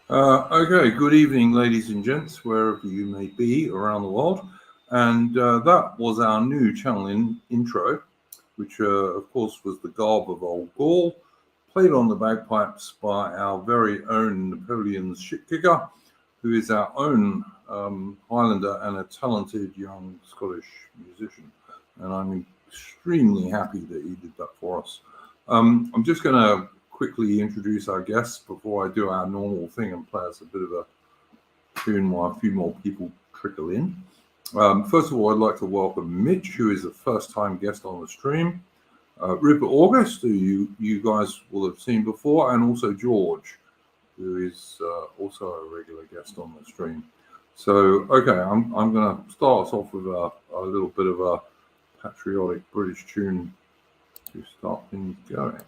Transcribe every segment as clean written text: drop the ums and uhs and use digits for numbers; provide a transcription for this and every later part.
Okay, good evening, ladies and gents, wherever you may be around the world. And that was our new channel intro, which, of course, was the garb of Old Gaul, played on the bagpipes by our very own Napoleon's ship kicker, who is our own Highlander and a talented young Scottish musician. And I'm extremely happy that he did that for us. I'm just going to quickly introduce our guests before I do our normal thing and play us a bit of a tune while a few more people trickle in. First of all, I'd like to welcome Mitch, who is a first-time guest on the stream, Rupert August, who you guys will have seen before, and also George, who is also a regular guest on the stream. So, okay, I'm going to start us off with a little bit of a patriotic British tune to start things going.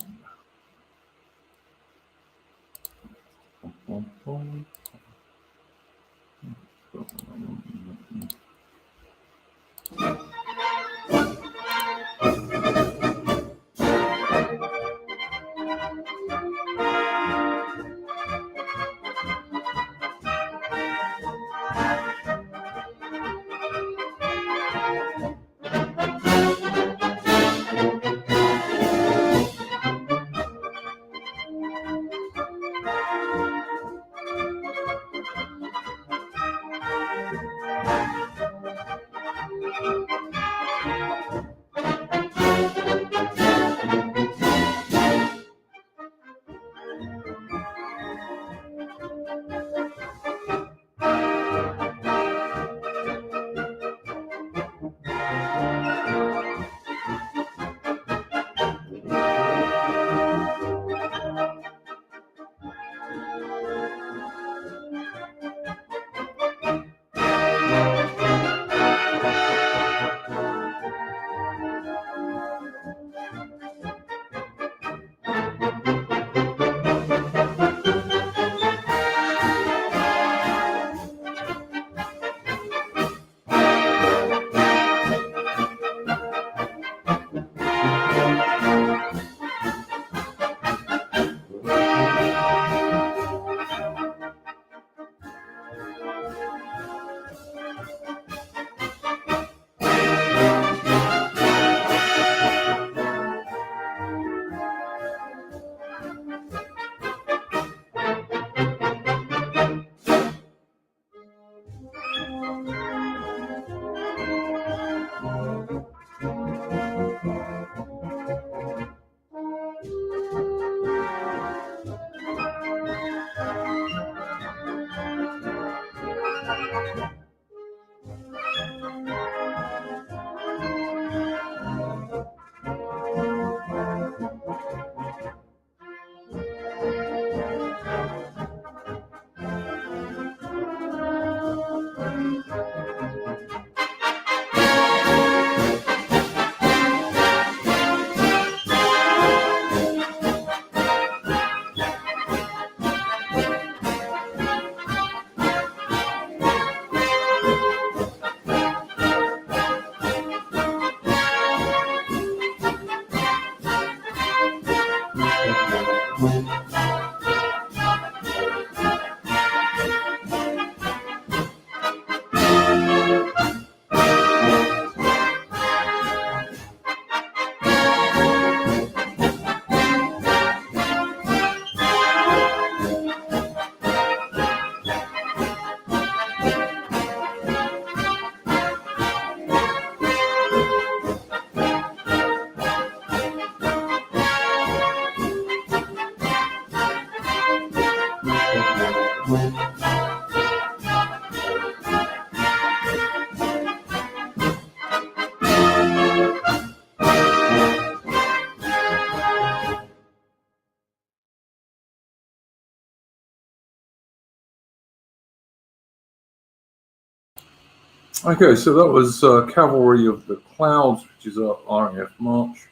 Okay, so that was Cavalry of the Clouds, which is a RAF march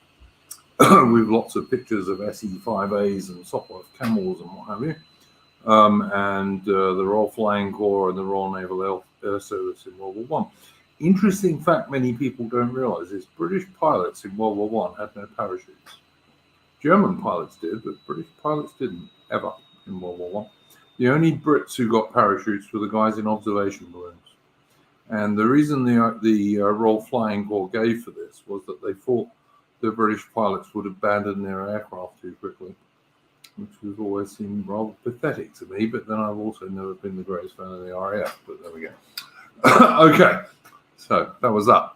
with lots of pictures of SE-5As and Sopwith camels and what have you. And the Royal Flying Corps and the Royal Naval Air Service in World War I. Interesting fact many people don't realise is British pilots in World War I had no parachutes. German pilots did, but British pilots didn't, ever, in World War I. The only Brits who got parachutes were the guys in observation balloons. And the reason the Royal Flying Corps gave for this was that they thought the British pilots would abandon their aircraft too quickly, which has always seemed rather pathetic to me. But then I've also never been the greatest fan of the RAF. But there we go. Okay, so that was that.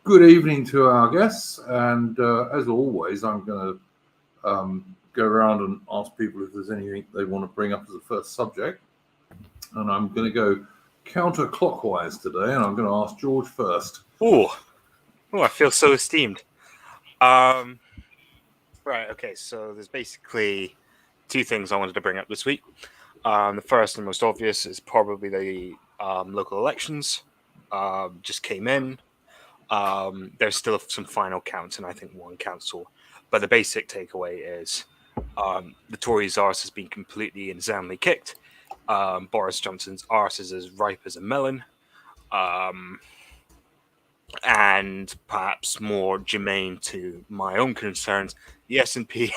Good evening to our guests, and as always, I'm going to go around and ask people if there's anything they want to bring up as a first subject. And I'm going to go counterclockwise today, and I'm going to ask George first. Oh, I feel so esteemed. Right, okay, so there's basically two things I wanted to bring up this week. The first and most obvious is probably the local elections. Just came in. There's still some final counts, and I think one council. But the basic takeaway is the Tories' arse has been completely and soundly kicked. Boris Johnson's arse is as ripe as a melon. And perhaps more germane to my own concerns, the S&P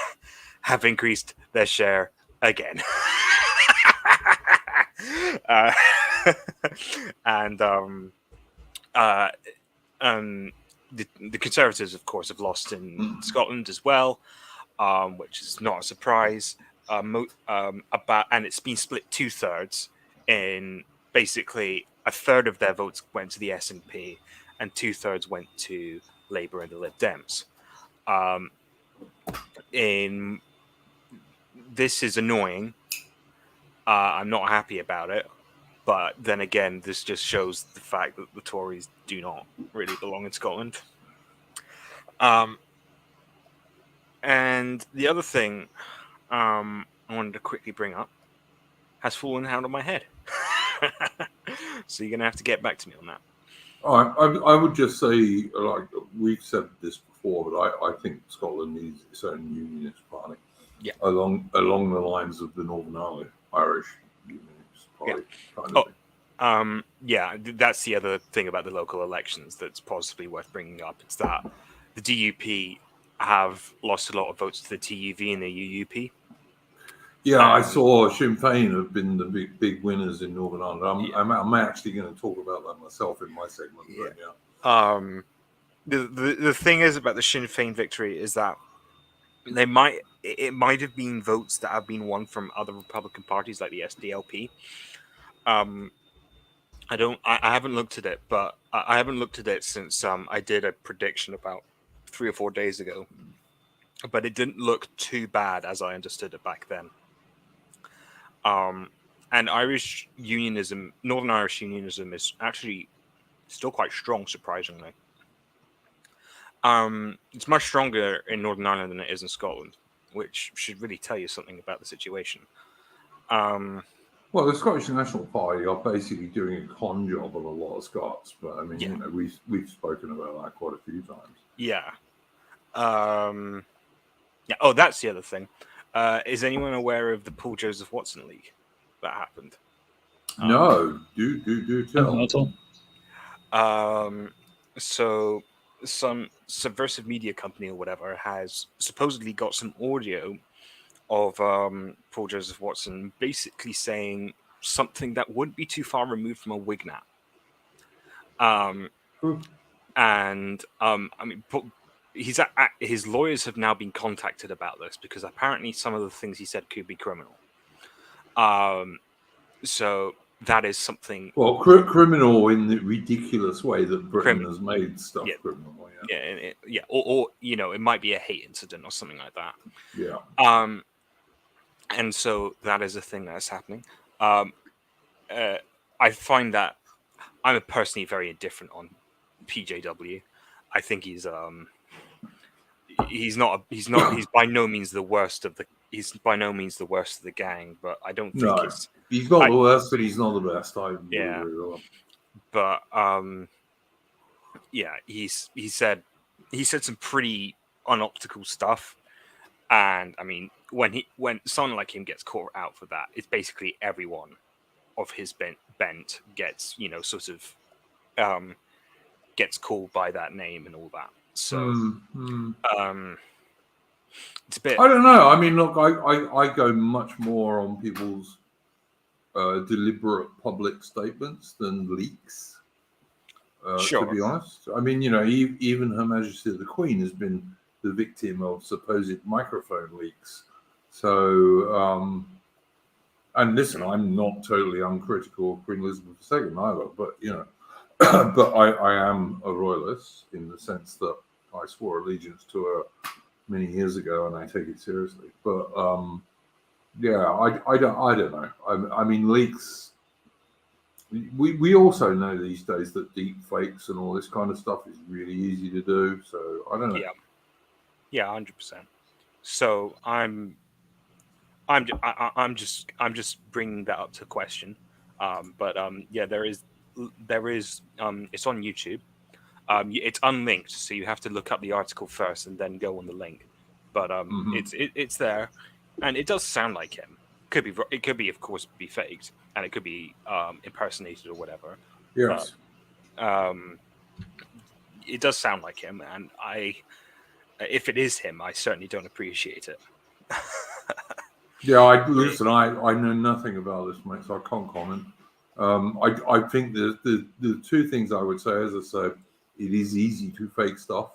have increased their share again. And the Conservatives, of course, have lost in Scotland as well, which is not a surprise. And it's been split 2/3 in basically a third of their votes went to the SNP and 2/3 went to Labour and the Lib Dems. This is annoying. I'm not happy about it. But then again, this just shows the fact that the Tories do not really belong in Scotland. And the other thing I wanted to quickly bring up has fallen out of my head. So you're going to have to get back to me on that. I would just say, like we've said this before, but I think Scotland needs its own unionist party. Yeah. Along the lines of the Northern Irish Unionist Party. Yeah. That's the other thing about the local elections that's possibly worth bringing up. It's that the DUP have lost a lot of votes to the TUV and the UUP. Yeah, I saw Sinn Féin have been the big winners in Northern Ireland. I'm actually going to talk about that myself in my segment. Yeah. But the thing is about the Sinn Féin victory is that it might have been votes that have been won from other Republican parties like the SDLP. I haven't looked at it, but I haven't looked at it since I did a prediction about 3 or 4 days ago. But it didn't look too bad as I understood it back then. And Irish unionism, Northern Irish unionism, is actually still quite strong, surprisingly. It's much stronger in Northern Ireland than it is in Scotland, which should really tell you something about the situation. Well, the Scottish National Party are basically doing a con job on a lot of Scots, but I mean, Yeah. you know, we've spoken about that quite a few times. Yeah. Yeah. Oh, that's the other thing. Is anyone aware of the Paul Joseph Watson League that happened? No, do tell. Not at all. So some subversive media company or whatever has supposedly got some audio of Paul Joseph Watson basically saying something that wouldn't be too far removed from a Wignat. And I mean, his lawyers have now been contacted about this because apparently some of the things he said could be criminal. So that is something. Well, criminal in the ridiculous way that Britain has made stuff criminal. Yeah, or you know, it might be a hate incident or something like that. Yeah. And so that is a thing that's happening. I find that I'm personally very indifferent on PJW. I think he's by no means the worst of the gang, but I don't think he's not the worst, but he's not the best. But yeah, he said some pretty unoptical stuff, and I mean, when someone like him gets caught out for that, it's basically everyone of his bent gets, you know, sort of gets called by that name and all that. So It's a bit. I don't know. I mean, look, I go much more on people's deliberate public statements than leaks. Sure. To be honest, I mean, even Her Majesty the Queen has been the victim of supposed microphone leaks. So, and listen, I'm not totally uncritical of Queen Elizabeth II either, but but I am a royalist in the sense that I swore allegiance to her many years ago, and I take it seriously. But yeah, I don't know. I mean, leaks. We also know these days that deep fakes and all this kind of stuff is really easy to do. So I don't know. Yeah, 100%. So I'm just bringing that up to question. But yeah, there is it's on YouTube. It's unlinked, so you have to look up the article first and then go on the link. But it's there, and it does sound like him. It could be, of course, be faked, and it could be impersonated or whatever. Yes. It does sound like him, and if it is him, I certainly don't appreciate it. Yeah, listen. I know nothing about this, mate, so I can't comment. I think the two things I would say, as I said, it is easy to fake stuff,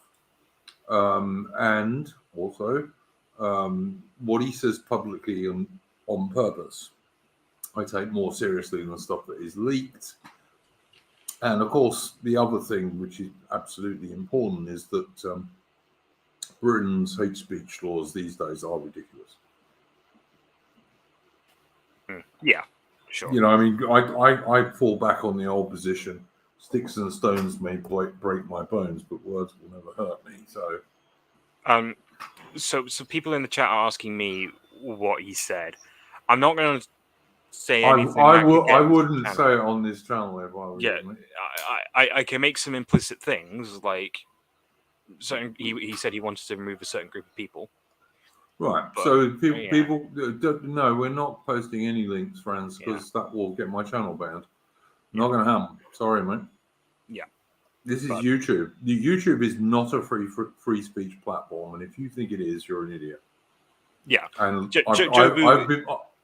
and also what he says publicly on purpose, I take more seriously than the stuff that is leaked. And of course, the other thing, which is absolutely important, is that Britain's hate speech laws these days are ridiculous. Yeah, sure. I mean, I fall back on the old position. Sticks and stones may break my bones, but words will never hurt me. So people in the chat are asking me what he said. I'm not going to say anything. I wouldn't say it on this channel if I was. Yeah, I can make some implicit things like certain. He said he wanted to remove a certain group of people. Right. But, so people no, we're not posting any links, friends, because that will get my channel banned. Not going to happen. Sorry, mate. Yeah. This is YouTube. YouTube is not a free speech platform, and if you think it is, you're an idiot. Yeah. And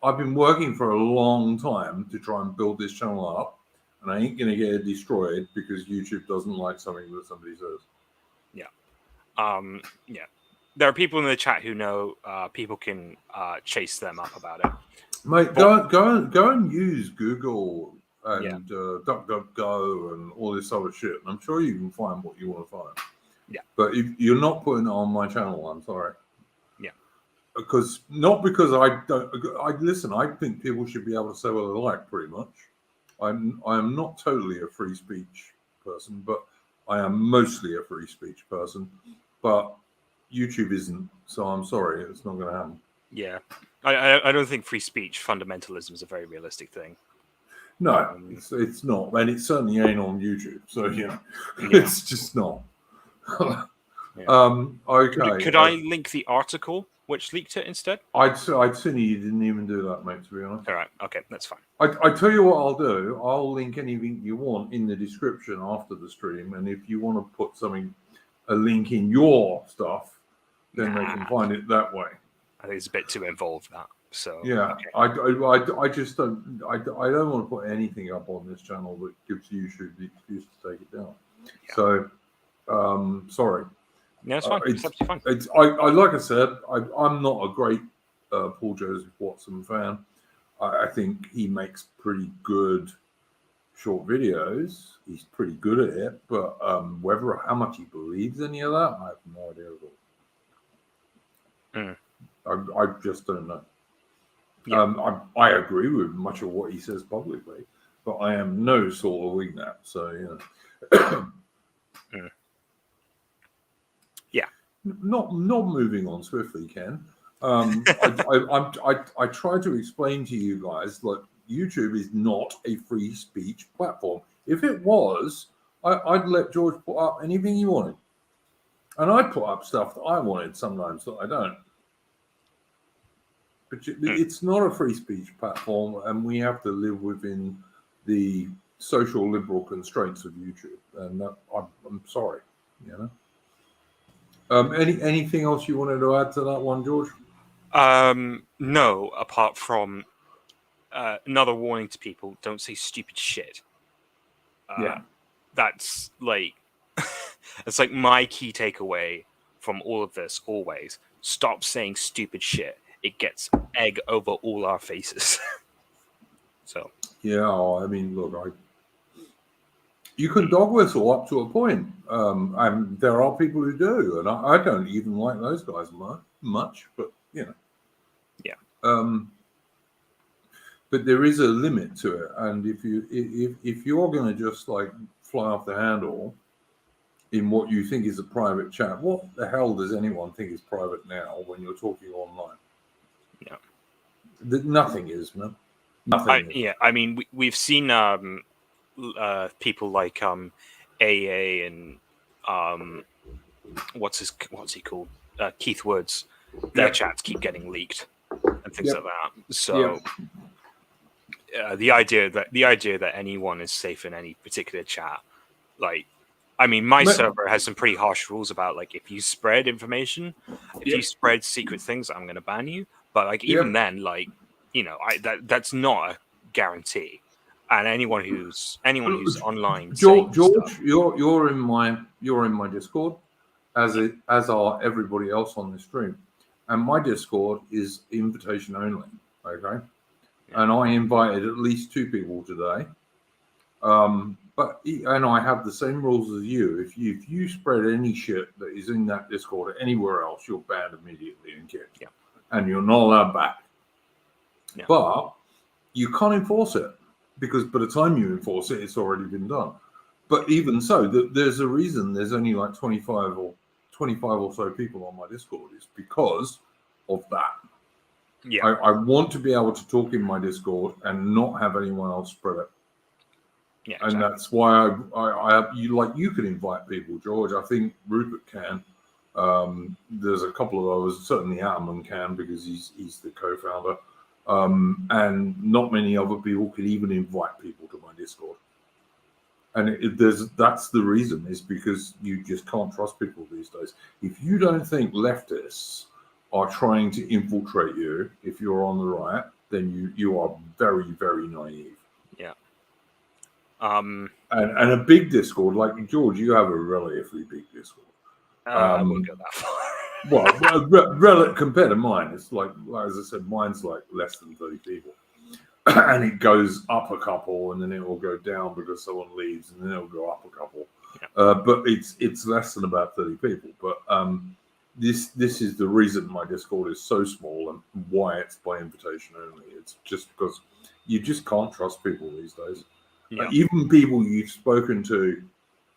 I've been working for a long time to try and build this channel up, and I ain't going to get it destroyed because YouTube doesn't like something that somebody says. Yeah. Yeah. There are people in the chat who know people can chase them up about it. Mate, go and use Google and DuckDuckGo and all this other shit. And I'm sure you can find what you want to find. Yeah. But if you're not putting it on my channel, I'm sorry. Yeah. Because I don't. Listen. I think people should be able to say what they like. Pretty much. I am not totally a free speech person, but I am mostly a free speech person. But YouTube isn't, so I'm sorry, it's not going to happen. Yeah, I don't think free speech fundamentalism is a very realistic thing. No, it's not, and it certainly ain't on YouTube. So it's just not. Okay. Could I link the article which leaked it instead? I'd sooner you didn't even do that, mate. To be honest. All right. Okay, that's fine. I tell you what I'll do. I'll link anything you want in the description after the stream, and if you want to put a link in your stuff, then they can find it that way. I think it's a bit too involved, that. So yeah, okay. I just don't. I don't want to put anything up on this channel that gives YouTube the excuse to take it down. Yeah. So, sorry. Yeah, it's fine. It's absolutely fine. I like I said, I'm not a great Paul Joseph Watson fan. I think he makes pretty good short videos. He's pretty good at it, but how much he believes any of that, I have no idea at all. I just don't know. Yeah. I agree with much of what he says publicly, but I am no sort of winged that. So yeah. Not moving on swiftly, Ken. I try to explain to you guys that YouTube is not a free speech platform. If it was, I'd let George put up anything he wanted. And I'd put up stuff that I wanted sometimes that I don't. But it's not a free speech platform, and we have to live within the social liberal constraints of YouTube. And I'm sorry, Anything else you wanted to add to that one, George? No, apart from another warning to people: don't say stupid shit. Yeah. That's like it's like my key takeaway from all of this. Always stop saying stupid shit. It gets egg over all our faces. So Yeah, I mean, look, you can dog whistle up to a point, and there are people who do, and I don't even like those guys much, but you know, yeah. But there is a limit to it, and if you're going to just like fly off the handle in what you think is a private chat, what the hell does anyone think is private now when you're talking online? Yeah, nothing is, man. Nothing. Yeah, I mean, we've seen people like AA and what's he called? Keith Woods. Their chats keep getting leaked and things like that. So the idea that anyone is safe in any particular chat, like, I mean, my server has some pretty harsh rules about like if you spread information, if you spread secret things, I'm going to ban you. But like even then, like, you know, that's not a guarantee. And anyone who's online, George, stuff, you're in my Discord, as are everybody else on the stream, and my Discord is invitation only. Okay, and I invited at least 2 people today. And I have the same rules as you. If you spread any shit that is in that Discord or anywhere else, you're banned immediately and kicked. Yeah. And you're not allowed back. Yeah. But you can't enforce it because by the time you enforce it, it's already been done. But even so, there's a reason there's only like 25 or so people on my Discord. It's because of that. Yeah. I want to be able to talk in my Discord and not have anyone else spread it. Yeah, and that's why you can invite people, George. I think Rupert can. There's a couple of others. Certainly, Atman can because he's the co-founder, and not many other people can even invite people to my Discord. And that's the reason is because you just can't trust people these days. If you don't think leftists are trying to infiltrate you, if you're on the right, then you are very, very naive. Yeah. And a big Discord, like George, you have a relatively big Discord. I wouldn't go that far. Well, compared to mine, it's like as I said, mine's like less than 30 people, and it goes up a couple, and then it will go down because someone leaves, and then it'll go up a couple. Yeah. But it's less than about 30 people. But this is the reason my Discord is so small and why it's by invitation only. It's just because you just can't trust people these days. Yeah. Even people you've spoken to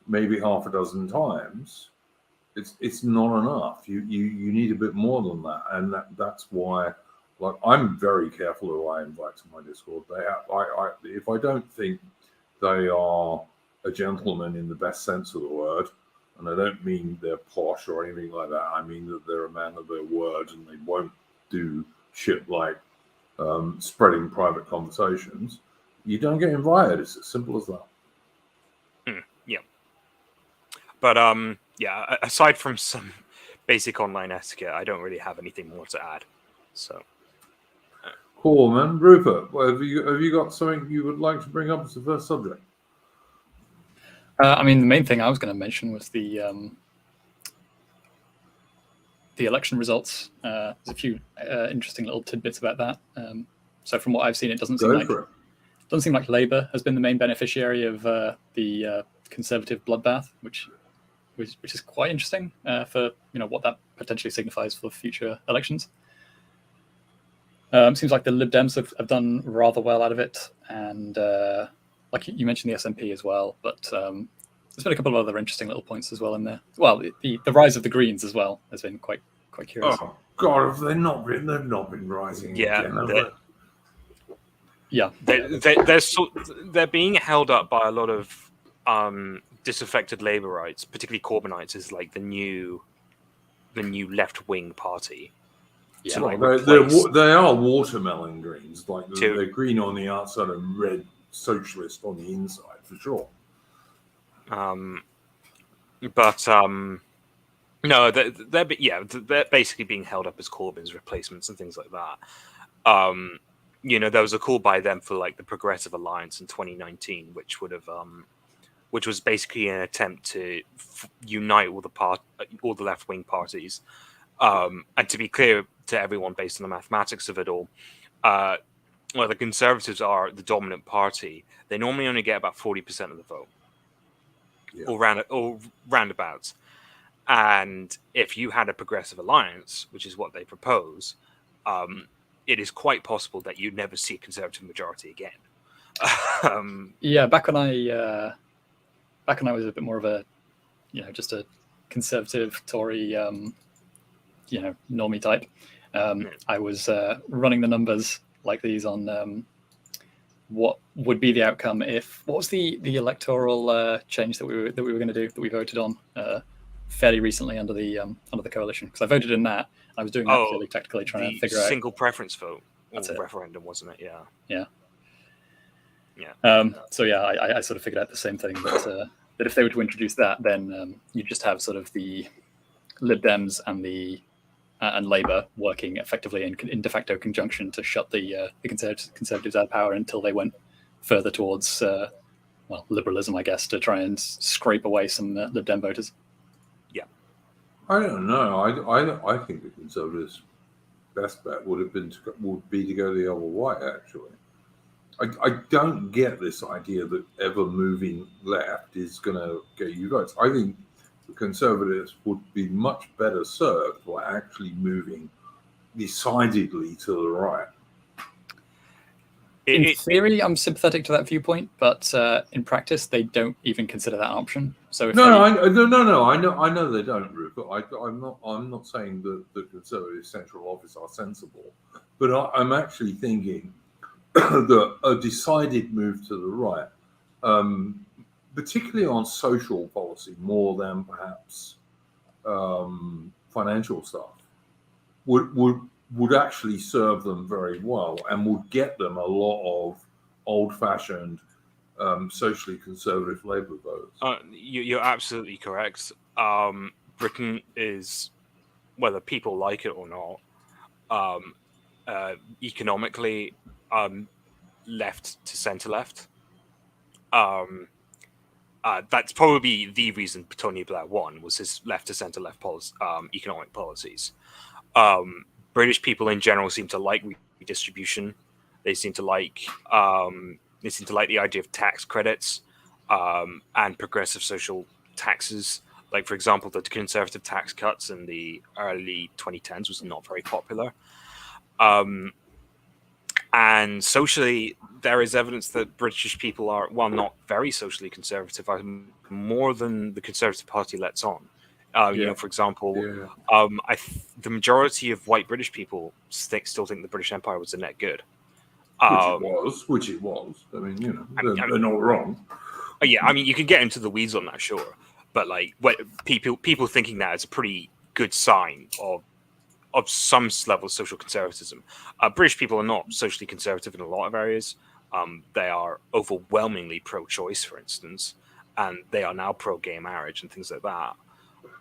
maybe half a dozen times, it's not enough. You need a bit more than that, and that's why, like, I'm very careful who I invite to my Discord. If I don't think they are a gentleman in the best sense of the word, and I don't mean they're posh or anything like that. I mean that they're a man of their word and they won't do shit like spreading private conversations. You don't get invited. It's as simple as that. Yeah. But yeah, aside from some basic online etiquette, I don't really have anything more to add. So cool, man. Rupert, have you got something you would like to bring up as the first subject? I mean, the main thing I was going to mention was the election results. There's a few interesting little tidbits about that. So from what I've seen, it doesn't seem like Labour has been the main beneficiary of the Conservative bloodbath, which is quite interesting for what that potentially signifies for future elections. Seems like the Lib Dems have done rather well out of it, and like you mentioned the SNP as well, but there's been a couple of other interesting little points as well in there. Well, the rise of the Greens as well has been quite curious. Oh God, have they not been? They've not been rising. Yeah, again, yeah. They're being held up by a lot of disaffected Labourites, particularly Corbynites, as like the new left wing party. Yeah, they are watermelon greens. Like they're green on the outside and red socialist on the inside for sure. But No, they're basically being held up as Corbyn's replacements and things like that. There was a call by them for like the Progressive Alliance in 2019, which was basically an attempt to unite all the left-wing parties. And to be clear to everyone, based on the mathematics of it all, the Conservatives are the dominant party. They normally only get about 40% of the vote, or roundabouts. And if you had a Progressive Alliance, which is what they propose, it is quite possible that you'd never see a Conservative majority again. Back when I was a bit more of a, just a conservative Tory, normie type, I was running the numbers like these on what would be the outcome if, what was the electoral change that we were going to do, that we voted on fairly recently under the coalition, because I voted in that. I was doing that purely tactically, trying to figure out single preference vote. That's it. Referendum, wasn't it? Yeah. I sort of figured out the same thing, that if they were to introduce that, then you just have sort of the Lib Dems and Labour working effectively in de facto conjunction to shut the Conservatives out of power until they went further towards liberalism, I guess, to try and scrape away some Lib Dem voters. I don't know. I think the Conservatives' best bet would be to go the other way. Actually, I don't get this idea that ever moving left is going to get you votes. I think the Conservatives would be much better served by actually moving decidedly to the right. In theory, I'm sympathetic to that viewpoint, but in practice, they don't even consider that an option. So I know they don't, Rupert. I'm not saying that the Conservative Central Office are sensible, but I'm actually thinking that a decided move to the right, particularly on social policy, more than perhaps financial stuff, would actually serve them very well and would get them a lot of old-fashioned, socially conservative Labour votes. You're absolutely correct. Britain is, whether people like it or not, economically left to centre-left. That's probably the reason Tony Blair won, was his left to centre-left economic policies. British people in general seem to like redistribution. They seem to like the idea of tax credits and progressive social taxes. Like, for example, the Conservative tax cuts in the early 2010s was not very popular. And socially, there is evidence that British people are, while not very socially conservative, are more than the Conservative Party lets on. For example, the majority of white British people still think the British Empire was a net good. Which it was. I mean, they're not wrong. You can get into the weeds on that, sure, but like, people thinking that is a pretty good sign of some level of social conservatism. British people are not socially conservative in a lot of areas. They are overwhelmingly pro-choice, for instance, and they are now pro-gay marriage and things like that.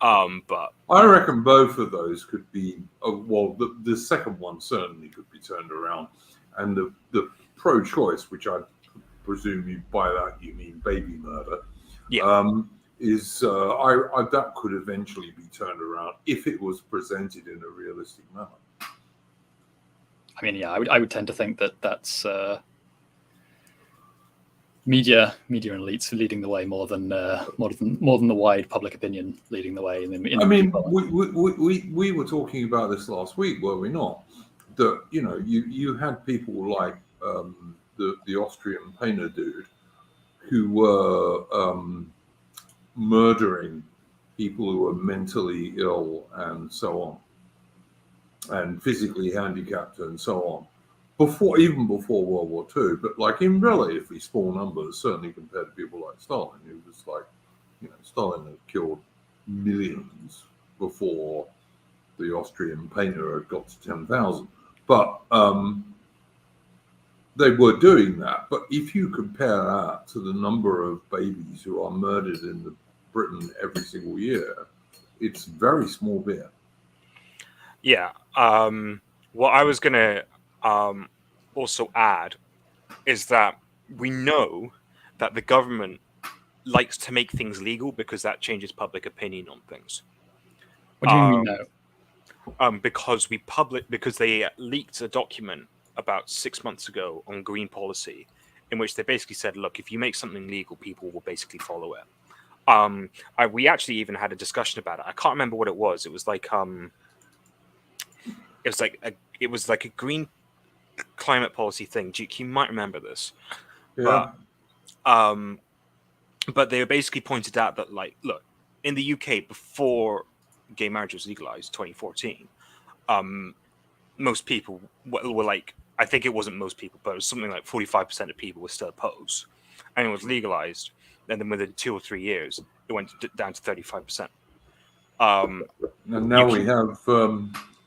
But I reckon both of those could be, the second one certainly could be turned around, and the pro-choice, which I presume by that you mean baby murder, is that could eventually be turned around if it was presented in a realistic manner. I mean, I would tend to think that that's media and elites leading the way more than the wide public opinion leading the way. We were talking about this last week, were we not? That you had people like the Austrian painter dude who were murdering people who were mentally ill and so on, and physically handicapped and so on, even before World War II, but like in relatively small numbers, certainly compared to people like Stalin, who was like, Stalin had killed millions before the Austrian painter had got to 10,000. But they were doing that. But if you compare that to the number of babies who are murdered in Britain every single year, It's very small beer. Yeah. What I was going to also add is that we know that the government likes to make things legal because that changes public opinion on things. What do you mean we know? Because they leaked a document about 6 months ago on green policy, in which they basically said, look, if you make something legal, people will basically follow it. We actually even had a discussion about it. I can't remember what it was. It was like it was like a green climate policy thing. Duke, you might remember this. Yeah. But they basically pointed out that, like, look, in the UK before gay marriage was legalized, 2014, most people were like, I think it wasn't most people, but it was something like 45% of people were still opposed, and it was legalized. And then within 2 or 3 years, it went down to 35%. And now we have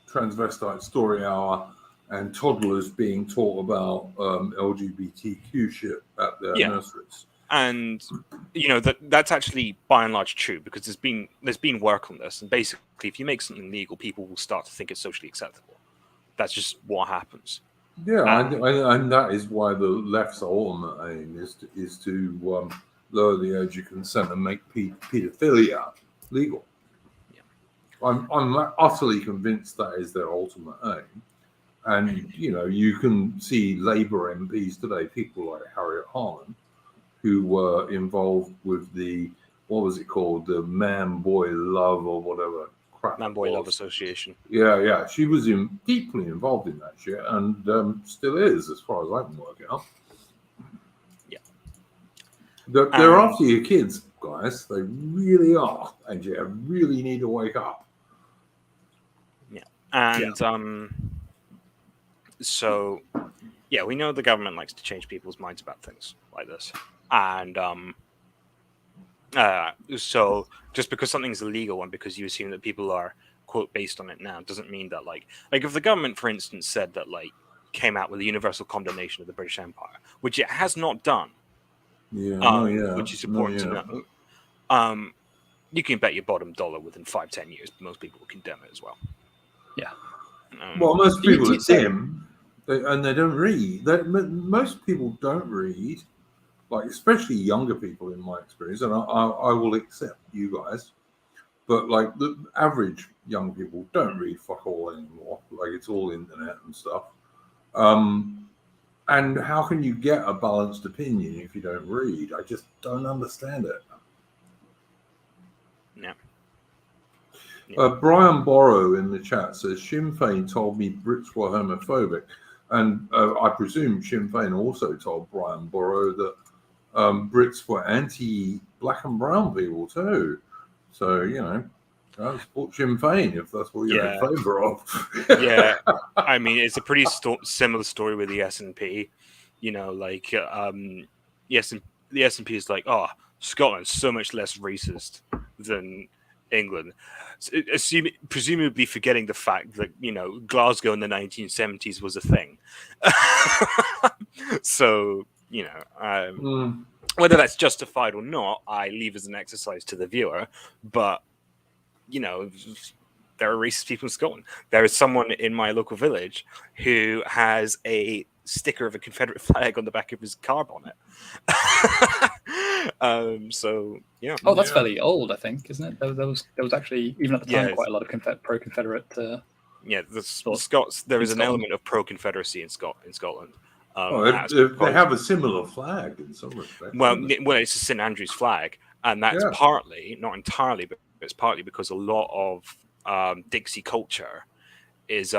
transvestite story hour and toddlers being taught about LGBTQ shit at their nurseries. And that's actually by and large true, because there's been work on this, and basically, if you make something legal, people will start to think it's socially acceptable. That's just what happens. Yeah, and that is why the left's ultimate aim is to lower the age of consent and make paedophilia legal. Yeah. I'm utterly convinced that is their ultimate aim. And you can see Labour MPs today, people like Harriet Harman, who were involved with the, what was it called, the Man-Boy Love or whatever crap. Man-Boy Love Association. Yeah. She was deeply involved in that shit, and still is, as far as I can work out. Yeah. They're after your kids, guys. They really are, and you really need to wake up. Yeah. And so, yeah, we know the government likes to change people's minds about things like this. And so just because something's illegal and because you assume that people are, quote, based on it now, doesn't mean that, like if the government, for instance, said that, like, came out with a universal condemnation of the British Empire, which it has not done, which is important to know, you can bet your bottom dollar within 5-10 years most people will condemn it as well. Yeah. Well, most people dim, and they don't read. Most people don't read, like, especially younger people, in my experience, and I will accept you guys, but like the average young people don't read fuck all anymore. Like, it's all internet and stuff. And how can you get a balanced opinion if you don't read? I just don't understand it. Yeah. Brian Borrow in the chat says, Sinn Féin told me Brits were homophobic. And I presume Sinn Féin also told Brian Borrow that Brits were anti-black and brown people too. So, I support Sinn Féin if that's what you're in favour of. Yeah. I mean, it's a pretty similar story with the SNP. The SNP is like, oh, Scotland's so much less racist than England, presumably forgetting the fact that Glasgow in the 1970s was a thing. So whether that's justified or not, I leave as an exercise to the viewer. But there are racist people in Scotland. There is someone in my local village who has a sticker of a Confederate flag on the back of his car bonnet. So yeah. Oh, that's fairly old, I think, isn't it? There was actually, even at the time, quite a lot of pro-Confederate. The Scots. There is an element of pro-Confederacy in Scotland. They have a similar flag in some respects. Well, it's a St Andrew's flag, and that's partly, not entirely, but it's partly because a lot of Dixie culture is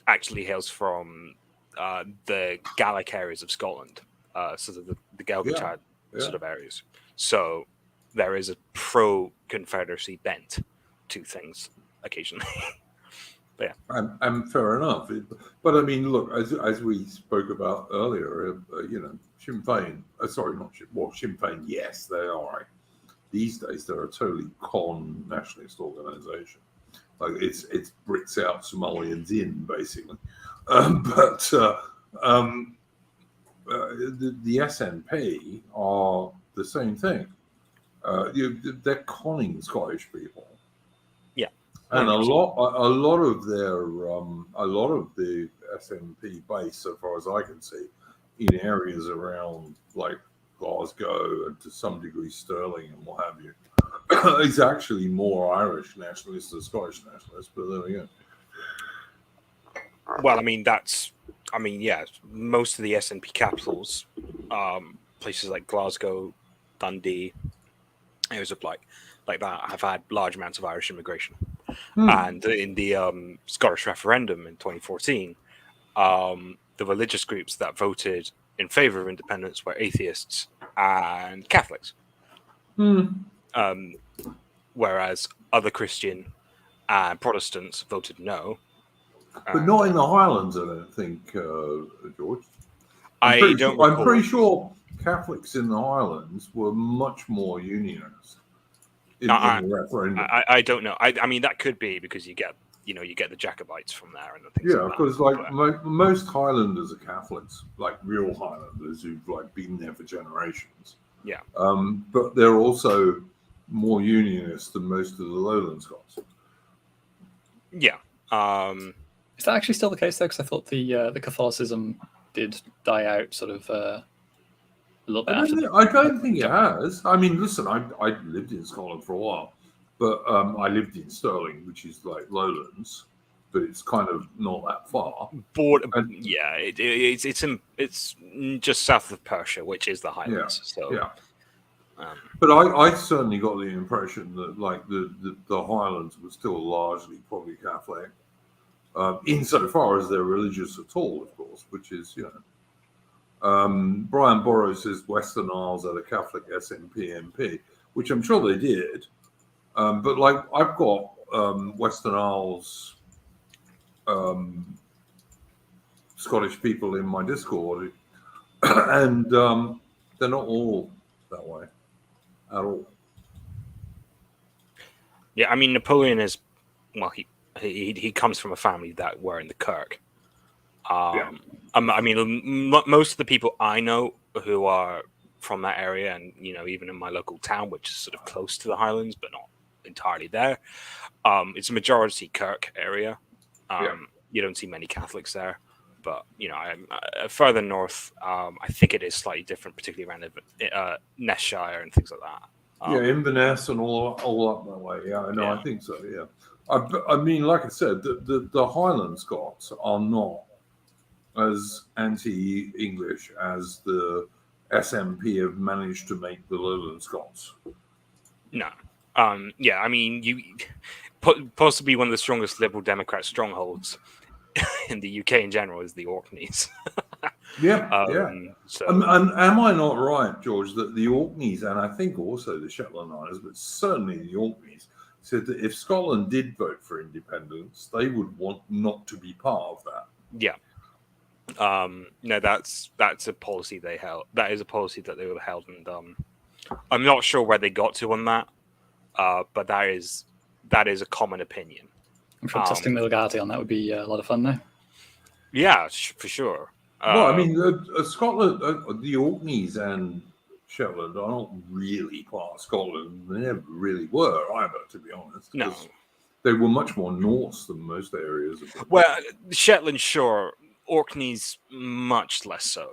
actually hails from the Gaelic areas of Scotland, so the Gaeltacht sort of areas. So there is a pro-Confederacy bent to things occasionally. But yeah, and fair enough. But I mean, look, as we spoke about earlier, Sinn Féin. Sinn Féin. Yes, they are. These days, they're a totally con nationalist organisation. Like, it's Brits out, Somalians in, basically. But the SNP are the same thing. They're conning Scottish people. And a lot of the SNP base, so far as I can see, in areas around like Glasgow and to some degree Stirling and what have you, is actually more Irish nationalist than Scottish nationalist. But there we go. Well, yeah, most of the SNP capitals, places like Glasgow, Dundee, areas of like that, have had large amounts of Irish immigration. And in the Scottish referendum in 2014, the religious groups that voted in favour of independence were atheists and Catholics. Whereas other Christian and Protestants voted no. But not in the Highlands, I don't think, George. I'm pretty sure Catholics in the Highlands were much more unionist in the referendum. I don't know. I mean, that could be because you get the Jacobites from there and the things. Yeah, because most Highlanders are Catholics, like real Highlanders who've like been there for generations. Yeah. But they're also more unionist than most of the Lowland Scots. Yeah. Is that actually still the case though? Because I thought the Catholicism did die out sort of a little bit after. I don't think it has. I mean, listen, I lived in Scotland for a while, but I lived in Stirling, which is like Lowlands, but it's kind of not that far. It's just south of Perthshire, which is the Highlands. But I certainly got the impression that like the Highlands were still largely probably Catholic, insofar as they're religious at all, of course, which is Brian Borrow says Western Isles are the Catholic SNP MP, which I'm sure they did. But like I've got Western Isles Scottish people in my Discord, and they're not all that way at all. Yeah, I mean Napoleon is he comes from a family that were in the Kirk. I mean, most of the people I know who are from that area, and even in my local town, which is sort of close to the Highlands but not entirely there, it's a majority Kirk area. You don't see many Catholics there, but I'm further north. I think it is slightly different, particularly around Neshshire and things like that. Inverness and all up that way. I think so. Yeah, I mean, like I said, the Highland Scots are not as anti-English as the SNP have managed to make the Lowland Scots. No. I mean, you possibly one of the strongest Liberal Democrat strongholds in the UK in general is the Orkneys. So, and am I not right, George, that the Orkneys, and I think also the Shetland Islands, but certainly the Orkneys, said that if Scotland did vote for independence, they would want not to be part of that. Yeah. No, that's a policy they held. That is a policy that they were held, and I'm not sure where they got to on that. But that is a common opinion. I'm sure testing the legality on that would be a lot of fun now. Yeah, for sure. Well, I mean, Scotland, the Orkneys and Shetland are not really part of Scotland. They never really were either, to be honest. No. They were much more north than most areas. Well, Shetland, sure. Orkneys, much less so.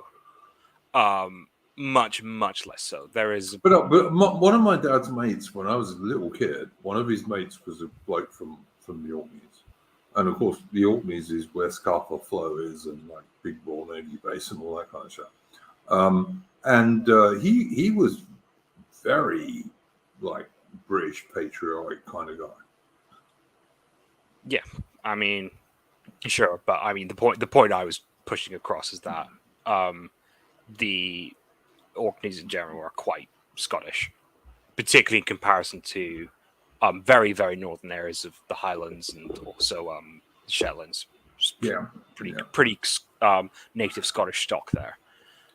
Much less so. There is, but one of my dad's mates, when I was a little kid, one of his mates was a bloke from the Orkneys, and of course the Orkneys is where Scapa Flow is, and like Big Bull Navy Base and all that kind of stuff. He was very like British patriotic kind of guy. Yeah, I mean, sure, but I mean the point I was pushing across is that the Orkneys in general are quite Scottish, particularly in comparison to very, very northern areas of the Highlands and also the Shetlands. Pretty native Scottish stock there.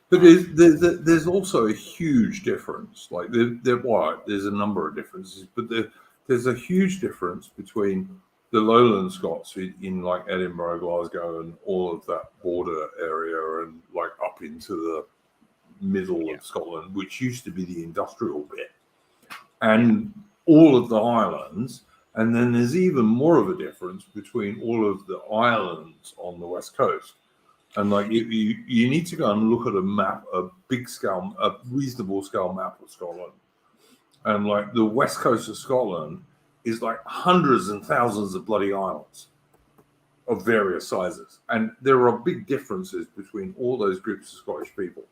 But there's also a huge difference. Like there's a number of differences, but there's a huge difference between the Lowland Scots in like Edinburgh, Glasgow, and all of that border area, and like up into the middle of Scotland, which used to be the industrial bit, and all of the Highlands, And then there's even more of a difference between all of the islands on the west coast. And like you need to go and look at a map, a reasonable scale map of Scotland. And like the west coast of Scotland is like hundreds and thousands of bloody islands of various sizes. And there are big differences between all those groups of Scottish people.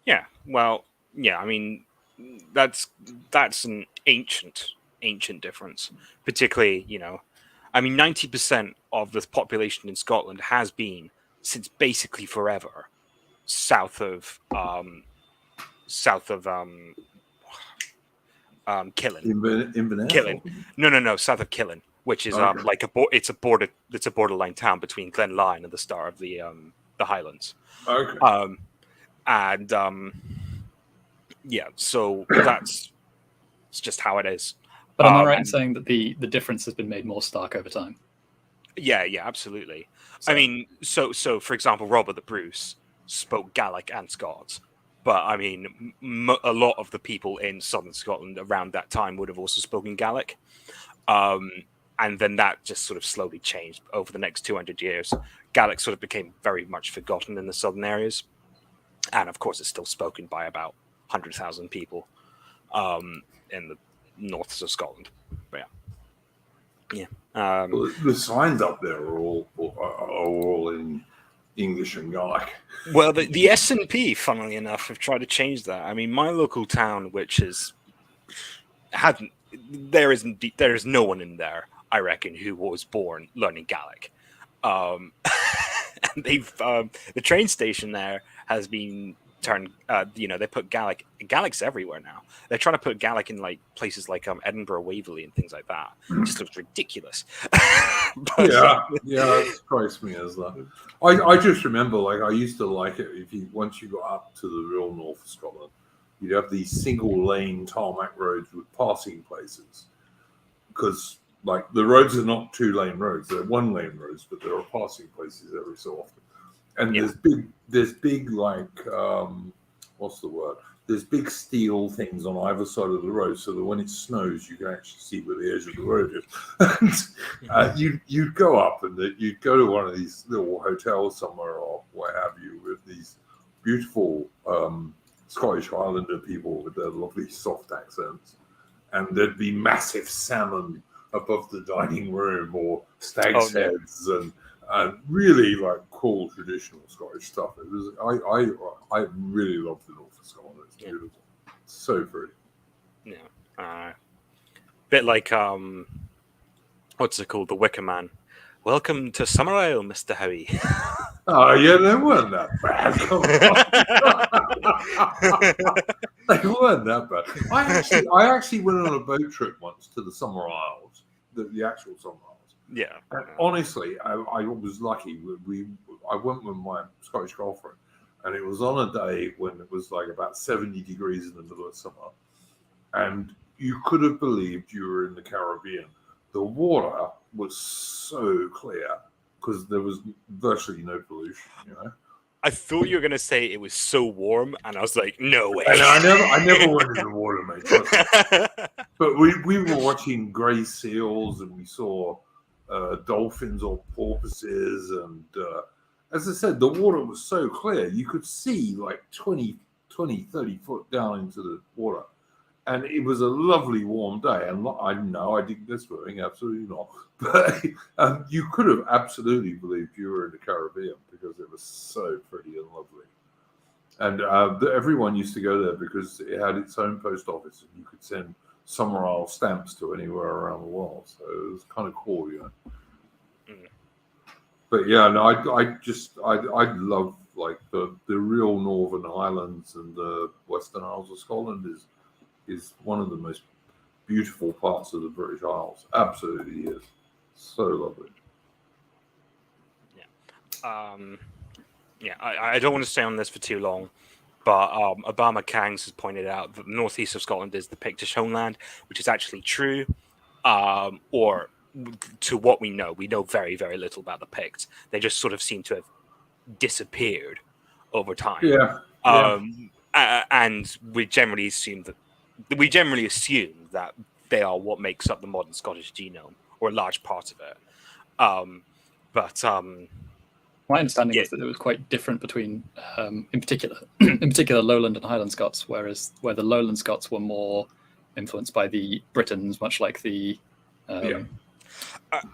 Yeah, well, yeah, I mean, that's an ancient difference, particularly, I mean, 90% of the population in Scotland has been, since basically forever, south of Killen. Inverness? Killen. No, south of Killen, which is like it's a borderline town between Glenlyon and the start of the Highlands. Okay. Yeah, so it's just how it is. But am I right in saying that the difference has been made more stark over time? Yeah, absolutely. So, I mean, so for example, Robert the Bruce spoke Gaelic and Scots, but I mean, a lot of the people in southern Scotland around that time would have also spoken Gaelic, and then that just sort of slowly changed over the next 200 years. Gaelic sort of became very much forgotten in the southern areas, and of course, it's still spoken by about 100,000 people in the north of Scotland. But yeah. Well, the signs up there are all in English and Gaelic. Well, the SNP, funnily enough, have tried to change that. I mean, my local town, which there is no one in there, I reckon, who was born learning Gaelic. And they've the train station there has been turned. They put Gaelic's everywhere now. They're trying to put Gaelic in like places like Edinburgh, Waverley, and things like that. It just looks ridiculous. Yeah, it strikes me as that. I just remember, like, I used to like it once you got up to the real north of Scotland, you'd have these single lane tarmac roads with passing places, because like the roads are not 2-lane roads; they're 1-lane roads, but there are passing places every so often. And there's big like what's the word? There's big steel things on either side of the road, so that when it snows, you can actually see where the edge of the road is. And you'd go up and you'd go to one of these little hotels somewhere or what have you, with these beautiful Scottish Highlander people with their lovely soft accents, and there'd be massive salmon above the dining room or stag's heads and really like cool traditional Scottish stuff. It was I really loved the north of Scotland. It's beautiful, so pretty. Yeah, bit like what's it called? The Wicker Man. Welcome to Summerisle, Mr. Howie. Oh yeah, they weren't that bad. They weren't that bad. I actually went on a boat trip once to the Summer Isles, the actual Summer Isles. Yeah. And honestly, I was lucky. I went with my Scottish girlfriend, and it was on a day when it was like about 70 degrees in the middle of summer, and you could have believed you were in the Caribbean. The water was so clear because there was virtually no pollution. I thought you were going to say it was so warm, and I was like, no way. And I never went in the water, mate. But we were watching grey seals, and we saw dolphins or porpoises, and as I said, the water was so clear you could see like 20, 30 foot down into the water, and it was a lovely warm day. And I know I didn't go swimming, absolutely not, but you could have absolutely believed you were in the Caribbean because it was so pretty and lovely. And everyone used to go there because it had its own post office, and you could send Summerisle stamps to anywhere around the world, so it was kind of cool, But yeah, no, I love like the real Northern Highlands, and the Western Isles of Scotland is one of the most beautiful parts of the British Isles. Absolutely is. So lovely. Yeah. I don't want to stay on this for too long, but Obama Kangs has pointed out that the northeast of Scotland is the Pictish homeland, which is actually true, or to what we know very, very little about the Picts. They just sort of seem to have disappeared over time. Yeah. And we generally assume that they are what makes up the modern Scottish genome, or a large part of it. My understanding was that it was quite different between, in particular, Lowland and Highland Scots, where the Lowland Scots were more influenced by the Britons, much like the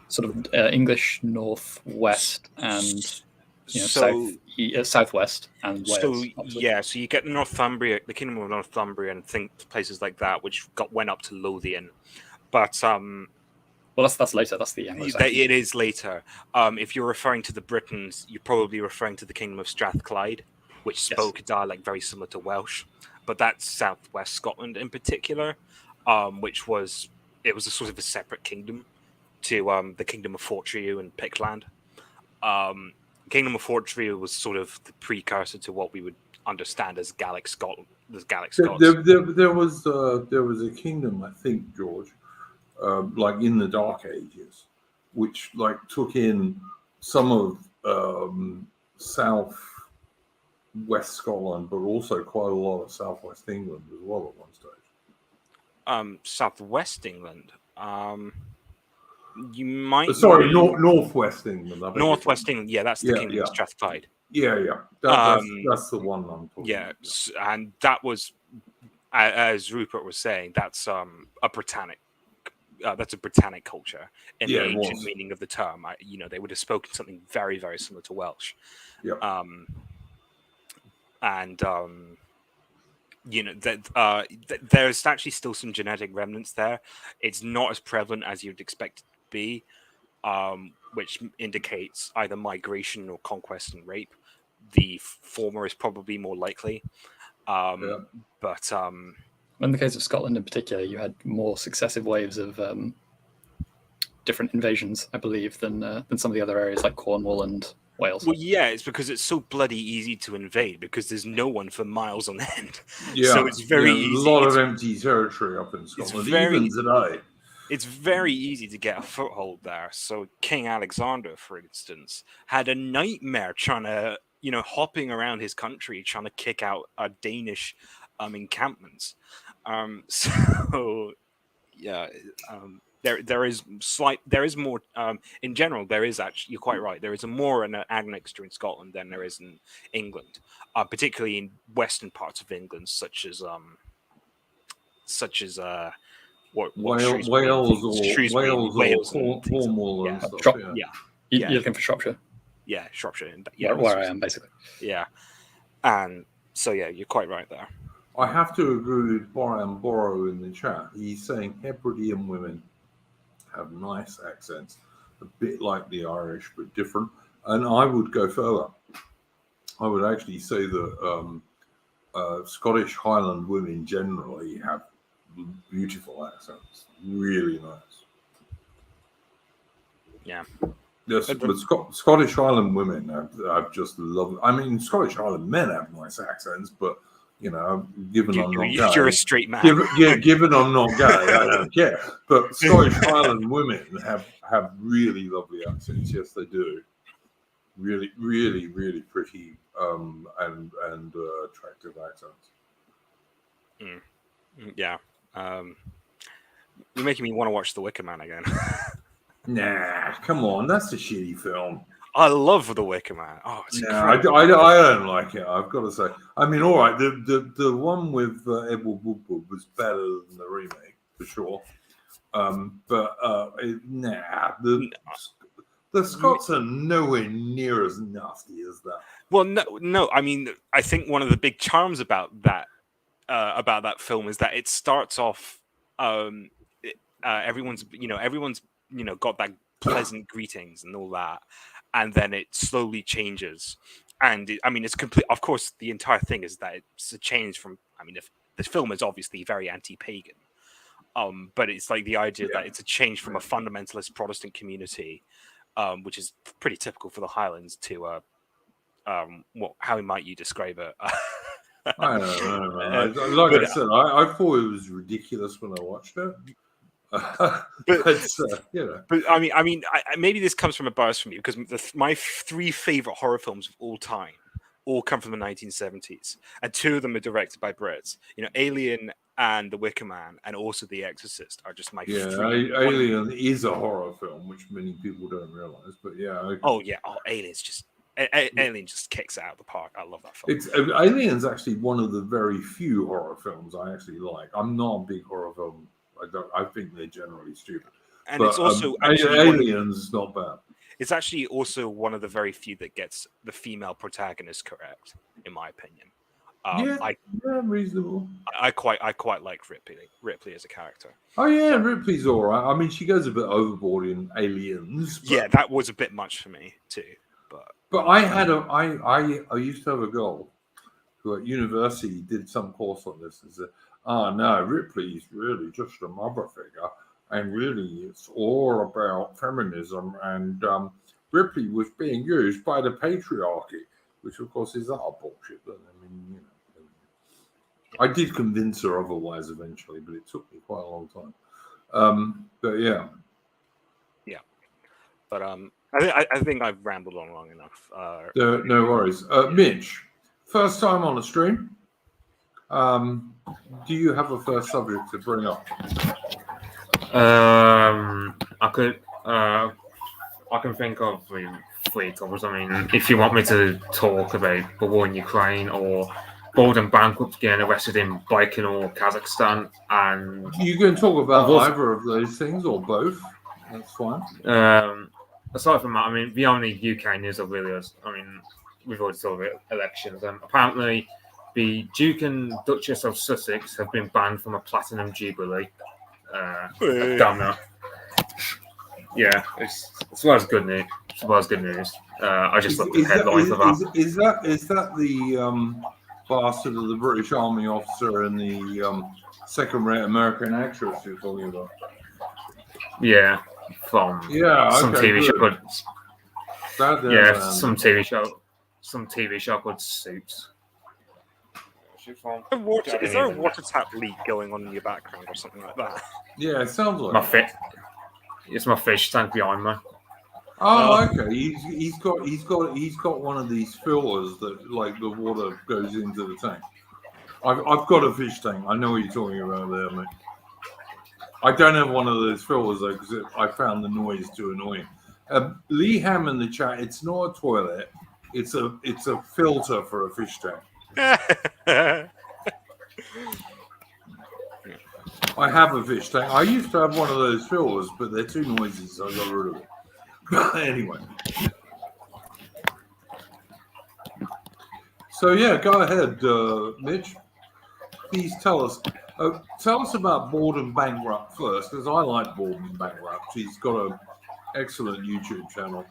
sort of English northwest and southwest and Wales. So you get Northumbria, the Kingdom of Northumbria, and places like that, which went up to Lothian, but well, that's later. That's the Anglo-Saxon. It is later. If you're referring to the Britons, you're probably referring to the Kingdom of Strathclyde, which spoke a dialect very similar to Welsh, but that's southwest Scotland in particular, which was a sort of a separate kingdom to the Kingdom of Fortriu and Pictland. Kingdom of Fortriu was sort of the precursor to what we would understand as Gaelic Scotland. There was a kingdom, I think, George. Like in the Dark Ages, which like took in some of south west Scotland, but also quite a lot of southwest England as well at one stage. Southwest England. You might. Northwest England. Northwest England. Yeah, that's the Kingdom of Strathclyde. Yeah. That's the one I'm talking about. And that was, as Rupert was saying, that's a Britannic. That's a Britannic culture in the ancient meaning of the term. They would have spoken something very, very similar to Welsh. Yeah. There's actually still some genetic remnants there. It's not as prevalent as you'd expect it to be, which indicates either migration or conquest and rape. The former is probably more likely. But in the case of Scotland in particular, you had more successive waves of different invasions, I believe, than some of the other areas like Cornwall and Wales. Well, yeah, it's because it's so bloody easy to invade because there's no one for miles on end. Yeah, so it's very easy. A lot of empty territory up in Scotland, even today. It's very easy to get a foothold there. So King Alexander, for instance, had a nightmare trying to, hopping around his country, trying to kick out Danish encampments. There is more in general. There is actually, you're quite right. There is more an admixture in Scotland than there is in England, particularly in western parts of England, such as Wales or Cornwall and stuff. You're looking for Shropshire. Yeah, Shropshire. Where I am, basically. Yeah, and so you're quite right there. I have to agree with Brian Borrow in the chat. He's saying Hebridean women have nice accents, a bit like the Irish, but different. And I would go further. I would actually say that Scottish Highland women generally have beautiful accents, really nice. Yeah. Yes, but Scottish Highland women, I've just loved. I mean, Scottish Highland men have nice accents, but given I'm not gay, you're a straight man. Given I'm not gay, I don't care. But Scottish Highland women have really lovely accents. Yes, they do. Really, really, really pretty and attractive accents. Yeah. You're making me want to watch The Wicker Man again. Nah, come on, that's a shitty film. I love The Wicker Man. Oh, it's incredible. I don't like it. I've got to say. I mean, all right, the one with Edward Woodward was better than the remake for sure. The Scots are nowhere near as nasty as that. Well, no. I mean, I think one of the big charms about that film is that it starts off. Everyone's got that pleasant greetings and all that, and then it slowly changes. And it's complete. Of course, the entire thing is that it's a change from. If this film is obviously very anti-pagan, but it's like the idea that it's a change from a fundamentalist Protestant community, which is pretty typical for the Highlands, to how might you describe it? I don't know. I said, I thought it was ridiculous when I watched it. Maybe this comes from a bias from me because my three favorite horror films of all time all come from the 1970s, and two of them are directed by Brits. Alien and The Wicker Man and also The Exorcist are just my Alien is a horror film, which many people don't realize. But yeah. Okay. Oh yeah. Oh, Alien's just Alien just kicks it out of the park. I love that film. Alien's actually one of the very few horror films I actually like. I'm not a big horror film. I think they're generally stupid. And but, it's also Alien's not bad. It's actually also one of the very few that gets the female protagonist correct, in my opinion. Reasonable. I quite like Ripley as a character. Oh yeah, Ripley's all right. I mean, she goes a bit overboard in Aliens. Yeah, that was a bit much for me too. But I used to have a girl who at university did some course on this and said, no, Ripley's really just a mother figure, and really it's all about feminism, and Ripley was being used by the patriarchy, which of course is utter bullshit. But I mean, I did convince her otherwise eventually, but it took me quite a long time. But yeah. But I think I've rambled on long enough. No worries. Mitch, first time on the stream. Do you have a first subject to bring up? I can think of three topics. I mean, if you want me to talk about the war in Ukraine or Bold Bankrupt getting arrested in Baikonur, Kazakhstan, and you can talk about either of those things or both. That's fine. Aside from that, I mean, the only UK news of really is, I mean, we've already talked about elections. Apparently, the Duke and Duchess of Sussex have been banned from a platinum jubilee. Damn that. Yeah, it's well as good news. I just looked at the headlines of that. Is that the bastard of the British Army officer and the second-rate American actress you're talking about? Yeah, from some TV show called some TV show called Suits. Is there a water tap leak going on in your background or something like that? Yeah, it sounds like it's my fish tank behind me. Oh, okay. He's got one of these fillers that like the water goes into the tank. I've got a fish tank. I know what you're talking about there, mate. I don't have one of those fillers though because I found the noise too annoying. Lee Ham in the chat. It's not a toilet. It's a filter for a fish tank. I have a fish tank. I used to have one of those fillers, but they're too noisy, so I got rid of it. Anyway. So yeah, go ahead, Mitch. Please tell us about Bold and Bankrupt first, because I like Bold and Bankrupt. He's got an excellent YouTube channel,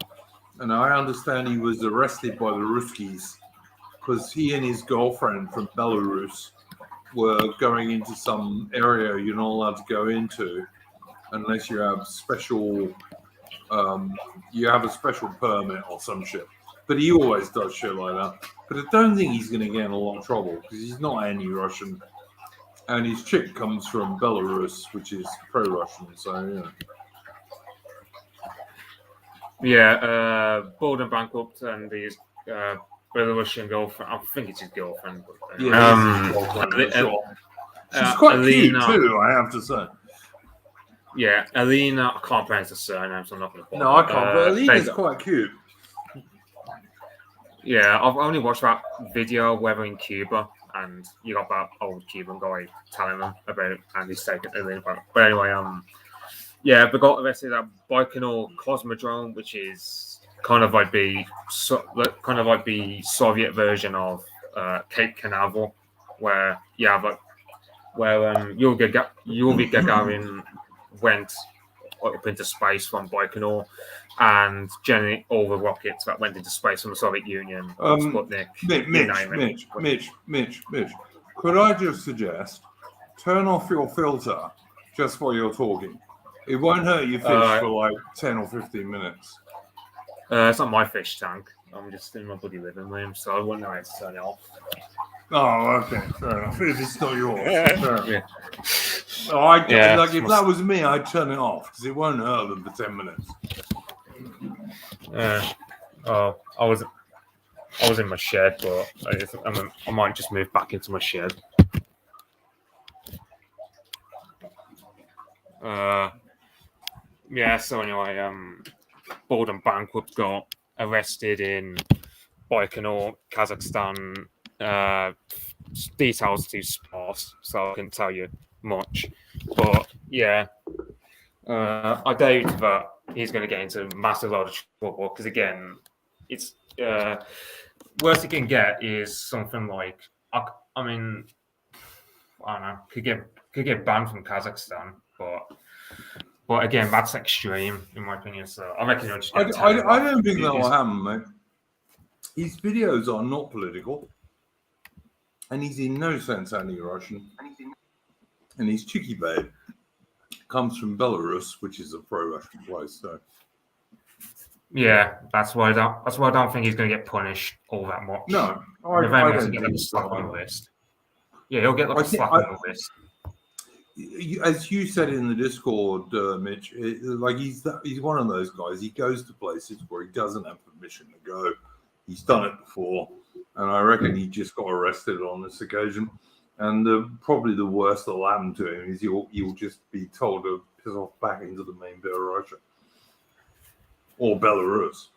and I understand he was arrested by the Ruskies because he and his girlfriend from Belarus were going into some area you're not allowed to go into unless you have special permit or some shit. But he always does shit like that. But I don't think he's going to get in a lot of trouble because he's not anti-Russian. And his chick comes from Belarus, which is pro-Russian. So, yeah. Bold and Bankrupt and his Belarusian girlfriend. I think it's his girlfriend. But, she's quite Alina, cute too, I have to say. Yeah, Alina. I can't pronounce the surname, so I'm not going to. No, I can't. But Alina's quite cute. Yeah, I've only watched that video where they're in Cuba, and you got that old Cuban guy telling them about it, and he's taking Alina back. But anyway, yeah, they got arrested at Baikonur Cosmodrome, which is kind of like the Soviet version of Cape Canaveral, where Yuri Gagarin went up into space from Baikonur, and generally all the rockets that went into space from the Soviet Union, Sputnik, Mitch, could I just suggest turn off your filter just while you're talking? It won't hurt your fish for like 10 or 15 minutes. It's not my fish tank. I'm just in my bloody living room, so I wouldn't know how to turn it off. Oh, okay, fair enough. If it's not yours, fair enough. Yeah. Oh, if that was me, I'd turn it off because it won't hurt them for 10 minutes. I was in my shed, but I might just move back into my shed. Yeah. So anyway, Borden Bankrupt got arrested in Baikonur, Kazakhstan. Details too sparse, so I can't tell you much. But yeah, I doubt that he's going to get into a massive load of trouble because again, it's worst he can get is something like I mean, I don't know, could get banned from Kazakhstan, but again, that's extreme in my opinion. So I reckon he'll just get I don't think that will happen, mate. His videos are not political, and he's in no sense anti-Russian. And his Chicky Babe comes from Belarus, which is a pro-Russian place. So yeah, that's why I don't think he's going to get punished all that much. No, I don't think so. On the list. Yeah, he'll get like a slap on the wrist. As you said in the Discord, Mitch, like he's one of those guys. He goes to places where he doesn't have permission to go. He's done it before, and I reckon he just got arrested on this occasion. And probably the worst that'll happen to him is you'll just be told to piss off back into the main bit of Russia or Belarus.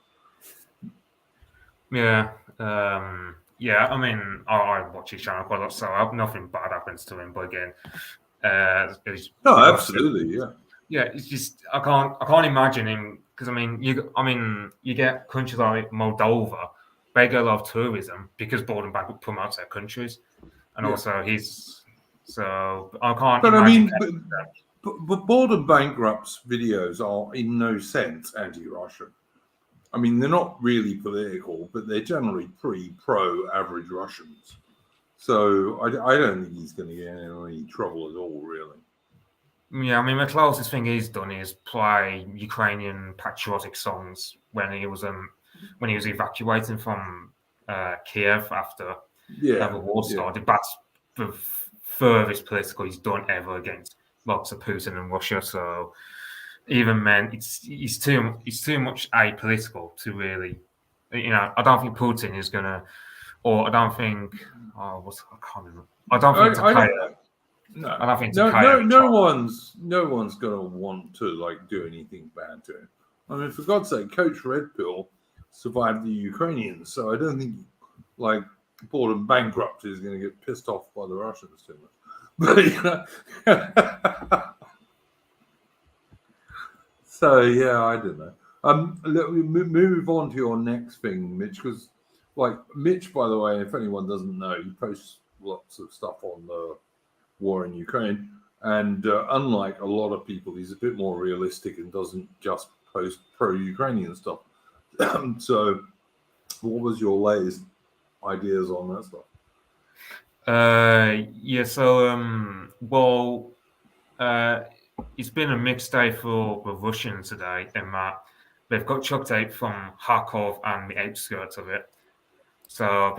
Yeah. Yeah, I mean, I watch his channel quite a lot, so I hope nothing bad happens to him. But again, no, absolutely, yeah. Yeah, it's just I can't imagine him because I mean you get countries like Moldova, they get a lot of tourism because Borden Bank promotes their countries, and also so I can't. But I mean, but Borden Bankrupt's videos are in no sense anti-Russian. I mean, they're not really political, but they're generally pretty pro-average Russians. So I don't think he's going to get in any trouble at all, really. Yeah, I mean, the closest thing he's done is play Ukrainian patriotic songs when he was evacuating from Kiev after the war started. That's the furthest political he's done ever against lots of Putin and Russia. So even then, it's too much apolitical to really, I don't think Putin is gonna, or I don't think, I can't remember. I don't think no one's gonna want to like do anything bad to him. I mean, for God's sake, Coach Red Pill survived the Ukrainians, so I don't think like Borden Bankrupt is going to get pissed off by the Russians too much. But so yeah, I don't know. Let me move on to your next thing, Mitch, because like Mitch, by the way, if anyone doesn't know, he posts lots of stuff on the war in Ukraine, and unlike a lot of people, he's a bit more realistic and doesn't just post pro-Ukrainian stuff. So, what was your latest ideas on that stuff? It's been a mixed day for the Russians today in that they've got chucked out from Kharkov and the outskirts of it. So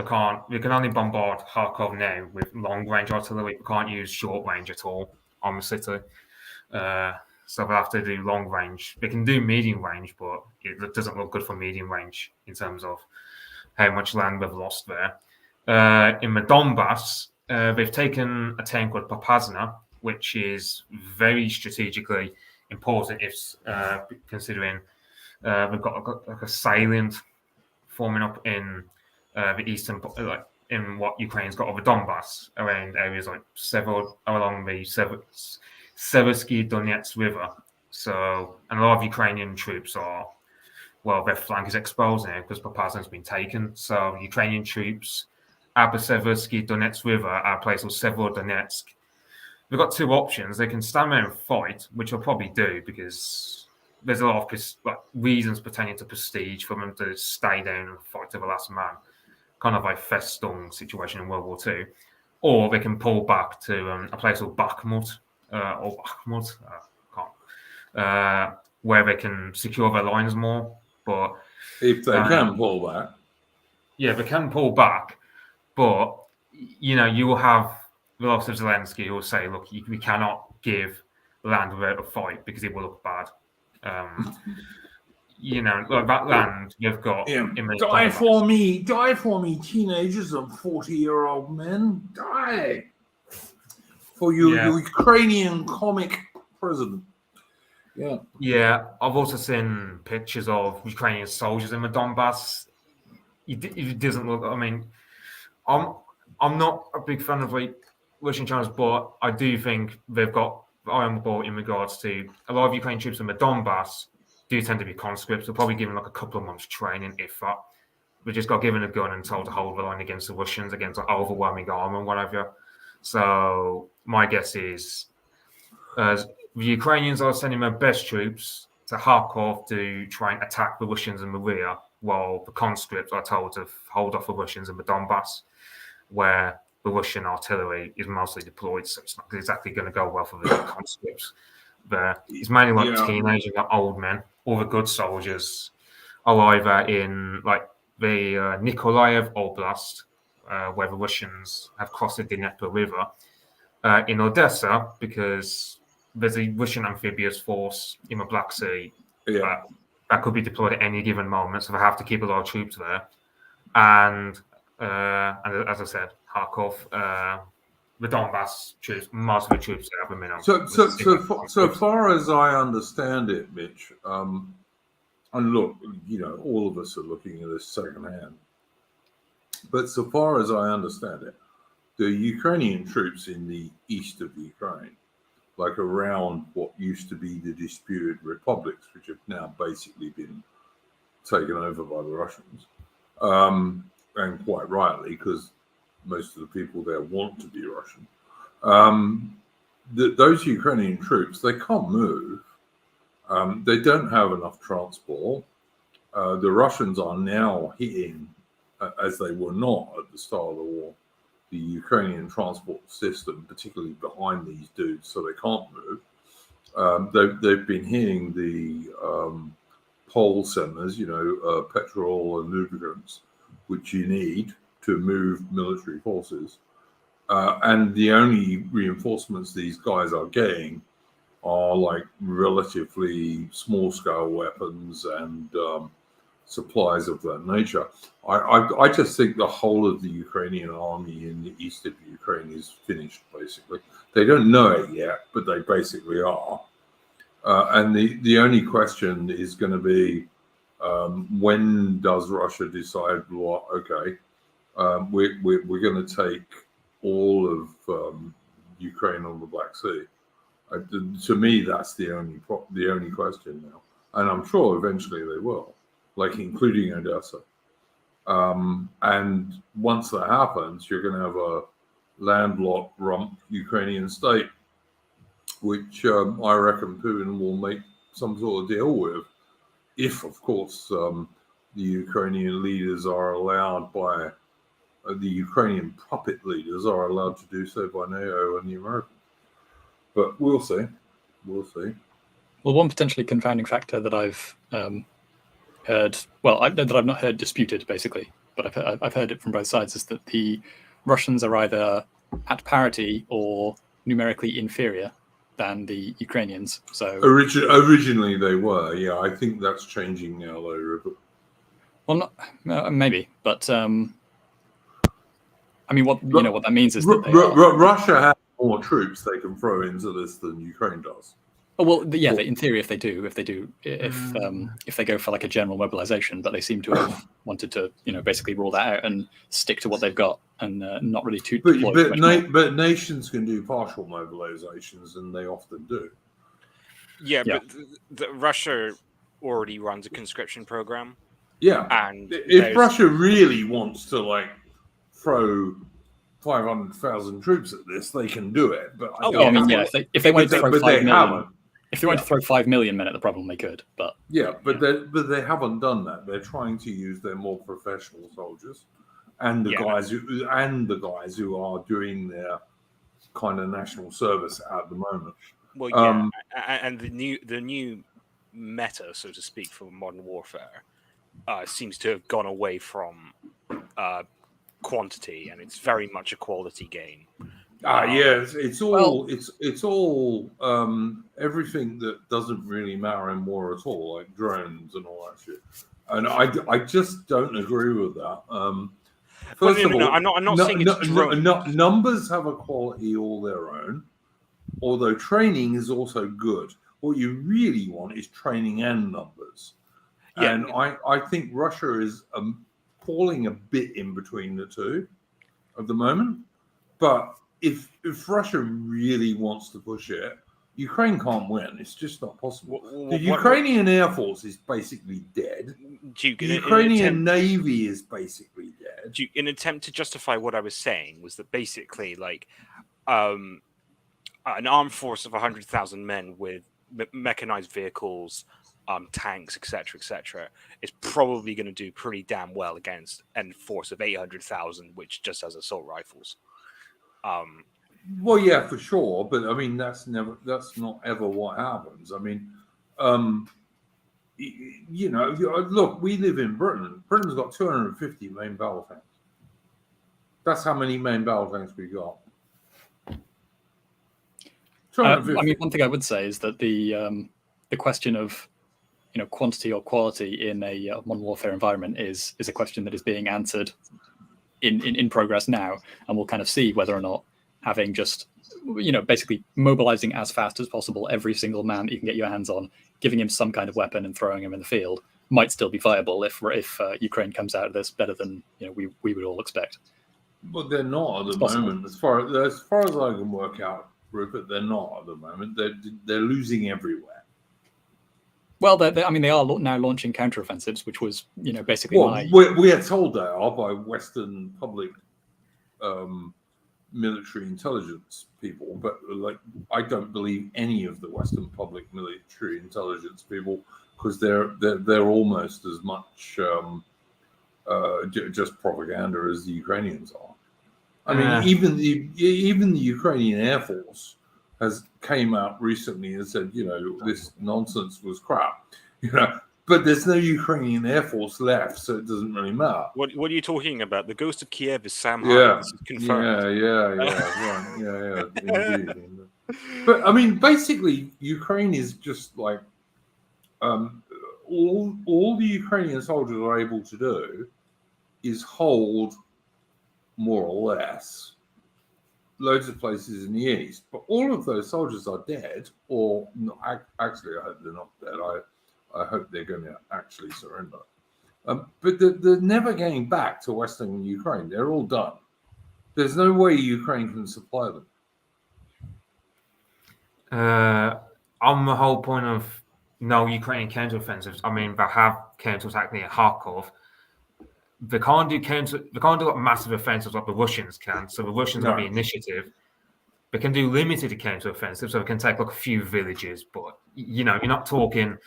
we can only bombard Kharkov now with long-range artillery. We can't use short-range at all on the city. So they'll have to do long-range. They can do medium-range, but it doesn't look good for medium-range in terms of how much land we've lost there. In the Donbass, they've taken a town called Popasna, which is very strategically important if considering we've got like a salient forming up in the eastern, in what Ukraine's got over Donbass, around areas like along the Seversky Donetsk River. So, and a lot of Ukrainian troops their flank is exposed now because Popasna's been taken. So, Ukrainian troops at the Seversky Donetsk River at a place called Severodonetsk. They've got two options. They can stand there and fight, which they'll probably do because there's a lot of reasons pertaining to prestige for them to stay down and fight to the last man. Kind of like Festung situation in World War II. Or they can pull back to a place called Bakhmut, where they can secure their lines more. But if they can pull back. Yeah, they can pull back. But, you will have Volodymyr Zelensky who will say, look, we cannot give land without a fight because it will look bad. Like that land you've got. Die for me, teenagers and 40-year-old men, die for you, Ukrainian comic president. Yeah, I've also seen pictures of Ukrainian soldiers in the Donbass. It doesn't look. I mean, I'm not a big fan of like Russian channels, but I do think they've got the eye on the ball in regards to a lot of Ukrainian troops in the Donbass do tend to be conscripts. They're probably given like a couple of months training, if that. They just got given a gun and told to hold the line against the Russians, against like, overwhelming armor and whatever. So my guess is the Ukrainians are sending their best troops to Kharkov to try and attack the Russians in the rear, while the conscripts are told to hold off the Russians in the Donbass, where the Russian artillery is mostly deployed, so it's not exactly going to go well for the conscripts. There, it's mainly like teenagers, like old men. All the good soldiers are either in like the Nikolaev Oblast, where the Russians have crossed the Dnieper River, in Odessa, because there's a Russian amphibious force in the Black Sea that could be deployed at any given moment, so they have to keep a lot of troops there. And as I said, Kharkov, the Donbass troops, most of the troops there have been So far as I understand it, Mitch, and look, all of us are looking at this secondhand, but so far as I understand it, the Ukrainian troops in the east of Ukraine, like around what used to be the disputed republics, which have now basically been taken over by the Russians, and quite rightly, because most of the people there want to be Russian. Those Ukrainian troops, they can't move. They don't have enough transport. The Russians are now hitting, as they were not at the start of the war, the Ukrainian transport system, particularly behind these dudes, so they can't move. They've been hitting the pole centers, petrol and lubricants, which you need to move military forces. And the only reinforcements these guys are getting are like relatively small scale weapons and supplies of that nature. I just think the whole of the Ukrainian army in the east of Ukraine is finished, basically. They don't know it yet, but they basically are. And the only question is going to be, when does Russia decide, well, okay, we're going to take all of Ukraine on the Black Sea? To me, that's the only question now, and I'm sure eventually they will, like including Odessa. And once that happens, you're going to have a landlocked rump Ukrainian state, which I reckon Putin will make some sort of deal with, if, of course, the Ukrainian leaders are allowed by the Ukrainian puppet leaders are allowed to do so by NATO and the Americans. But we'll see. We'll see. Well, one potentially confounding factor that I've heard, that I've not heard disputed, basically, but I've heard it from both sides, is that the Russians are either at parity or numerically inferior than the Ukrainians. So originally they were, yeah. I think that's changing now, though, Rupert. Well, not maybe, but I mean, what that means is that Russia has more troops they can throw into this than Ukraine does. Oh, well, yeah, in theory, if they go for like a general mobilization, but they seem to have wanted to, basically rule that out and stick to what they've got and not really too. But nations can do partial mobilizations, and they often do. Yeah. But Russia already runs a conscription program. Yeah, and if Russia really wants to throw 500,000 troops at this, they can do it. But if they wanted to throw 5 million. If they wanted to throw 5 million men at the problem, they could. But they haven't done that. They're trying to use their more professional soldiers and the guys who are doing their kind of national service at the moment. Well, yeah, and the new meta, so to speak, for modern warfare seems to have gone away from quantity, and it's very much a quality game. Yes, it's all everything that doesn't really matter in war at all, like drones and all that shit. And I just don't agree with that. First of all, I'm not saying it's drones. Numbers have a quality all their own, although training is also good. What you really want is training and numbers. Yeah. And I think Russia is falling a bit in between the two at the moment. But if Russia really wants to push it, Ukraine can't win. It's just not possible. The Ukrainian Air Force is basically dead. Duke, the Ukrainian Navy is basically dead. Duke, in an attempt to justify what I was saying, was that basically, like, an armed force of 100,000 men with mechanized vehicles, tanks, etc., is probably going to do pretty damn well against a force of 800,000, which just has assault rifles. Well, yeah, for sure, but I mean that's not ever what happens. I mean, you know, look, we live in Britain. Britain's got 250 main battle tanks. That's how many main battle tanks we got. I mean, one thing I would say is that the question of, you know, quantity or quality in a modern warfare environment is a question that is being answered in progress now, and we'll kind of see whether or not having just, you know, basically mobilizing as fast as possible every single man that you can get your hands on, giving him some kind of weapon and throwing him in the field might still be viable if Ukraine comes out of this better than, you know, we would all expect. But they're not at the moment, as far as I can work out, Rupert. They're not at the moment. They're losing everywhere. Well, I mean, they are now launching counteroffensives, which was, you know, basically we are told they are by Western public military intelligence people, but like I don't believe any of the Western public military intelligence people, because they're almost as much just propaganda as the Ukrainians are. I mean, even the Ukrainian Air Force has came out recently and said, you know, this nonsense was crap, you know. But there's no Ukrainian Air Force left, so it doesn't really matter. What are you talking about? The ghost of Kiev is Sam Hyde. This is confirmed. Yeah, indeed. But I mean, basically, Ukraine is just like all the Ukrainian soldiers are able to do is hold more or less loads of places in the east. But all of those soldiers are dead, or not. Actually, I hope they're not dead. I hope they're going to actually surrender. But they're never getting back to Western Ukraine. They're all done. There's no way Ukraine can supply them. On the whole point of no Ukrainian counteroffensives, I mean, they have counterattacked near Kharkov. They can't do like massive offensives like the Russians can. So the Russians have the initiative. They can do limited counteroffensives, so they can take like a few villages. But you know, you're not talking.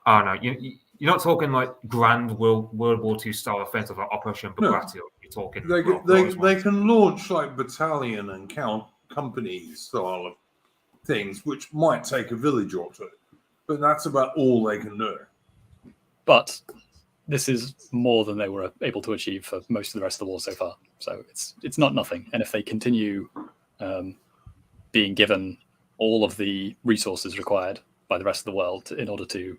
Oh no, you're not talking like grand World War II style offensive like Operation Bagration. No. You're talking. They can launch like battalion and company style of things, which might take a village or two, but that's about all they can do. But this is more than they were able to achieve for most of the rest of the war so far. So it's not nothing. And if they continue being given all of the resources required by the rest of the world in order to,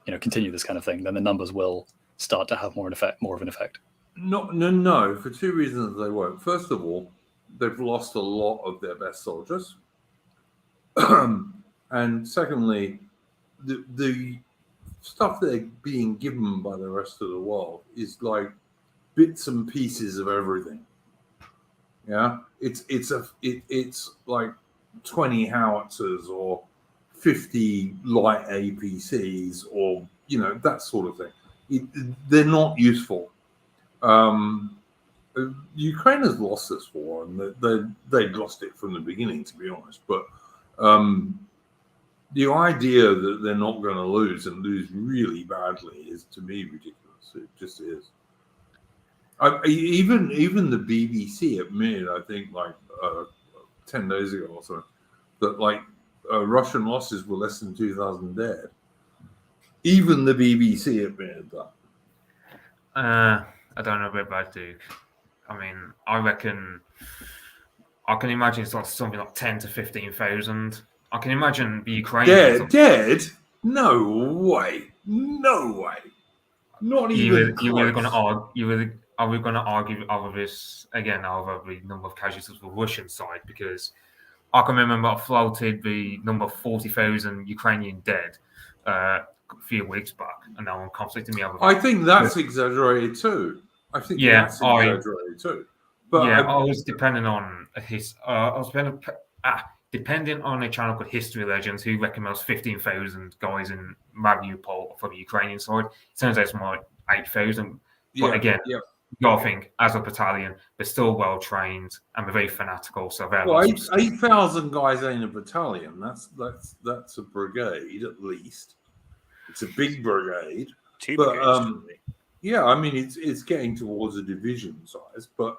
you know, continue this kind of thing, then the numbers will start to have more of an effect. No. For two reasons they won't. First of all, they've lost a lot of their best soldiers. And secondly, the stuff they're being given by the rest of the world is like bits and pieces of everything. Yeah, it's like 20 howitzers or 50 light APCs or, you know, that sort of thing. They're not useful. Ukraine has lost this war, and they'd lost it from the beginning, to be honest. But the idea that they're not going to lose and lose really badly is, to me, ridiculous. It just is. Even the BBC admitted, I think, like 10 days ago or so, that like Russian losses were less than 2,000 dead. Even the BBC admitted that. I don't know about that, Duke. I mean, I reckon I can imagine it's like something like 10 to 15,000. I can imagine the Ukrainians dead. No way. Not even close. Are we going to argue over this again over the number of casualties for the Russian side? Because I can remember I floated the number 40,000 Ukrainian dead a few weeks back, and no one conflicted me over that. I think that's exaggerated too. I think that's exaggerated too. But I was depending on depending on a channel called History Legends, who recommends 15,000 guys in Mariupol for the Ukrainian side. It turns out it's more like 8,000. But again, you gotta think, as a battalion, they're still well trained and they're very fanatical. So they're 8,000 guys ain't a battalion. That's a brigade at least. It's a big brigade. Yeah, I mean it's getting towards a division size, but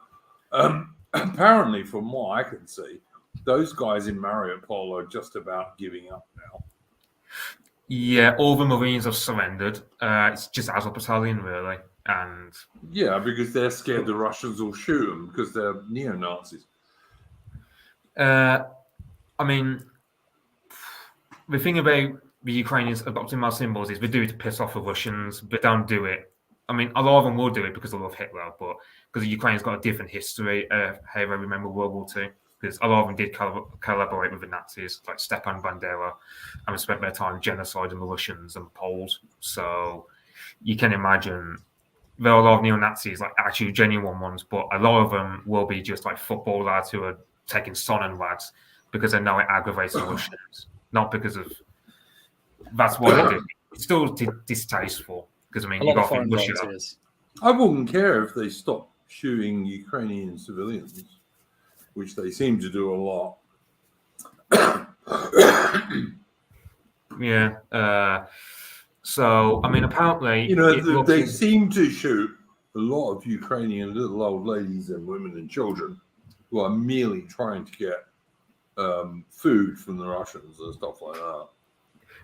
apparently, from what I can see, those guys in Mariupol are just about giving up now. Yeah, all the Marines have surrendered. It's just Azov Battalion, really. And because they're scared the Russians will shoot them because they're neo-Nazis. I mean, the thing about the Ukrainians adopting my symbols is they do it to piss off the Russians, but don't do it. I mean, a lot of them will do it because they love Hitler, but because the Ukraine's got a different history, how I remember World War II, because a lot of them did collaborate with the Nazis, like Stepan Bandera, and they spent their time genociding the Russians and Poles. So you can imagine there are a lot of neo-Nazis, like actually genuine ones, but a lot of them will be just like football lads who are taking Sonnen lads because they know it aggravates the Russians, not because of that's what they do. It's still distasteful because I mean you got Russia. I wouldn't care if they stopped shooting Ukrainian civilians, which they seem to do a lot. So I mean, apparently, they seem to shoot a lot of Ukrainian little old ladies and women and children who are merely trying to get food from the Russians and stuff like that.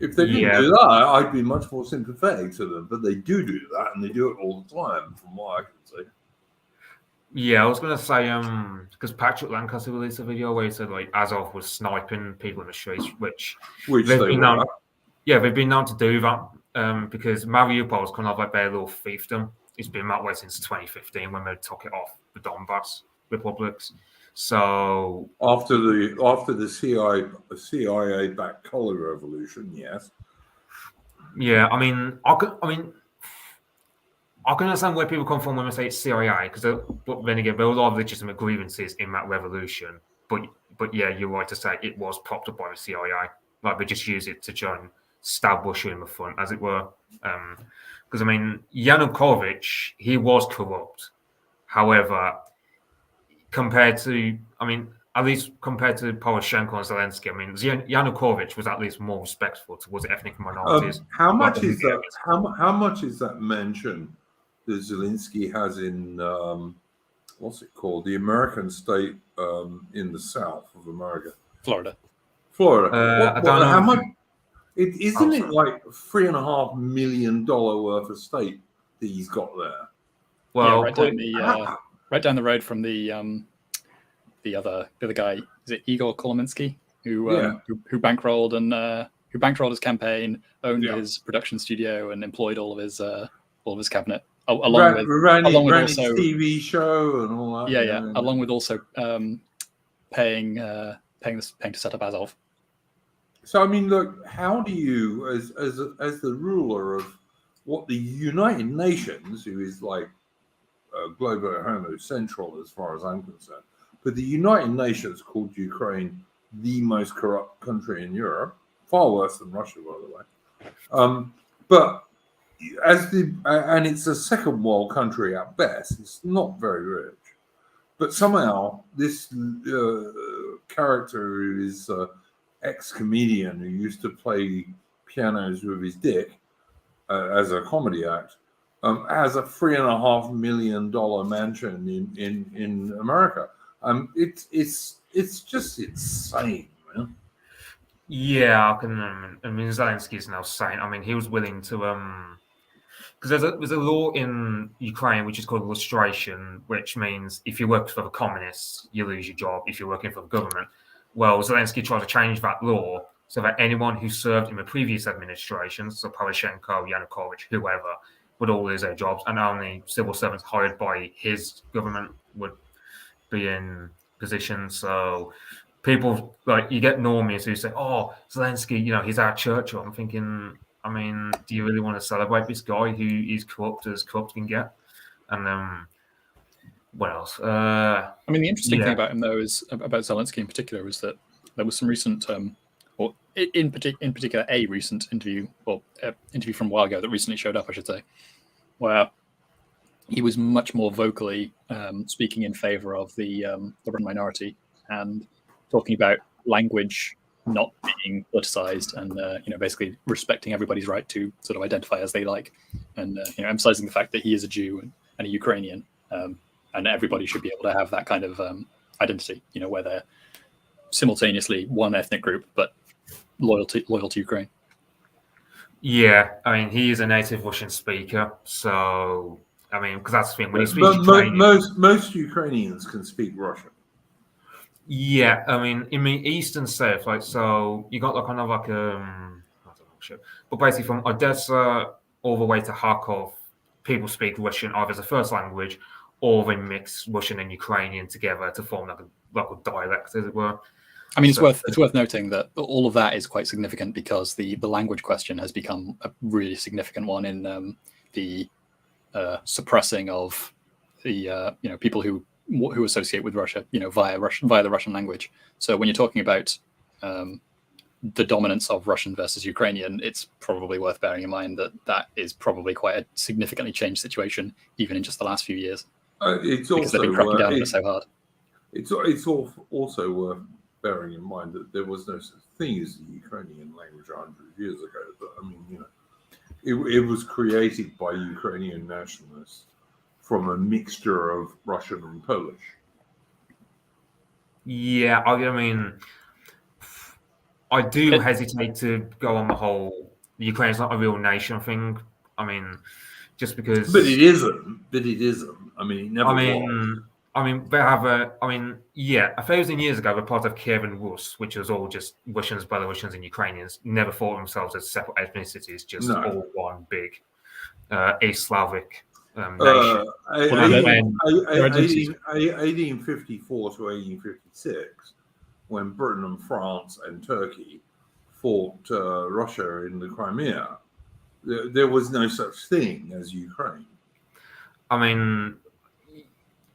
If they didn't do that, I'd be much more sympathetic to them. But they do that, and they do it all the time, from what I can see. Yeah, I was going to say, because Patrick Lancaster released a video where he said, like, Azov was sniping people in the streets, which they've been known, they've been known to do that, because Mariupol's kind of like their little fiefdom. It's been that way since 2015 when they took it off the Donbass republics. So after the CIA-backed color revolution, yes. Yeah, I mean, I can understand where people come from when they say it's CIA, because then again, there were a lot of legitimate grievances in that revolution. But yeah, you're right to say it was propped up by the CIA. Like they just use it to try and stab Russia in the front, as it were. Because I mean, Yanukovych, he was corrupt. However, at least compared to Poroshenko and Zelensky, I mean, Yanukovych was at least more respectful towards ethnic minorities. How much is that? How much is that mention that Zelensky has in what's it called? The American state in the south of America, Florida. I don't know how much? Isn't it like $3.5 million worth of state that he's got there? Well, right down the road from the other guy, is it Igor Kolominsky, who bankrolled his campaign, owned his production studio, and employed all of his cabinet, along with his TV show and all that. Along with also paying to set up Azov. So I mean, look, how do you, as the ruler of what the United Nations, who is like global homo central as far as I'm concerned, but the United Nations called Ukraine the most corrupt country in Europe, far worse than Russia, by the way. But and it's a second world country at best. It's not very rich, but somehow this character who is ex-comedian who used to play pianos with his dick as a comedy act has a $3.5 million mansion in America. It's just insane, man. Yeah, I mean, Zelensky's now saying. I mean, he was willing to because there's a law in Ukraine which is called lustration, which means if you work for the communists, you lose your job. If you're working for the government, well, Zelensky tried to change that law so that anyone who served in the previous administrations, so Poroshenko, Yanukovych, whoever, would all lose their jobs, and only civil servants hired by his government would be in position. So people like you get normies who say, "Oh, Zelensky, he's our Churchill." I'm thinking, I mean, do you really want to celebrate this guy who is corrupt as corrupt can get? And what else? I mean, the interesting thing about him, though, is about Zelensky in particular, is that there was some recent, or in particular, a recent interview, or interview from a while ago that recently showed up, I should say, where he was much more vocally speaking in favor of the Russian minority and talking about language not being politicized and basically respecting everybody's right to sort of identify as they like, and emphasizing the fact that he is a Jew and a Ukrainian, and everybody should be able to have that kind of identity, where they're simultaneously one ethnic group but loyal to Ukraine. Yeah, I mean, he is a native Russian speaker, so I mean, because that's the thing when he speaks Ukrainian, most Ukrainians can speak Russian. Yeah, I mean, in the east and south, like, so you got like kind of like I don't know, shit. But basically from Odessa all the way to Kharkov, people speak Russian either as a first language or they mix Russian and Ukrainian together to form like a dialect, as it were. I mean, it's worth noting that all of that is quite significant because the language question has become a really significant one in the suppressing of the people who associate with Russia, via the Russian language. So when you're talking about the dominance of Russian versus Ukrainian, it's probably worth bearing in mind that is probably quite a significantly changed situation, even in just the last few years. It's because they've been cracking down on it so hard. It's also worth bearing in mind that there was no such thing as the Ukrainian language 100 years ago. But I mean, it was created by Ukrainian nationalists from a mixture of Russian and Polish. Yeah, I mean, I do hesitate to go on the whole Ukraine's not a real nation thing. I mean, just because. But it isn't. I mean, it never was. I mean, they have 1,000 years ago, they're part of Kiev and Rus, which was all just Russians, Belarusians, and Ukrainians. Never thought themselves as separate ethnicities, just all one big East Slavic nation. 1854 to 1856, when Britain and France and Turkey fought Russia in the Crimea, there was no such thing as Ukraine. I mean,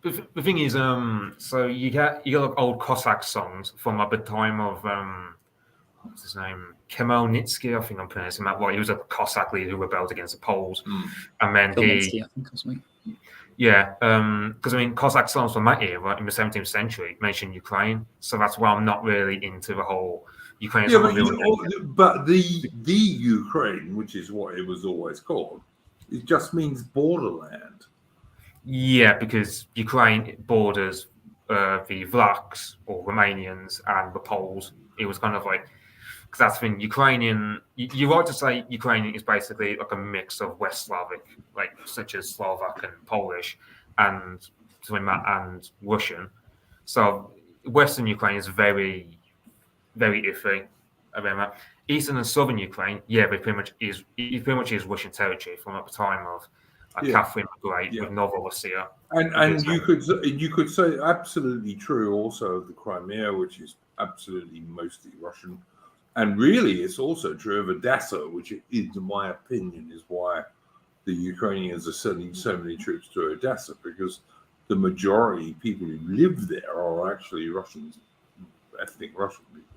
the thing is, so you get like old Cossack songs from like the time of what's his name, Khmelnytsky, I think I'm pronouncing that right. He was a Cossack leader who rebelled against the Poles, and then Khmelnytsky, I think it was me. Yeah, because I mean, Cossack songs from that era in the 17th century mention Ukraine, so that's why I'm not really into the whole Ukraine. Yeah, but the Ukraine, which is what it was always called, it just means borderland. Yeah, because Ukraine borders the Vlachs or Romanians and the Poles. It was kind of like, because that's been Ukrainian. You're right to say Ukrainian is basically like a mix of West Slavic, like such as Slovak and Polish, and Russian. So Western Ukraine is very, very iffy. I mean, Eastern and Southern Ukraine, it pretty much is Russian territory from at the time of Catherine the Great with Novorossiya. And you could say absolutely true also of the Crimea, which is absolutely mostly Russian. And really, it's also true of Odessa, which, in my opinion, is why the Ukrainians are sending so many troops to Odessa, because the majority of people who live there are actually Russians, ethnic Russian people.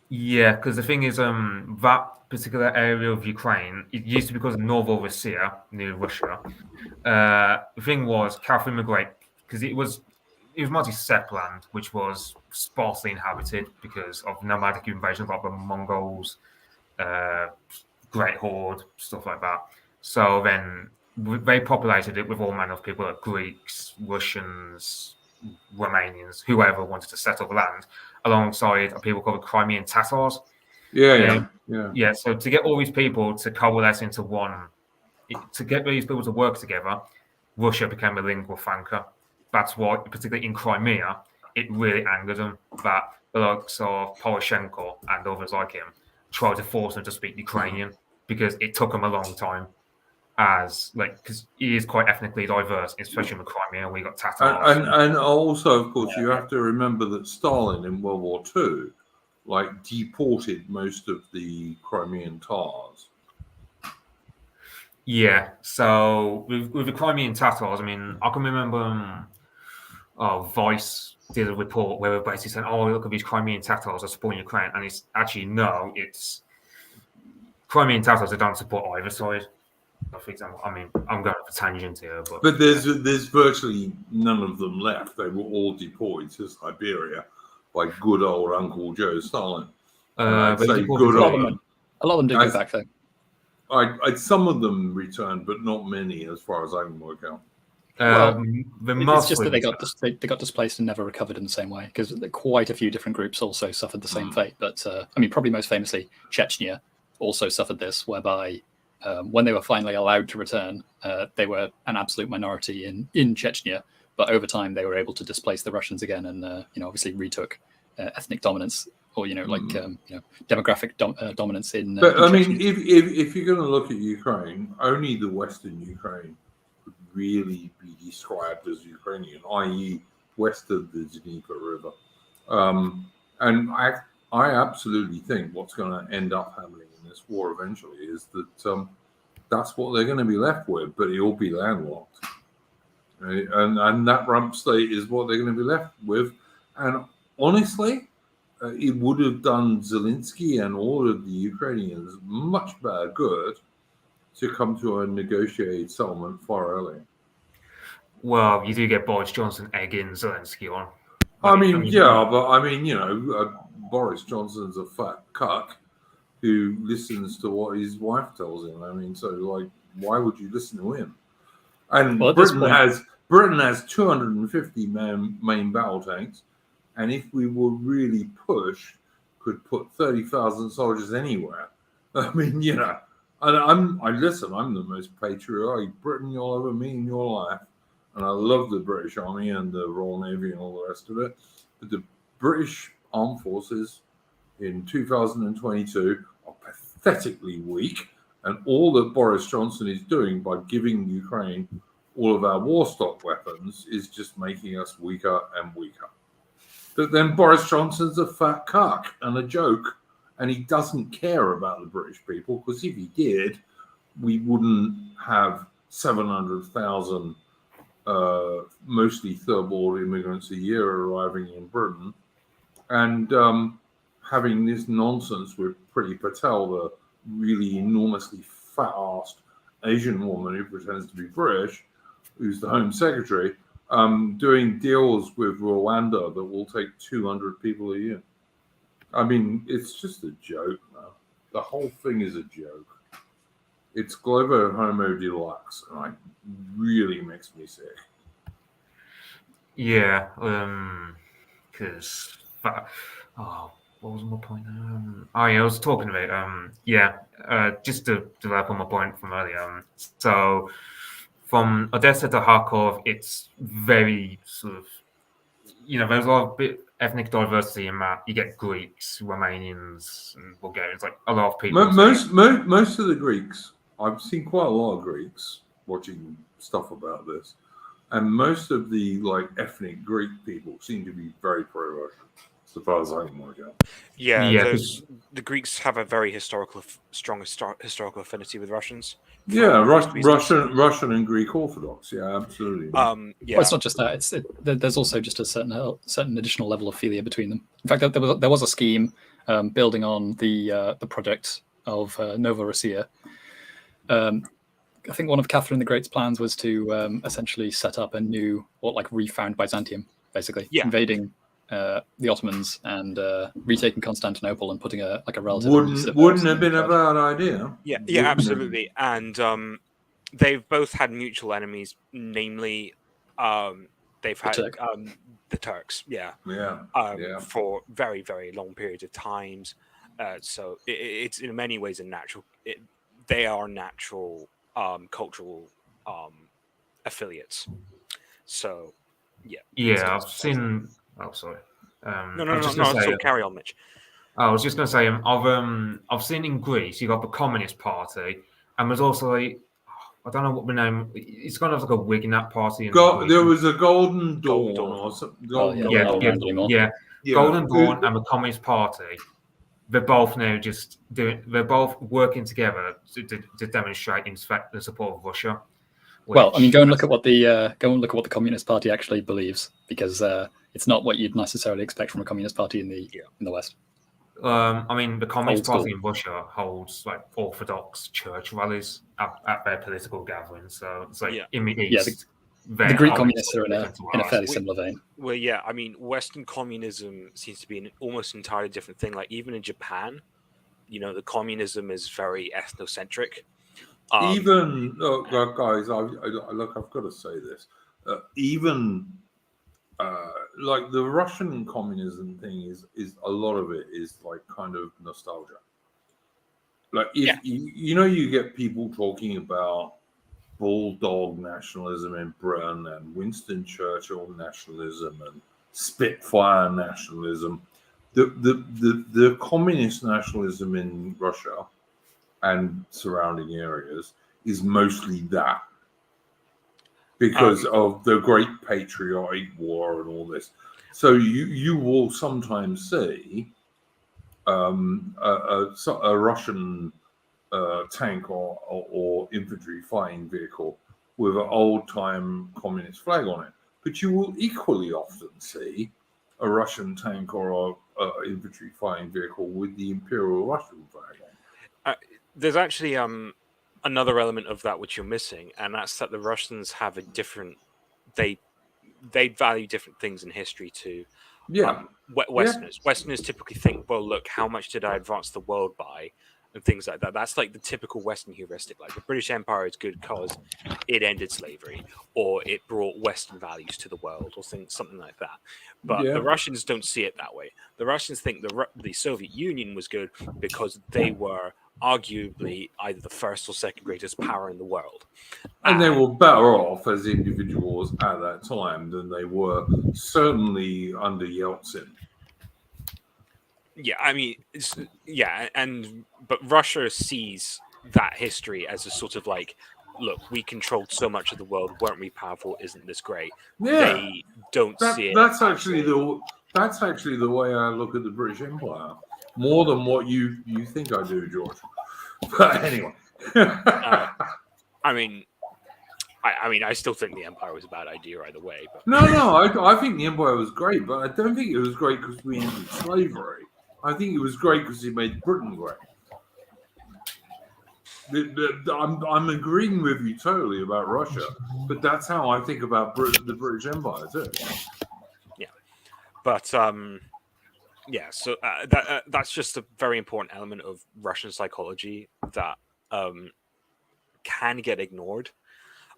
Yeah, because the thing is, that particular area of Ukraine, it used to be called Novorossiya, near Russia. The thing was, Catherine the Great, because it was mostly steppe land, which was sparsely inhabited because of nomadic invasions like the Mongols, Great Horde, stuff like that. So then they populated it with all manner of people, like Greeks, Russians, Romanians, whoever wanted to settle the land, alongside a people called the Crimean Tatars. Yeah. So to get all these people to coalesce into one, to get these people to work together, Russia became a lingua franca. That's why, particularly in Crimea, it really angered them that the likes of Poroshenko and others like him tried to force them to speak Ukrainian because it took them a long time. as because he is quite ethnically diverse, especially in the Crimea. We got Tatars, and also, of course, you have to remember that Stalin in World War II, deported most of the Crimean Tatars. Yeah. So with the Crimean Tatars, I mean, I can remember Vice did a report where they basically said, "Oh, look at these Crimean Tatars are supporting Ukraine," and it's actually no, it's Crimean Tatars that don't support either side. For example, I mean, I'm going off a tangent here, but there's virtually none of them left. They were all deported to Siberia by good old Uncle Joe Stalin. But good old. A lot of them did go back though. Some of them returned, but not many, as far as I can work out. It's just that they got displaced and never recovered in the same way, because quite a few different groups also suffered the same fate. But I mean, probably most famously, Chechnya also suffered this, whereby when they were finally allowed to return, they were an absolute minority in Chechnya. But over time, they were able to displace the Russians again, and obviously retook ethnic dominance, or demographic dominance in. But in I mean, if you're going to look at Ukraine, only the Western Ukraine would really be described as Ukrainian, i.e., west of the Dnieper River. And I absolutely think what's going to end up happening in this war eventually is that that's what they're going to be left with, but it'll be landlocked. Right? And that rump state is what they're going to be left with. And honestly, it would have done Zelensky and all of the Ukrainians much better good to come to a negotiated settlement far earlier. Well, you do get Boris Johnson egging Zelensky on. Boris Johnson's a fat cuck who listens to what his wife tells him. I mean, so why would you listen to him? And Britain has 250 main battle tanks, and if we were really pushed, could put 30,000 soldiers anywhere. I mean, and I'm the most patriotic Briton you'll ever meet in your life. And I love the British Army and the Royal Navy and all the rest of it. But the British Armed Forces in 2022 are pathetically weak. And all that Boris Johnson is doing by giving Ukraine all of our war stock weapons is just making us weaker and weaker. But then Boris Johnson's a fat cuck and a joke. And he doesn't care about the British people, because if he did, we wouldn't have 700,000 mostly third world immigrants a year arriving in Britain, and having this nonsense with Priti Patel, the really enormously fat-assed Asian woman who pretends to be British, who's the Home Secretary, doing deals with Rwanda that will take 200 people a year. I mean, it's just a joke, man. The whole thing is a joke. It's Globo Homo Deluxe, and it really makes me sick. Yeah, because what was my point? I was talking about just to develop on my point from earlier. So from Odessa to Kharkov, it's very sort of there's a lot of ethnic diversity in that. You get Greeks, Romanians, and Bulgarians, like a lot of people. Most of the Greeks. I've seen quite a lot of Greeks watching stuff about this, and most of the ethnic Greek people seem to be very pro-Russian, as far as I can work out. The Greeks have a very strong historical affinity with Russians. Yeah, Russian and Greek Orthodox. Yeah, absolutely. Well, it's not just that. There's also just a certain additional level of philia between them. In fact, there was a scheme building on the project of Novorossiya. I think one of Catherine the Great's plans was to essentially set up a new, refound Byzantium, basically invading the Ottomans and retaking Constantinople and putting a relative. Wouldn't have been a bad idea. Yeah, absolutely. And they've both had mutual enemies, namely, they've had the Turks. For very, very long periods of times. So it's in many ways a natural. They are natural cultural affiliates. So, I've seen. Oh, sorry. No. So carry on, Mitch. I was just going to say, I've seen in Greece you got the Communist Party, and there's also I don't know what the name. It's kind of like a wig in that party. There was a Golden Dawn, Golden Dawn. or something. Yeah, Yeah. Golden Dawn and the Communist Party. They're both now just doing. They're both working together to demonstrate in fact the support of Russia. Well, I mean, go and look at what the Communist Party actually believes, because it's not what you'd necessarily expect from a Communist Party in the West. I mean, the Communist Party in Russia holds like Orthodox church rallies at their political gatherings. So it's like in the East. The Greek communists are in a fairly similar vein. Well, yeah, I mean, Western communism seems to be an almost entirely different thing. Like even in Japan, the communism is very ethnocentric. Guys, I've got to say this. Even like the Russian communism thing is a lot of it is like kind of nostalgia. Like if you get people talking about bulldog nationalism in Britain and Winston Churchill nationalism and Spitfire nationalism, the communist nationalism in Russia and surrounding areas is mostly that, because of the Great Patriotic War and all this. So you will sometimes see a Russian tank or infantry fighting vehicle with an old-time communist flag on it, but you will equally often see a Russian tank or a infantry fighting vehicle with the Imperial Russian flag on. There's actually another element of that which you're missing, and that's that the Russians have a different. They value different things in history to Westerners. Westerners typically think, well, look, how much did I advance the world by? And things like that. That's like the typical Western heuristic. Like the British Empire is good because it ended slavery, or it brought Western values to the world, or something like that. But the Russians don't see it that way. The Russians think the Soviet Union was good because they were arguably either the first or second greatest power in the world. And they were better off as individuals at that time than they were certainly under Yeltsin. Yeah, I mean, but Russia sees that history as a sort of like, look, we controlled so much of the world, weren't we powerful? Isn't this great? Yeah, they don't see it. That's actually the way I look at the British Empire, more than what you think I do, George. But anyway, I mean, I still think the Empire was a bad idea either way. But no, I think the Empire was great, but I don't think it was great because we ended slavery. I think it was great because it made Britain great. I'm agreeing with you totally about Russia, but that's how I think about the British Empire too. Yeah, but so that's just a very important element of Russian psychology that can get ignored.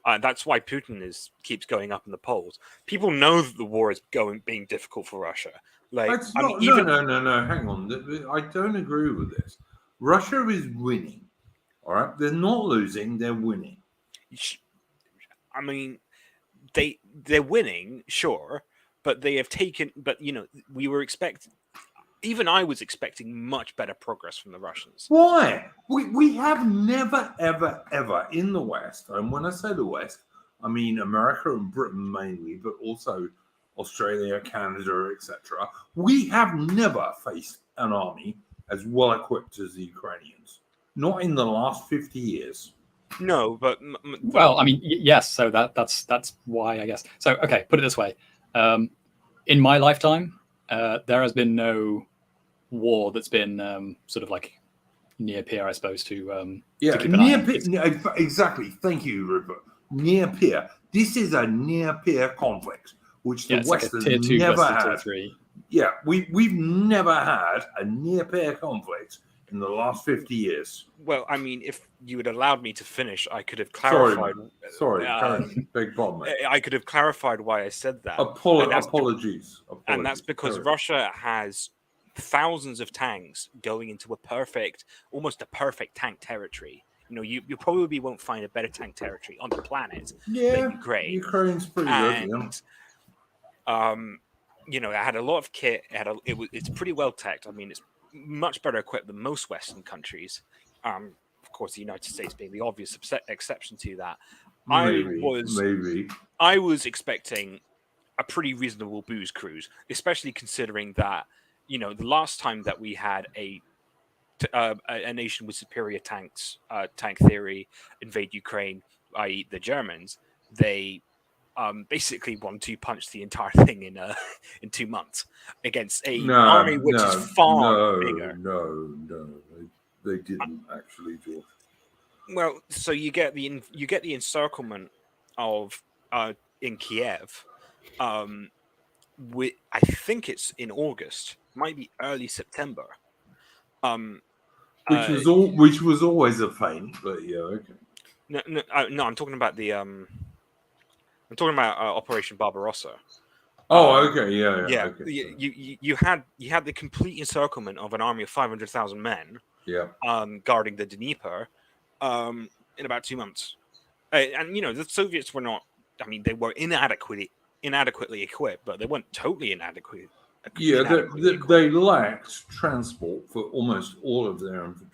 That's why Putin keeps going up in the polls. People know that the war is being difficult for Russia. Like, no. Hang on. I don't agree with this. Russia is winning. All right, they're not losing; they're winning. I mean, they're winning, sure, but they have taken. But we were expecting. Even I was expecting much better progress from the Russians. Why? We have never, ever, ever in the West, and when I say the West, I mean America and Britain mainly, but also Australia, Canada, etc. We have never faced an army as well equipped as the Ukrainians. Not in the last 50 years. No, but well, I mean, yes. So that's why, I guess. So okay, put it this way: in my lifetime, there has been no war that's been sort of like near peer, I suppose. To keep an near eye peer. Exactly. Thank you, Rupert. Near peer. This is a near peer conflict, which the West has tier 2 never versus had. tier 3. Yeah, we've never had a near peer conflict in the last 50 years. Well, I mean, if you had allowed me to finish, I could have clarified. Sorry, beg pardon, mate. I could have clarified why I said that. Apologies. And that's because Russia has thousands of tanks going into almost a perfect tank territory. You probably won't find a better tank territory on the planet than Ukraine. Ukraine's pretty good. It had a lot of kit. It's pretty well teched. I mean, it's much better equipped than most Western countries. Of course, the United States being the obvious exception to that. Maybe. I was expecting a pretty reasonable booze cruise, especially considering that, the last time that we had a nation with superior tank theory invade Ukraine, i.e. the Germans, they basically 1-2 punched the entire thing in 2 months against an army which is far bigger. No, they didn't actually, George. Well, so you get the encirclement of in Kiev. I think it's in August, might be early September. Which was always a feint, but yeah, okay. No, I'm talking about Operation Barbarossa. Oh, okay, yeah. Okay, you had the complete encirclement of an army of 500,000 men. Yeah. Guarding the Dnieper, in about 2 months, and the Soviets were not. I mean, they were inadequately equipped, but they weren't totally inadequate. Yeah, they lacked transport for almost all of their infantry.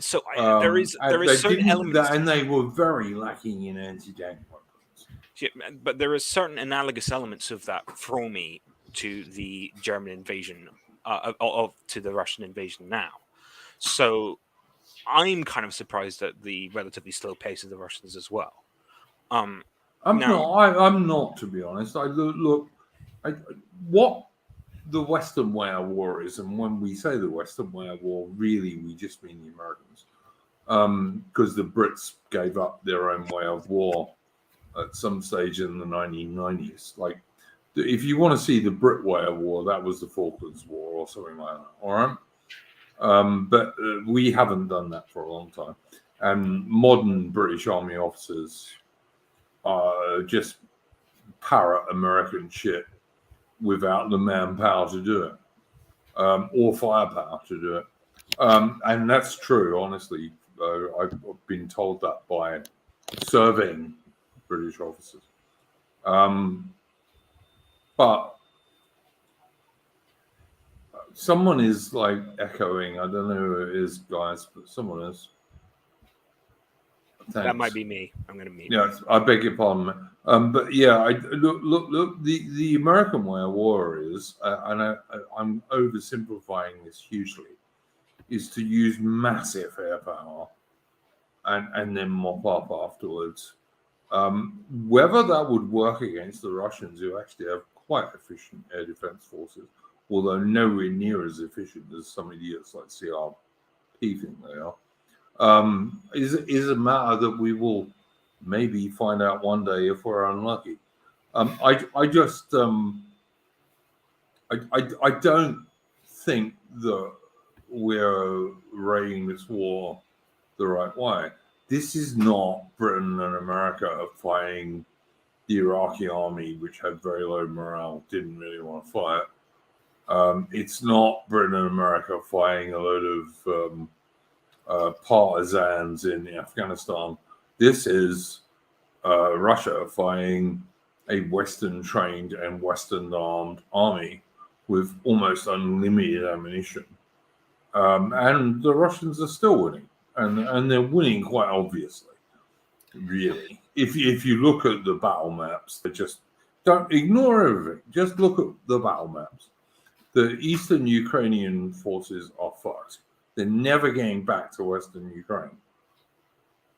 So there is certain elements, and they were very lacking in anti-tank weapons. Yeah, but there is certain analogous elements of that for me to the German invasion, to the Russian invasion now. So I'm kind of surprised at the relatively slow pace of the Russians as well. I'm not, to be honest. What the Western way of war is, and when we say the Western way of war, really we just mean the Americans, because the Brits gave up their own way of war at some stage in the 1990s. Like, if you want to see the Brit way of war, that was the Falklands War or something like that. All right. But we haven't done that for a long time. And modern British Army officers just parrot American shit without the manpower to do it, or firepower to do it. And that's true, honestly. I've been told that by serving British officers. But someone is like echoing. I don't know who it is, guys, but someone is. Thanks. That might be me. I'm going to mute. Yes, I beg your pardon. But yeah, look. The American way of war is, and I'm oversimplifying this hugely, is to use massive air power and then mop up afterwards. Whether that would work against the Russians, who actually have quite efficient air defense forces, although nowhere near as efficient as some idiots like CRP think they are, is a matter that we will maybe find out one day if we're unlucky. I don't think that we're rigging this war the right way. This is not Britain and America fighting the Iraqi army, which had very low morale, didn't really want to fight. It's not Britain and America fighting a load of partisans in Afghanistan. This is Russia fighting a Western-trained and Western-armed army with almost unlimited ammunition. And the Russians are still winning. And they're winning quite obviously, really. If you look at the battle maps, they just don't ignore everything. Just look at the battle maps. The eastern Ukrainian forces are fucked. They're never getting back to Western Ukraine.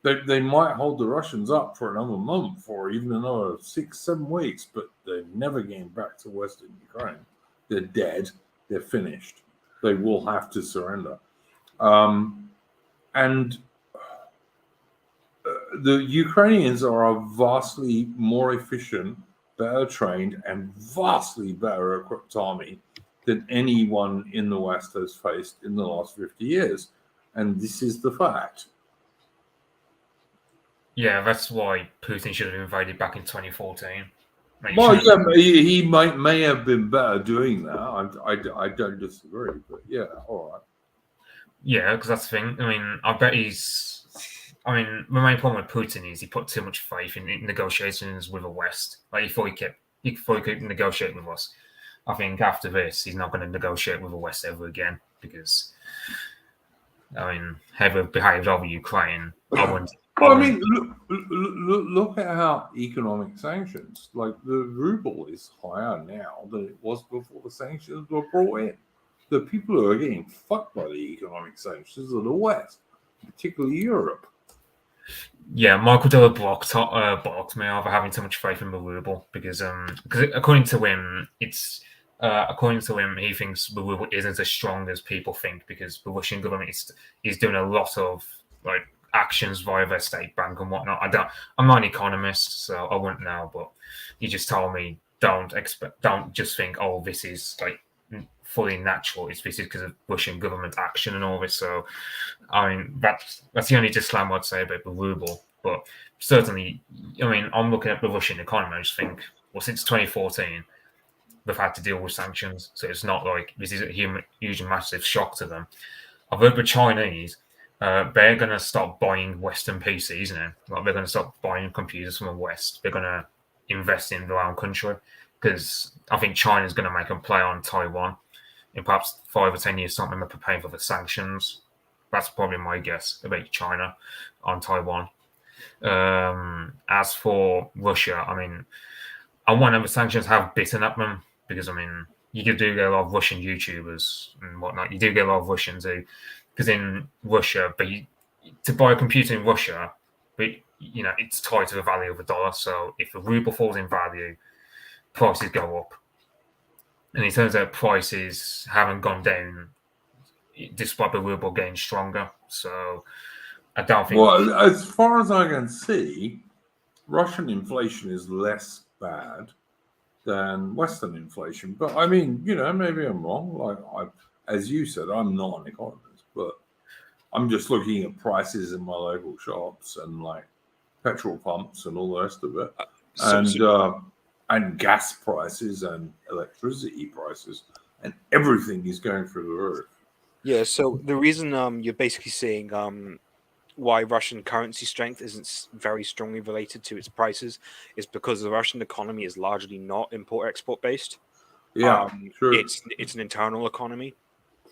They might hold the Russians up for another month or even another 6-7 weeks, but they're never getting back to Western Ukraine. They're dead. They're finished. They will have to surrender. And the Ukrainians are a vastly more efficient, better trained, and vastly better equipped army than anyone in the West has faced in the last 50 years. And this is the fact. Yeah, that's why Putin should have invaded back in 2014. Well, yeah, he may have been better doing that. I don't disagree, but yeah, all right. Yeah, because that's the thing. I mean, I bet he's... I mean, the main problem with Putin is he put too much faith in negotiations with the West. Like, he thought he could negotiate with us. I think after this, he's not going to negotiate with the West ever again because I mean, have behaved over Ukraine, I wouldn't. Well, I mean, look at how economic sanctions, like the ruble is higher now than it was before the sanctions were brought in. The people who are getting fucked by the economic sanctions are the West, particularly Europe. Yeah, Michael Diller blocked me over having too much faith in the ruble because according to him, he thinks the ruble isn't as strong as people think because the Russian government is doing a lot of like actions via their state bank and whatnot. I'm not an economist, so I wouldn't know, but he just told me don't just think, oh, this is like fully natural. This is because of Russian government action and all this. So, I mean, that's the only disclaimer I'd say about the ruble. But certainly, I mean, I'm looking at the Russian economy. I just think, well, since 2014, they've had to deal with sanctions. So it's not like this is a huge and massive shock to them. I've heard the Chinese, they're going to stop buying Western PCs now. Like they're going to stop buying computers from the West. They're going to invest in their own country because I think China's going to make a play on Taiwan. In perhaps 5 or 10 years' time, they're preparing for the sanctions. That's probably my guess about China on Taiwan. As for Russia, I mean, I wonder the sanctions have bitten at them because, I mean, you do get a lot of Russian YouTubers and whatnot. You do get a lot of Russians who, because in Russia, to buy a computer in Russia, it's tied to the value of the dollar. So if the ruble falls in value, prices go up. And it turns out prices haven't gone down despite the ruble getting stronger. So I don't think. Well, as far as I can see, Russian inflation is less bad than Western inflation. But I mean, maybe I'm wrong. Like as you said, I'm not an economist, but I'm just looking at prices in my local shops and like petrol pumps and all the rest of it, and gas prices and electricity prices, and everything is going through the roof. Yeah. So the reason you're basically saying why Russian currency strength isn't very strongly related to its prices is because the Russian economy is largely not import-export based. Yeah, true. It's an internal economy,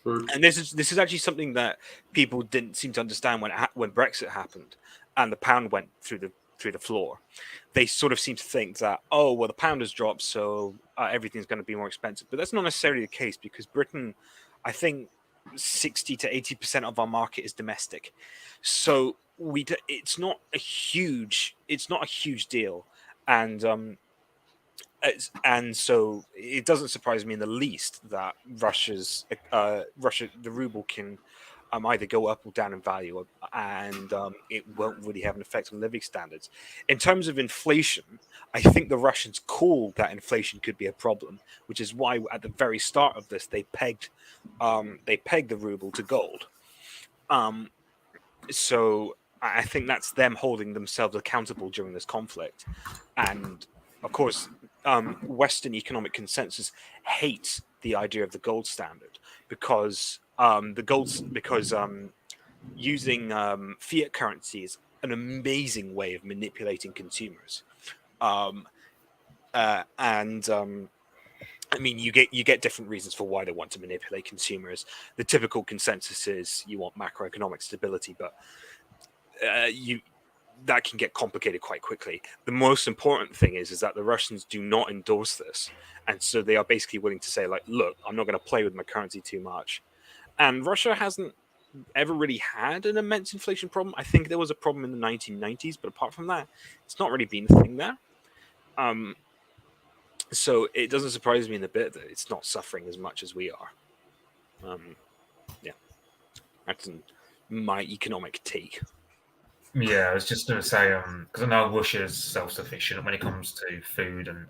True. and this is actually something that people didn't seem to understand when Brexit happened and the pound went through the floor. They sort of seem to think that, oh, well, the pound has dropped, so everything's going to be more expensive. But that's not necessarily the case because Britain, I think 60 to 80% of our market is domestic. So it's not a huge deal. And so it doesn't surprise me in the least that the ruble can either go up or down in value, and it won't really have an effect on living standards. In terms of inflation, I think the Russians called that inflation could be a problem, which is why at the very start of this they pegged the ruble to gold. So I think that's them holding themselves accountable during this conflict, and of course, Western economic consensus hates the idea of the gold standard because using fiat currency is an amazing way of manipulating consumers, I mean, you get different reasons for why they want to manipulate consumers. The typical consensus is you want macroeconomic stability, but that can get complicated quite quickly. The most important thing is that the Russians do not endorse this, and so they are basically willing to say, like, look, I'm not going to play with my currency too much. And Russia hasn't ever really had an immense inflation problem. I think there was a problem in the 1990s, but apart from that, it's not really been a thing there. So it doesn't surprise me in a bit that it's not suffering as much as we are. Yeah, that's my economic take. Yeah, I was just going to say, because I know Russia's self-sufficient when it comes to food and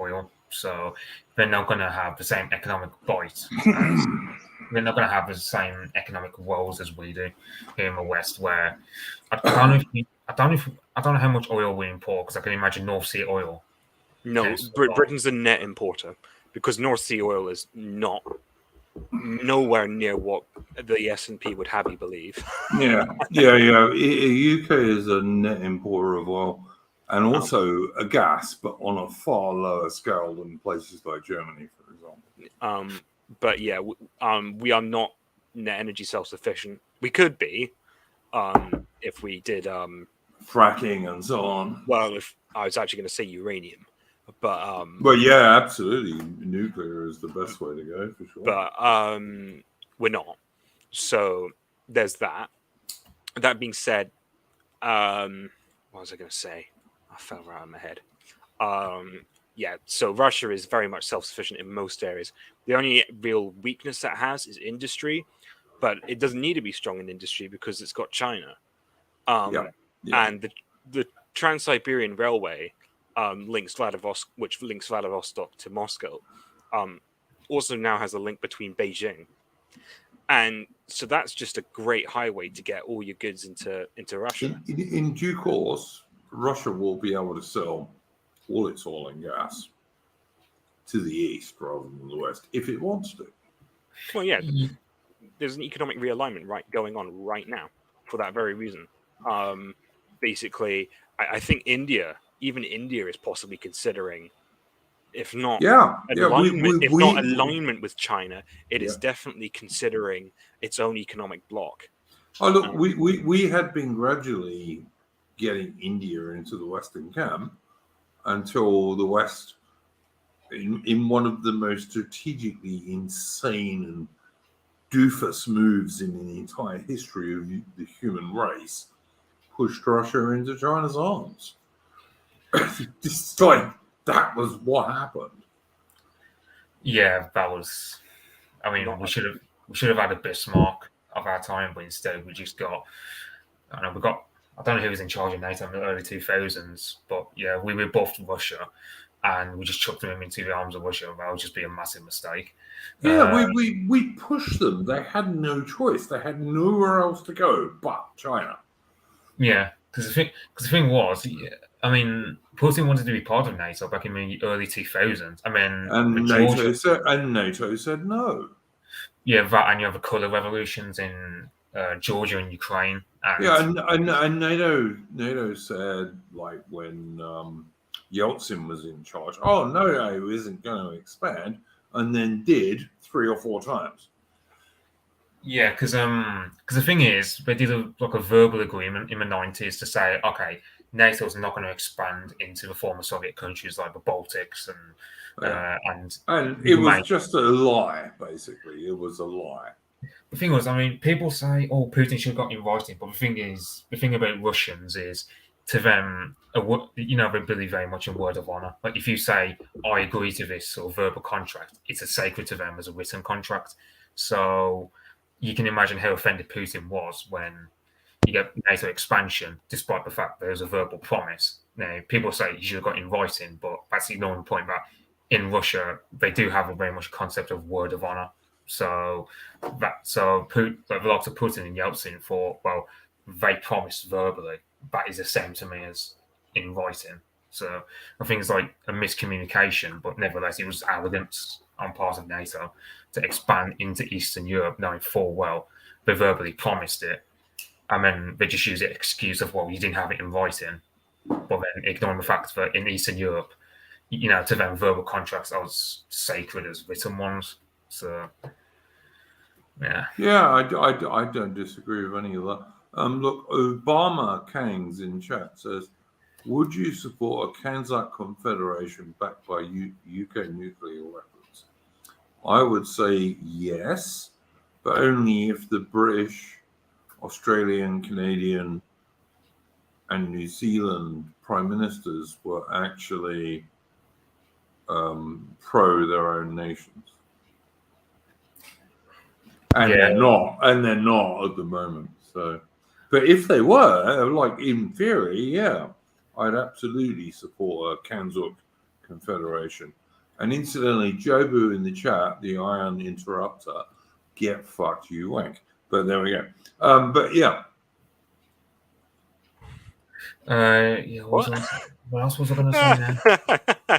oil, so they're not going to have the same economic bite. They're not going to have the same economic woes as we do here in the West, where I don't know how much oil we import, because I can imagine North Sea oil. No, Britain's a net importer because North Sea oil is nowhere near what the S&P would have you believe. Yeah. UK is a net importer of oil and also a gas, but on a far lower scale than places like Germany, for example. But yeah, we are not net energy self-sufficient. We could be, if we did fracking and so on. Well, if I was actually going to say uranium, but well, yeah, absolutely, nuclear is the best way to go for sure. But we're not. So there's that. That being said, what was I going to say? I fell right out of my head. Yeah, so Russia is very much self-sufficient in most areas. The only real weakness that has is industry, but it doesn't need to be strong in industry because it's got China. And the Trans-Siberian Railway links Vladivostok to Moscow, also now has a link between Beijing. And so that's just a great highway to get all your goods into Russia. In due course, Russia will be able to sell all its oil and gas to the east rather than the west if it wants to. Well, yeah, there's an economic realignment going on right now for that very reason. Basically, I think even India is possibly considering, if not alignment with China, it is definitely considering its own economic bloc. Oh, look, we had been gradually getting India into the Western camp until the West, in one of the most strategically insane and doofus moves in the entire history of the human race, pushed Russia into China's arms. Just like that was what happened. Yeah, that was. I mean, we should have had a Bismarck of our time, but instead we just got. I don't know who was in charge of NATO in the early 2000s, but yeah, we rebuffed Russia, and we just chucked them into the arms of Russia. That would just be a massive mistake. Yeah, we pushed them. They had no choice. They had nowhere else to go but China. Yeah, because the thing was, I mean, Putin wanted to be part of NATO back in the early 2000s. I mean, and NATO said no. Yeah, that, and you have the colour revolutions in Georgia and Ukraine. And NATO said, like when Yeltsin was in charge, oh, NATO isn't going to expand, and then did 3 or 4 times. Yeah, because the thing is, they did a verbal agreement in the 90s to say, okay, NATO's not going to expand into the former Soviet countries like the Baltics and it was just a lie. Basically, it was a lie. The thing was, I mean, people say, "Oh, Putin should have got in writing," but the thing about Russians is, to them, they believe very much in word of honor. Like if you say, "I agree to this," or verbal contract, it's as sacred to them as a written contract. So you can imagine how offended Putin was when you get NATO expansion, despite the fact there's a verbal promise. Now, people say you should have got in writing, but that's ignoring the point that in Russia, they do have a very much concept of word of honor. So the likes of Putin and Yeltsin thought, well, they promised verbally. That is the same to me as in writing. So I think it's like a miscommunication, but nevertheless, it was arrogance on part of NATO to expand into Eastern Europe, knowing full well they verbally promised it. And then they just use the excuse of, well, you didn't have it in writing. But then ignoring the fact that in Eastern Europe, to them, verbal contracts are as sacred as written ones. So, yeah. Yeah, I don't disagree with any of that. Look, Obama Kangs in chat says, would you support a Kazakh confederation backed by UK nuclear weapons? I would say yes, but only if the British, Australian, Canadian, and New Zealand prime ministers were actually pro their own nations. And they're not at the moment. So, but if they were, like in theory, yeah, I'd absolutely support a Kazakh confederation. And incidentally, Jobu in the chat, the iron interrupter, get fucked, you wank. But there we go. But yeah. What else was I going to say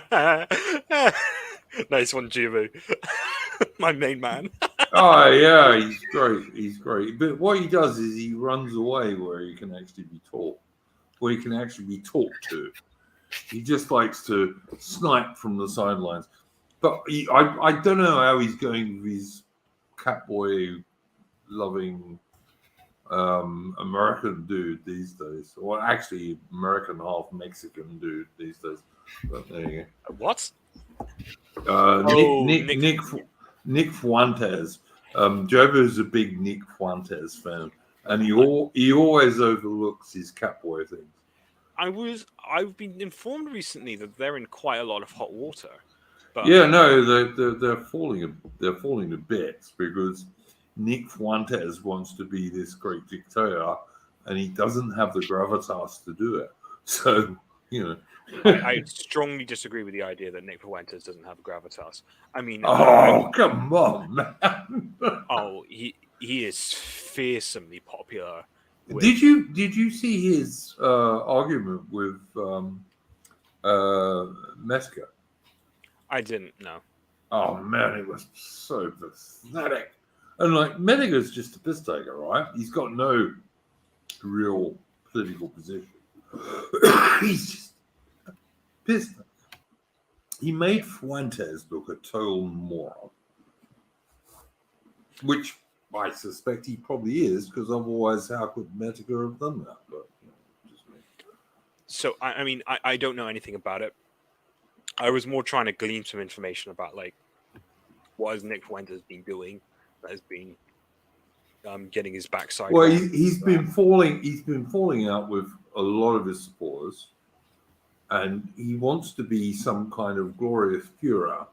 now? Nice one, Jubu. My main man. Oh yeah, he's great. But what he does is he runs away where he can actually be talked to. He just likes to snipe from the sidelines. But I don't know how he's going with his catboy loving American dude these days. Well, actually, American half Mexican dude these days. But there you What? go. Nick. Nick Fuentes. Jobo's a big Nick Fuentes fan, and he always overlooks his Catboy things. I've been informed recently that they're in quite a lot of hot water. But yeah, no, they're falling to bits because Nick Fuentes wants to be this great dictator, and he doesn't have the gravitas to do it. So, you know. I strongly disagree with the idea that Nick Fuentes doesn't have gravitas. I mean, come on, man. he is fearsomely popular. Did you see his argument with Metzger? I didn't know. Oh man, it was so pathetic. And like Mediger's just a piss taker, right? He's got no real political position. He's just a piss taker. He made Fuentes look a total moron, which I suspect he probably is, because otherwise, how could Mediger have done that? But just me. So I mean, I don't know anything about it. I was more trying to glean some information about like what has Nick Fuentes been doing that has been getting his backside. Well, he's been falling out with a lot of his supporters, and he wants to be some kind of glorious Führer.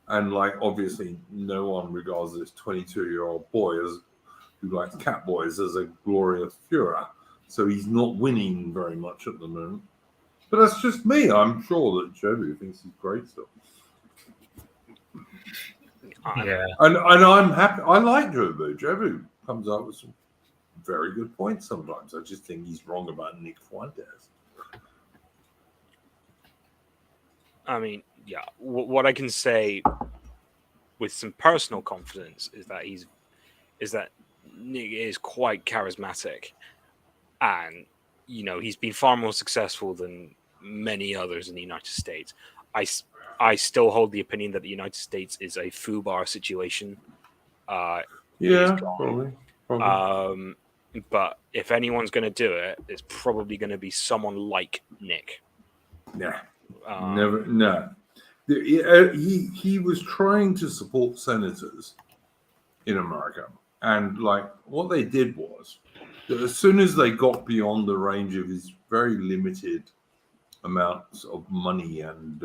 And like, obviously, no one regards this 22-year-old boy who likes Catboys as a glorious Führer. So he's not winning very much at the moment. But that's just me. I'm sure that Jobu thinks he's great still. Yeah. And I'm happy. I like Jobu. Jobu comes up with some very good points sometimes. I just think he's wrong about Nick Fuentes. I mean, yeah. What I can say with some personal confidence is that Nick is quite charismatic, and he's been far more successful than many others in the United States. I still hold the opinion that the United States is a FUBAR situation. Probably. But if anyone's going to do it, it's probably going to be someone like Nick. Yeah. Never. No. He was trying to support senators in America, and like what they did was that as soon as they got beyond the range of his very limited amounts of money and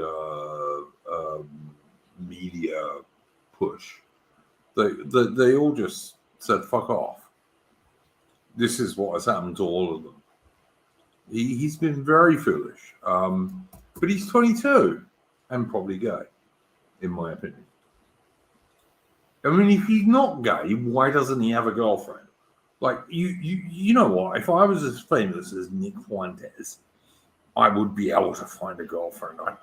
media push, they all just said fuck off. This is what has happened to all of them. He's been very foolish, but he's 22 and probably gay, in my opinion. I mean, if he's not gay, why doesn't he have a girlfriend? Like, you know what? If I was as famous as Nick Fuentes, I would be able to find a girlfriend. I'm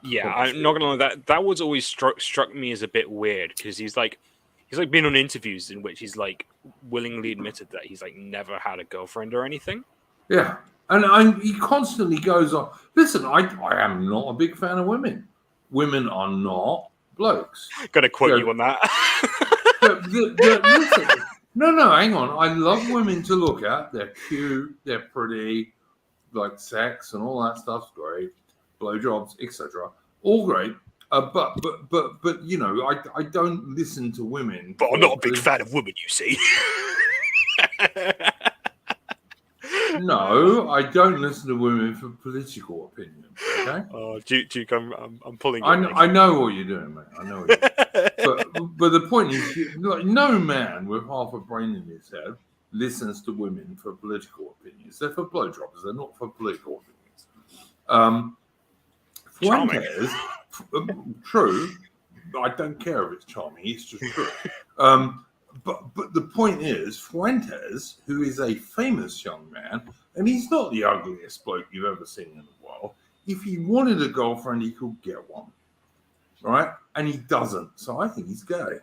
not gonna lie. That was always struck me as a bit weird, because he's been on interviews in which he's like willingly admitted that he's like never had a girlfriend or anything. Yeah, and he constantly goes on. Listen, I am not a big fan of women. Women are not blokes. Gotta quote you on that. Listen, no, hang on. I love women to look at. They're cute. They're pretty. Like sex and all that stuff's great, blowjobs, etc. All great, but I don't listen to women. But I'm not a big fan of women, you see. No, I don't listen to women for political opinion. Okay. Oh, Duke, I'm pulling. I know what you're doing, mate. I know. What you're doing. But the point is, like, no man with half a brain in his head listens to women for political opinions. They're for blowjobs. They're not for political opinions. Fuentes, true. I don't care if it's charming. It's just true. But the point is, Fuentes, who is a famous young man, and he's not the ugliest bloke you've ever seen in the world. If he wanted a girlfriend, he could get one, right? And he doesn't. So I think he's gay.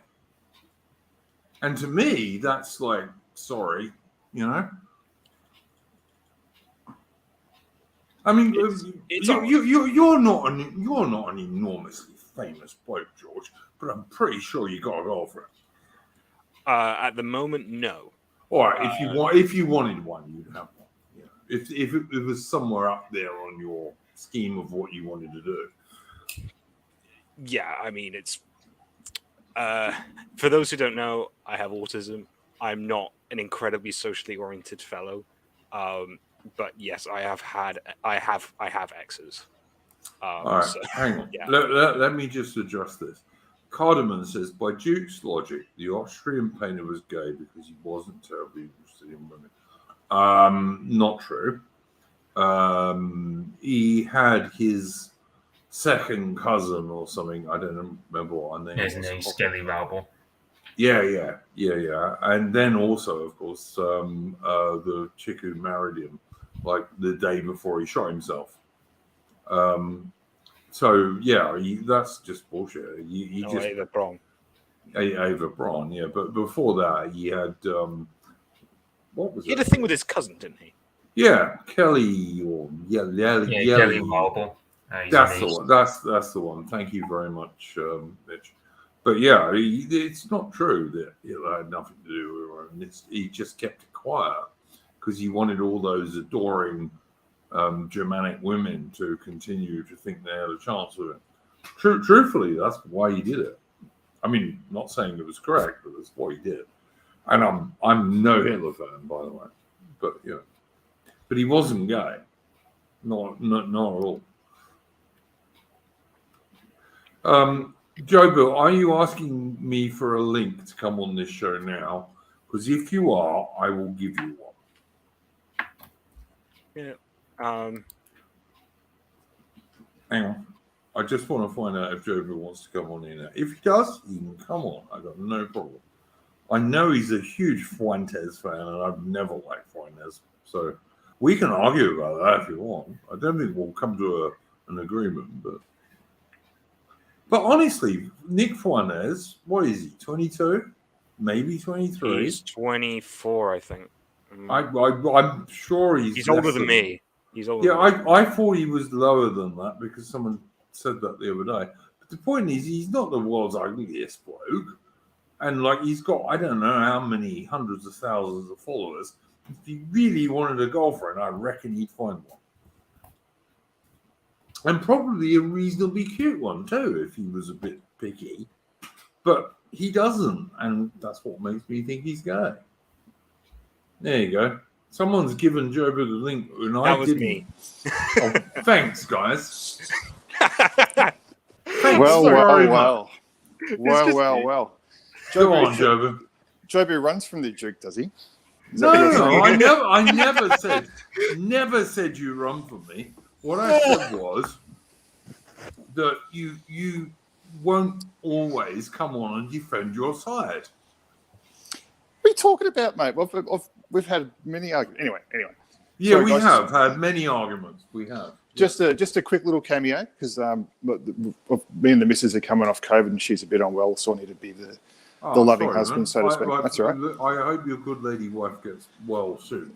And to me, that's like, sorry, I mean, you're not an enormously famous bloke, George, but I'm pretty sure you got a girlfriend. At the moment, no. All right, if you wanted one, you'd have one. You know, if it was somewhere up there on your scheme of what you wanted to do. Yeah, I mean, it's for those who don't know, I have autism. I'm not an incredibly socially oriented fellow, but yes, I have exes. All right, so, hang on. Yeah. Let me just address this. Cardamon says, by Duke's logic, the Austrian painter was gay because he wasn't terribly interested in women. Not true. He had his second cousin or something. I don't remember what her name was. His name Skelly Rabel. Yeah. And then also, of course, the chick who married him, like the day before he shot himself. So yeah, that's just bullshit. Ava Braun. Ava Braun, yeah. But before that, he had what was it? He had a thing with his cousin, didn't he? Yeah, Kelly or Kelly Marble. That's the one. That's the one. Thank you very much, Mitch. But yeah, it's not true that it had nothing to do with her. He just kept it quiet because he wanted all those adoring Germanic women to continue to think they had a chance with him. Truthfully, that's why he did it. I mean, not saying it was correct, but that's what he did. And I'm no Hitler fan, by the way. But yeah, but he wasn't gay, not at all. Jobo, are you asking me for a link to come on this show now? Because if you are, I will give you one. Yeah. Hang on. I just want to find out if Jobo wants to come on in now. If he does, he can come on. I got no problem. I know he's a huge Fuentes fan, and I've never liked Fuentes. So we can argue about that if you want. I don't think we'll come to an agreement, But honestly, Nick Fuentes, what is he, 22? Maybe 23? He's 24, I think. I'm sure he's older than me. He's older than me. I thought he was lower than that because someone said that the other day. But the point is, he's not the world's ugliest bloke. And, like, he's got, I don't know how many hundreds of thousands of followers. If he really wanted a girlfriend, I reckon he'd find one. And probably a reasonably cute one too, if he was a bit picky. But he doesn't, and that's what makes me think he's gay. There you go. Someone's given Jobo the link, and that was me. Oh, thanks, guys. Well. Go on, Jobo. Jobo runs from the Duke, does he? No, I never said you run from me. What I said was that you won't always come on and defend your side. What are you talking about, mate? We've had many arguments. Anyway. Yeah, sorry, we have had many arguments. We have. Just a quick little cameo, because me and the missus are coming off COVID and she's a bit unwell, so I need to be the loving husband, so to speak. That's all right. I hope your good lady wife gets well soon.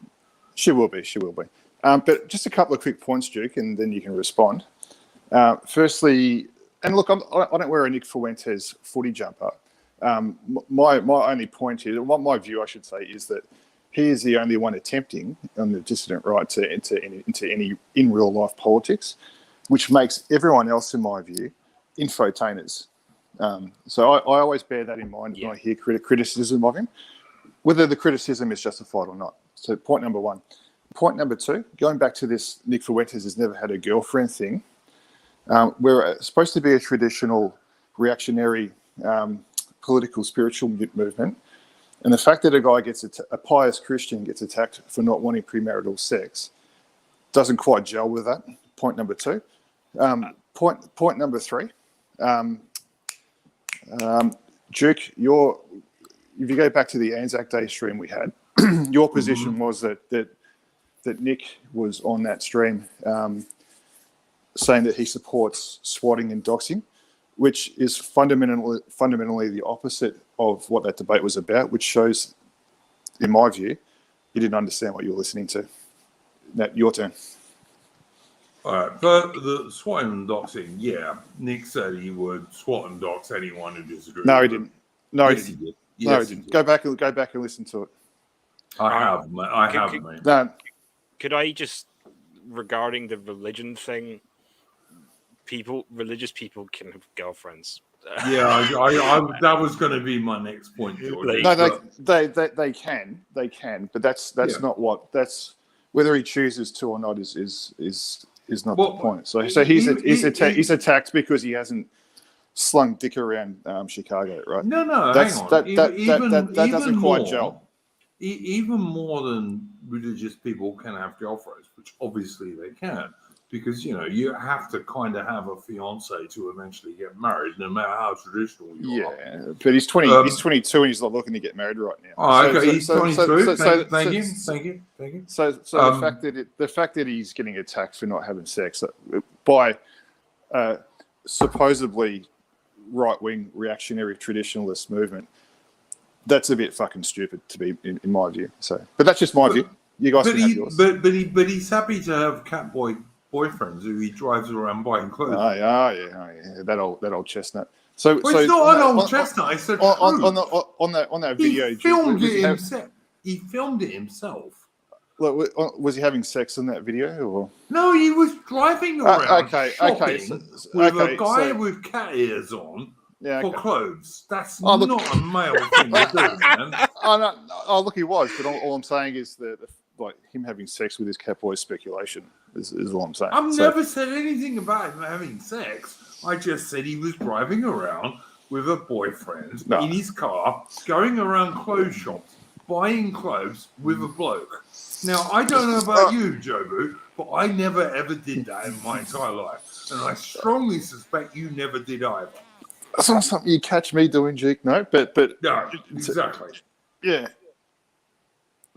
She will be. But just a couple of quick points, Duke, and then you can respond. Firstly, and look, I don't wear a Nick Fuentes footy jumper. My only point is, my view, I should say, is that he is the only one attempting on the dissident right to enter into any in real life politics, which makes everyone else, in my view, infotainers. So I always bear that in mind when I hear criticism of him, whether the criticism is justified or not. So point number one. Point number two, going back to this Nick Fuentes has never had a girlfriend thing. We're supposed to be a traditional reactionary political spiritual movement. And the fact that a pious Christian gets attacked for not wanting premarital sex doesn't quite gel with that. Point number two. Point number three. Duke, if you go back to the Anzac Day stream we had, your position was that Nick was on that stream saying that he supports swatting and doxing, which is fundamentally the opposite of what that debate was about, which shows, in my view, you didn't understand what you were listening to. Nat, your turn. All right, but the swatting and doxing, yeah, Nick said he would swat and dox anyone who disagreed. No, he didn't. Yes, he did. No, he didn't. Go back and listen to it. I have, mate. I have, mate. No, Could I just, regarding the religion thing, religious people can have girlfriends. Yeah, I that was going to be my next point, George. no, they can, but that's not what whether he chooses to or not is not the point. So he's attacked because he hasn't slung dick around Chicago, right? No, hang on. That doesn't quite gel. Even more than religious people can have girlfriends, which obviously they can, because you have to kind of have a fiance to eventually get married, no matter how traditional you are. Yeah, but he's 20. He's 22, and he's not looking to get married right now. Oh, okay, he's 22. Thank you. So the fact that he's getting attacked for not having sex by supposedly right-wing reactionary traditionalist movement, that's a bit fucking stupid to be in my view. So, but that's just my view. You guys can have yours. But he's happy to have catboy boyfriends who he drives around buying clothes. Oh yeah, that old chestnut. So it's not an old chestnut. It's on that video. He filmed it himself. Was he having sex in that video? Or? No, he was driving around with a guy with cat ears on for clothes. That's not a male thing to do, man. Look, he was, but all I'm saying is that like him having sex with his catboy speculation is all I'm saying. I've never said anything about him having sex. I just said he was driving around with a boyfriend in his car, going around clothes shops, buying clothes with a bloke. Now, I don't know about you, Jobu, but I never ever did that in my entire life. And I strongly suspect you never did either. That's not something you catch me doing, Jake, no? But no, exactly. Yeah.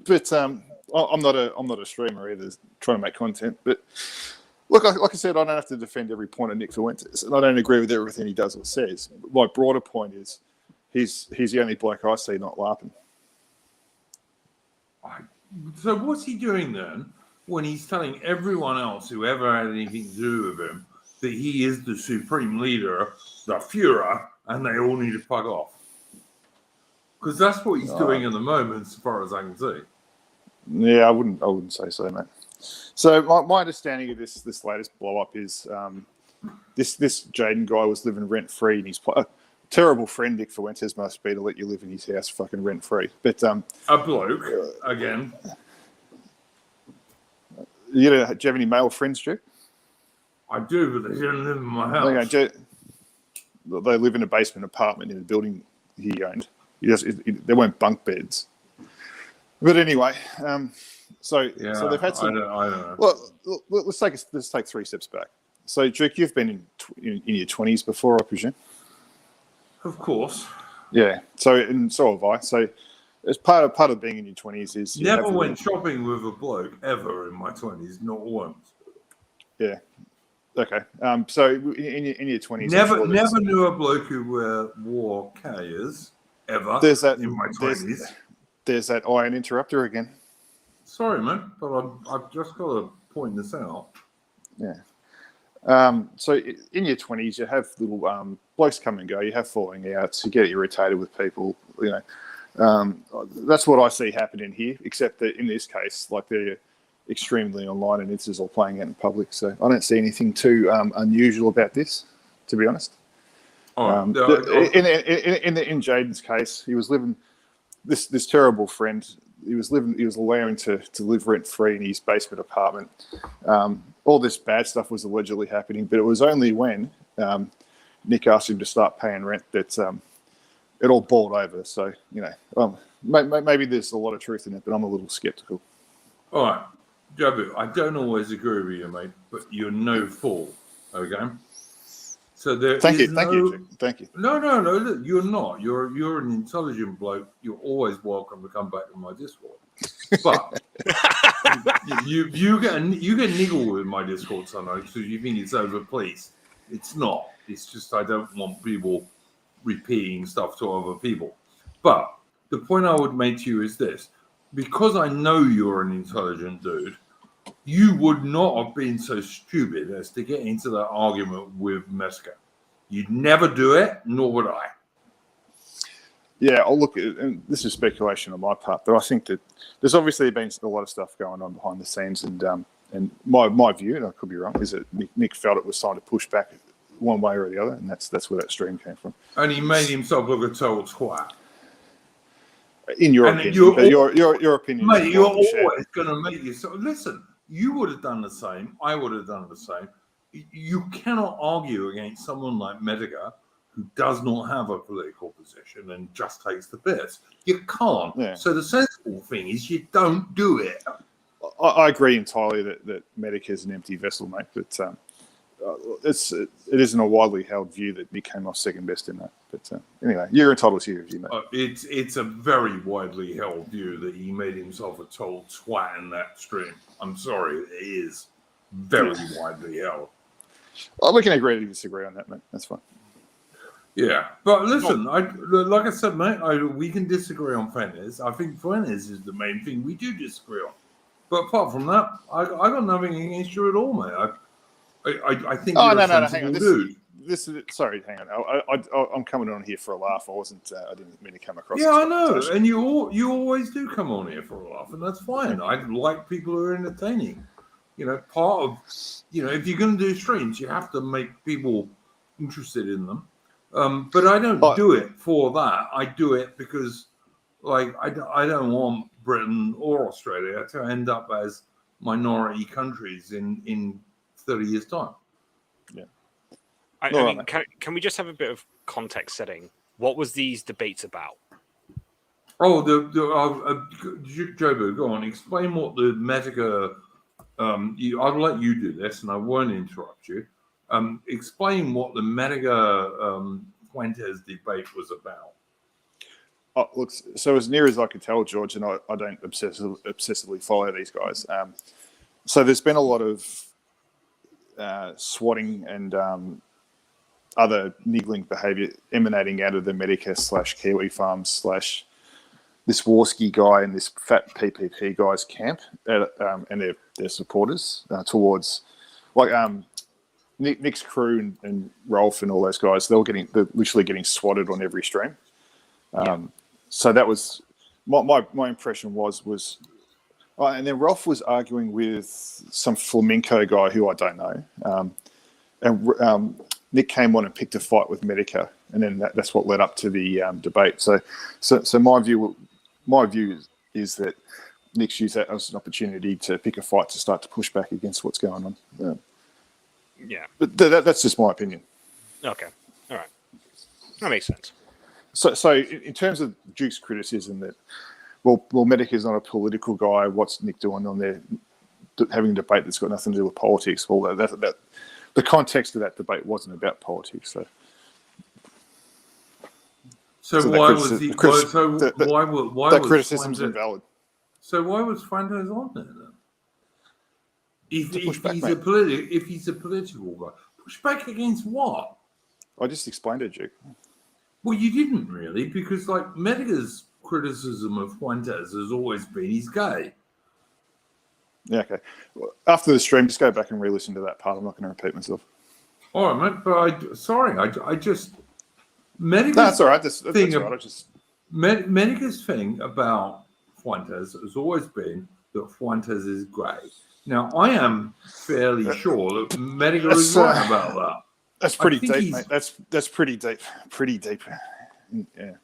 But I'm not a streamer either, trying to make content. But look, like I said, I don't have to defend every point of Nick Fuentes, and I don't agree with everything he does or says. My broader point is he's the only bloke I see not LARPing. So what's he doing then when he's telling everyone else who ever had anything to do with him that he is the supreme leader, the Führer, and they all need to fuck off? Because that's what he's doing at the moment, as far as I can see. Yeah, I wouldn't say so, mate. So my understanding of this latest blow up is this Jaden guy was living rent free, and he's a terrible friend Nick Fuentes must be to let you live in his house fucking rent free. But a bloke again. Do you have any male friends, Stu? I do, but they don't live in my house. They live in a basement apartment in a building he owned. There weren't bunk beds. But anyway, so they've had some. I don't know. Well, let's take 3 steps back. So, Duke, you've been in your 20s before, I presume. Of course. Yeah. So have I. So, as part of being in your 20s is never went shopping with a bloke ever in my 20s, not once. Yeah. Okay. So in your 20s, never knew a bloke who wore carriers ever. There's that in my 20s. There's that iron interrupter again. Sorry, man, but I've just got to point this out. Yeah. So in your 20s, you have little blokes come and go. You have falling outs. You get irritated with people. That's what I see happening here. Except that in this case, like they're extremely online and this is all playing out in public. So I don't see anything too unusual about this, to be honest. In Jaden's case, he was living this terrible friend. He was allowing to live rent free in his basement apartment. All this bad stuff was allegedly happening, but it was only when Nick asked him to start paying rent that it all boiled over. So maybe there's a lot of truth in it, but I'm a little skeptical. All right, Jabu, I don't always agree with you, mate, but you're no fool. Okay. So thank you. No. Look, you're not. You're an intelligent bloke. You're always welcome to come back to my Discord. But you get niggle with my Discord sometimes because you think it's overplayed. It's not. It's just I don't want people repeating stuff to other people. But the point I would make to you is this: because I know you're an intelligent dude, you would not have been so stupid as to get into that argument with Meska. You'd never do it, nor would I. Yeah, I'll look. And this is speculation on my part, but I think that there's obviously been a lot of stuff going on behind the scenes, and my view, and I could be wrong, is that Nick felt it was time to push back one way or the other, and that's where that stream came from. And he made himself look a total twat. In your opinion, but your opinion, mate, is you're always going to make yourself. Listen, you would have done the same. I would have done the same. You cannot argue against someone like Medica, who does not have a political position and just takes the piss. You can't. Yeah. So the sensible thing is you don't do it. I agree entirely that Medica is an empty vessel, mate. But it isn't a widely held view that Nick came off second best in that. But anyway, you're entitled to your view, mate. It's a very widely held view that he made himself a total twat in that stream. I'm sorry, it is very widely held. Well, we can agree to disagree on that, mate. That's fine. Yeah, but listen, like I said, mate, we can disagree on Fuentes. I think Fuentes is the main thing we do disagree on. But apart from that, I got nothing against you at all, mate. I think you're a sensible dude. Sorry, hang on. I'm coming on here for a laugh. I didn't mean to come across. Yeah, I know, and you always do come on here for a laugh, and that's fine. I like people who are entertaining. Part of if you're going to do streams, you have to make people interested in them. But I don't do it for that. I do it because, I don't want Britain or Australia to end up as minority countries in 30 years' time. Yeah. I mean, can we just have a bit of context setting? What was these debates about? Oh, Jobo, go on. Explain what the Medica. I'll let you do this, and I won't interrupt you. Explain what the Medica Fuentes debate was about. Oh, look, so as near as I can tell, George, and I don't obsessively follow these guys. So there's been a lot of swatting and other niggling behaviour emanating out of the Medica / Kiwi Farms / this Warski guy and this fat PPP guy's camp and their supporters towards Nick's crew and Rolf and all those guys. They're literally getting swatted on every stream. So that was my impression was and then Rolf was arguing with some flamenco guy who I don't know, and Nick came on and picked a fight with Medica, and then that's what led up to the debate. So my view is that Nick's used that as an opportunity to pick a fight to start to push back against what's going on. Yeah, but that's just my opinion. Okay, all right, that makes sense. So in terms of Duke's criticism that, well, Medica's not a political guy. What's Nick doing on there, having a debate that's got nothing to do with politics? Well, that the context of that debate wasn't about politics. So why was that criticism's invalid? So why was Fuentes on there then? If he's a political guy, push back against what? I just explained it, Duke. Well, you didn't really, because Medica's criticism of Fuentes has always been he's gay. Yeah, okay. Well, after the stream, just go back and re-listen to that part. I'm not going to repeat myself. All right, mate. But I just Medica's that's all right. That's all right. Medica's thing about Fuentes has always been that Fuentes is gay. Now, I am fairly sure that Medica is right about that. That's pretty deep, mate. That's pretty deep. Pretty deep. Yeah.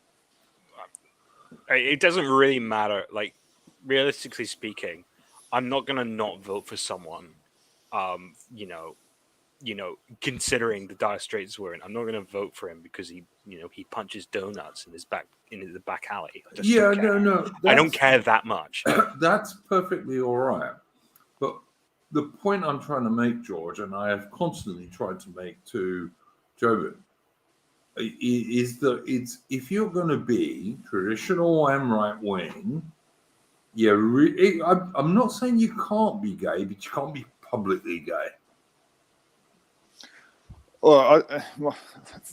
It doesn't really matter. Realistically speaking, I'm not gonna not vote for someone. Considering the dire straits we're in, I'm not gonna vote for him because he punches donuts in the back alley. I don't care that much. That's perfectly all right. But the point I'm trying to make, George, and I have constantly tried to make to Jobin, is that if you're going to be traditional and right wing, I'm not saying you can't be gay, but you can't be publicly gay. Well,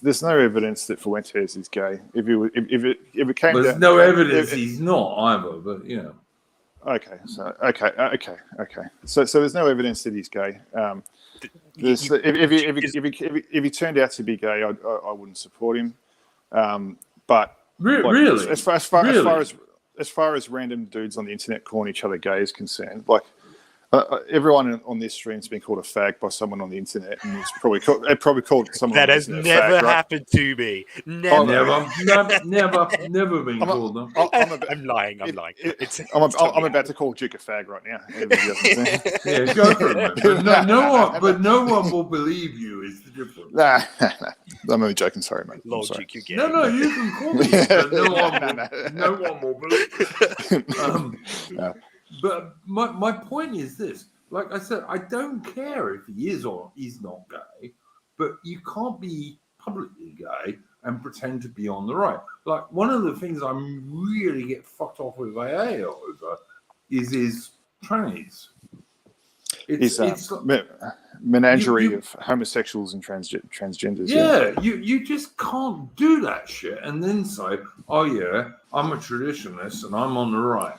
there's no evidence that Fuentes is gay. If it came, there's no evidence he's not either. But Okay. So there's no evidence that he's gay. If he turned out to be gay, I wouldn't support him. But Really? As far as random dudes on the internet calling each other gay is concerned, like everyone on this stream has been called a fag by someone on the internet, and it's probably called someone That on the has internet never a fag, right? happened to me. Never. Never been called them. I'm lying. I'm about to call Duke a fag right now. Yeah, go for it, man. But no one will believe you. Is the difference? Nah. I'm only joking. Sorry, mate. Lord, Duke, you gay. No, you can call me. But no one will believe. But my point is this: like I said, I don't care if he is or he's not gay, but you can't be publicly gay and pretend to be on the right. Like, one of the things I really get fucked off with AA over is his trannies. It's menagerie of homosexuals and transgenders. Yeah, you just can't do that shit and then say, oh yeah, I'm a traditionalist and I'm on the right.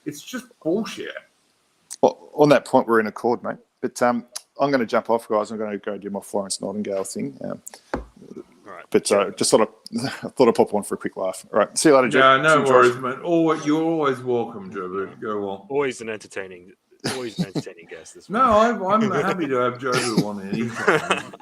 It's just bullshit. Well, on that point, we're in accord, mate. But I'm going to jump off, guys. I'm going to go do my Florence Nightingale thing. Right. But just thought I'd pop on for a quick laugh. All right. See you later, Joe. Yeah, no worries, man. You're always welcome, Joe. Go on. Always an entertaining guest. No, I'm happy to have Joe on anytime.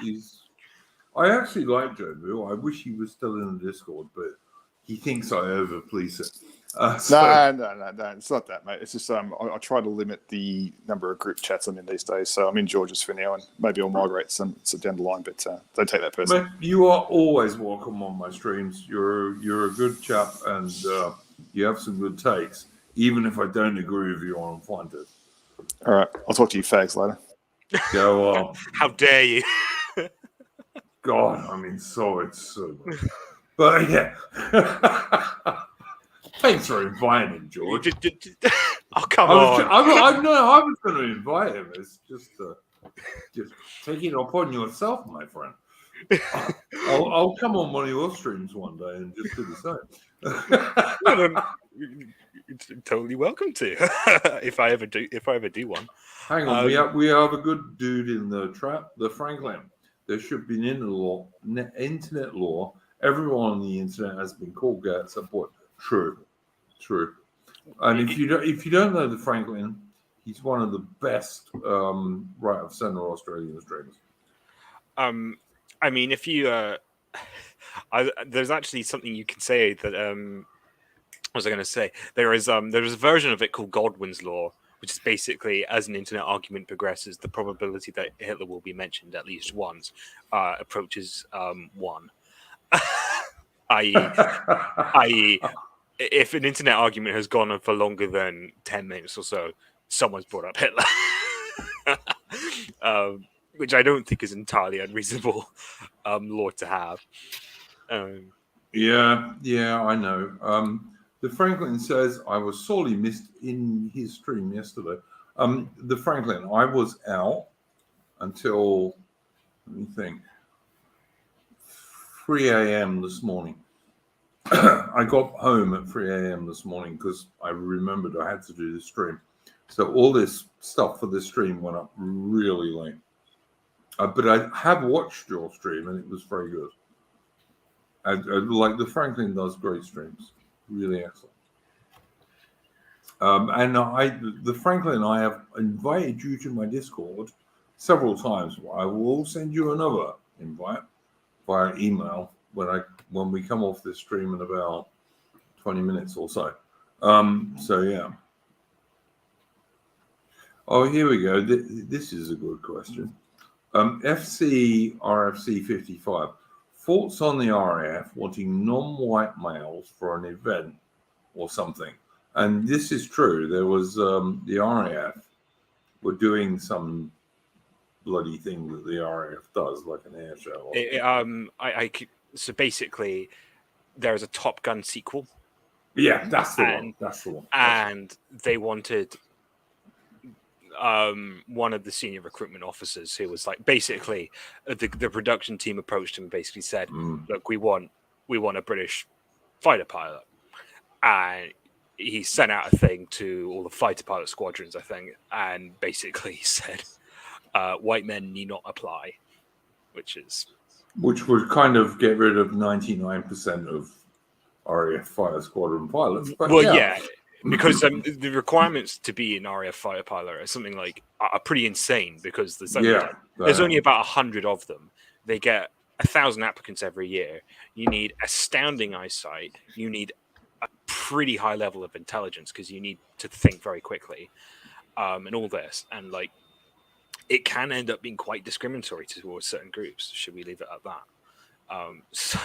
I actually like Joe. I wish he was still in the Discord, but he thinks I overpolice it. No, it's not that, mate. It's just I try to limit the number of group chats I'm in these days. So I'm in George's for now, and maybe I'll migrate some down the line. But don't take that personally. Mate, you are always welcome on my streams. You're a good chap, and you have some good takes, even if I don't agree with you on Flanders. All right, I'll talk to you fags later. Go on. How dare you? God, I mean, it's so good. But yeah. Thanks for inviting him, George. Oh, come on. I was going to invite him. It's just take it upon yourself, my friend. I'll come on one of your streams one day and just do the same. You're totally welcome to. if I ever do one. Hang on, we have a good dude in the trap, the Franklin. There should be an internet law. Everyone on the internet has been called gay at some point. True. And if you don't know the Franklin, he's one of the best right of center Australian streamers. I mean, if you there's actually something you can say that what was I going to say? There is a version of it called Godwin's Law, which is basically, as an internet argument progresses, the probability that Hitler will be mentioned at least once approaches 1. i.e., if an internet argument has gone on for longer than 10 minutes or so, someone's brought up Hitler. Which I don't think is entirely unreasonable law to have. Yeah, I know. The Franklin says, I was sorely missed in his stream yesterday. The Franklin, I was out until, let me think, 3 a.m. this morning. I got home at 3 a.m. this morning because I remembered I had to do this stream. So all this stuff for this stream went up really late. But I have watched your stream and it was very good. Like the Franklin does great streams. Really excellent. And the Franklin, I have invited you to my Discord several times. I will send you another invite via email when we come off this stream in about 20 minutes or so. So yeah. Oh, here we go. This is a good question. FC RFC 55. Thoughts on the RAF wanting non-white males for an event or something? And this is true. There was the RAF were doing some bloody thing that the RAF does, like an air show. So basically, there's a Top Gun sequel. Yeah, that's the one. And they wanted one of the senior recruitment officers who was like, basically, the production team approached him and basically said, "Look, we want a British fighter pilot," and he sent out a thing to all the fighter pilot squadrons, I think, and basically said, "White men need not apply," which would kind of get rid of 99% of RAF fighter squadron pilots. But well, yeah, because the requirements to be an RAF fighter pilot are something like are pretty insane because there's only about 100 of them. They get 1,000 applicants every year. You need astounding eyesight. You need a pretty high level of intelligence because you need to think very quickly, and all this, and like it can end up being quite discriminatory towards certain groups. Should we leave it at that?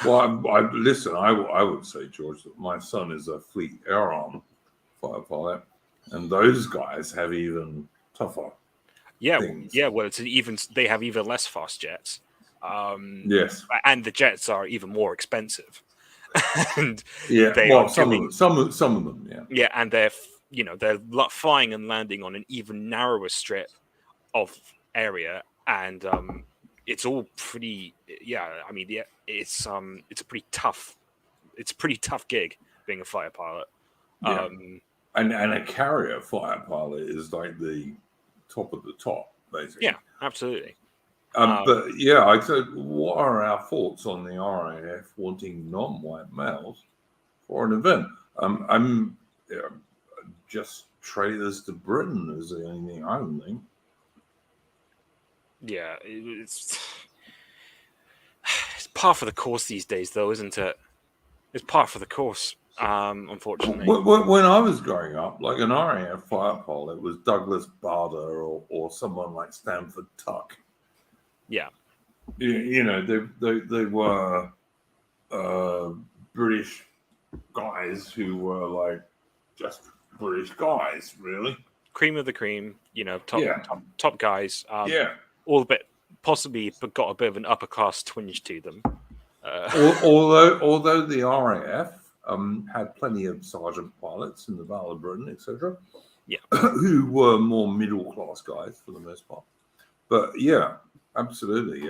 Well, listen. I would say, George, that my son is a Fleet Air Arm fighter pilot, and those guys have even tougher. Things. Well, they have even less fast jets. Yes, and the jets are even more expensive. And some of them, yeah, and they're flying and landing on an even narrower strip of area, and it's all pretty. Yeah, I mean, it's a pretty tough gig being a fighter pilot. Yeah. And a carrier fighter pilot is like the top of the top, basically. Yeah, absolutely. But yeah, I said, what are our thoughts on the RAF wanting non-white males for an event? I'm just traitors to Britain is the only thing I can think. Yeah, it's par for the course these days, though, isn't it? It's par for the course, unfortunately. When I was growing up, like an RAF fighter pilot was Douglas Bader or someone like Stanford Tuck. Yeah, they were British guys who were like just British guys, really. Cream of the cream, top guys. All a bit possibly, but got a bit of an upper class twinge to them. Although the RAF had plenty of sergeant pilots in the Battle of Britain, etc. Yeah, who were more middle class guys for the most part. But yeah, absolutely.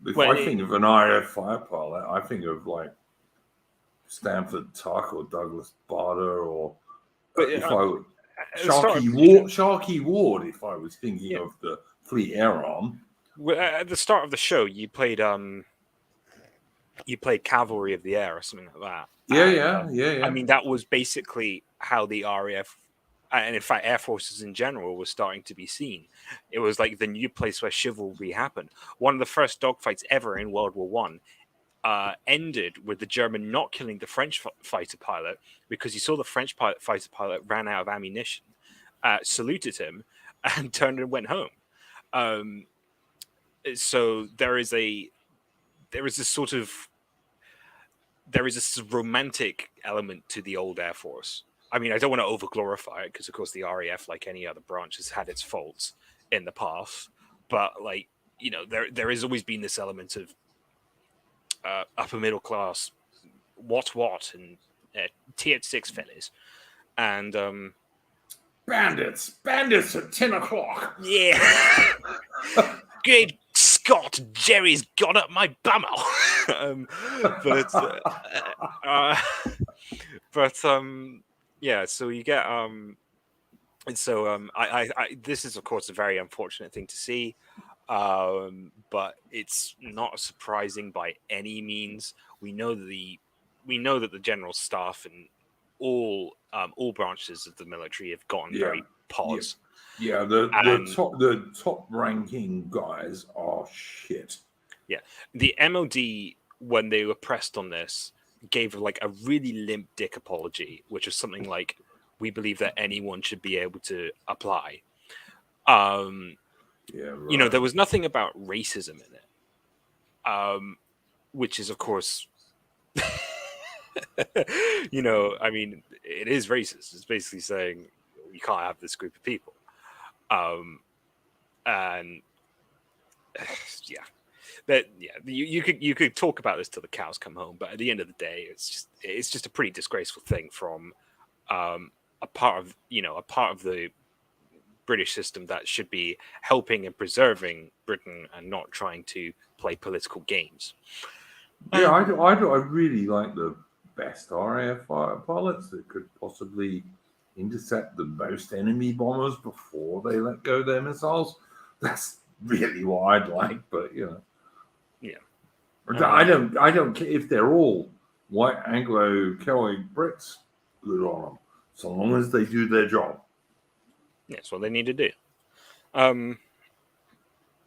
If I think of an RAF fighter pilot, I think of like Stanford Tuck or Douglas Bader or Sharky Ward. If I was thinking of the Fleet Air Arm. Well, at the start of the show, you played Cavalry of the Air or something like that. Yeah. I mean, that was basically how the RAF, and in fact, air forces in general, was starting to be seen. It was like the new place where chivalry happened. One of the first dogfights ever in World War One ended with the German not killing the French fighter pilot because he saw the French fighter pilot ran out of ammunition, saluted him, and turned and went home. So there is this romantic element to the old Air Force. I mean, I don't want to over-glorify it because, of course, the RAF, like any other branch, has had its faults in the past. But, there has always been this element of upper middle class, what, and tier 6 fellas. And bandits at 10 o'clock. Yeah. Good Scott, Jerry's got up my bummer. Yeah, so you get this is of course a very unfortunate thing to see, but it's not surprising by any means. We know that the general staff and all branches of the military have gotten very pause. Yeah, the top ranking guys are shit. Yeah, the MOD, when they were pressed on this, gave like a really limp dick apology, which was something like, "We believe that anyone should be able to apply." There was nothing about racism in it, which is of course, I mean, it is racist. It's basically saying you can't have this group of people. You could talk about this till the cows come home, but at the end of the day, it's just a pretty disgraceful thing from a part of the British system that should be helping and preserving Britain and not trying to play political games. Yeah, I really like the best RAF fighter pilots that could possibly intercept the most enemy bombers before they let go their missiles. That's really what I'd like, but Yeah. I don't care if they're all white Anglo-Celtic Brits. Good on them, so long as they do their job. That's what they need to do.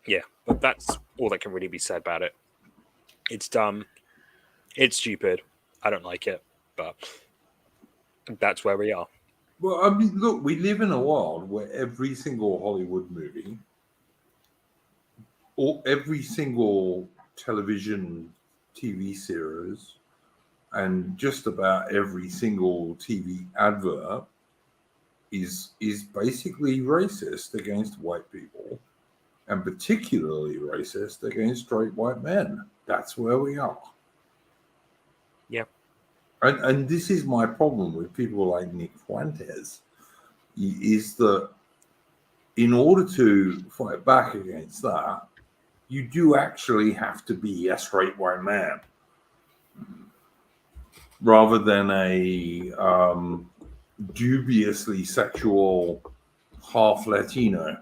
Yeah, but that's all that can really be said about it. It's dumb. It's stupid. I don't like it, but that's where we are. Well, I mean, look, we live in a world where every single Hollywood movie or every single television TV series and just about every single TV advert is basically racist against white people, and particularly racist against straight white men. That's where we are. Yeah. And this is my problem with people like Nick Fuentes, is that in order to fight back against that, you do actually have to be a straight white man rather than a dubiously sexual half Latino.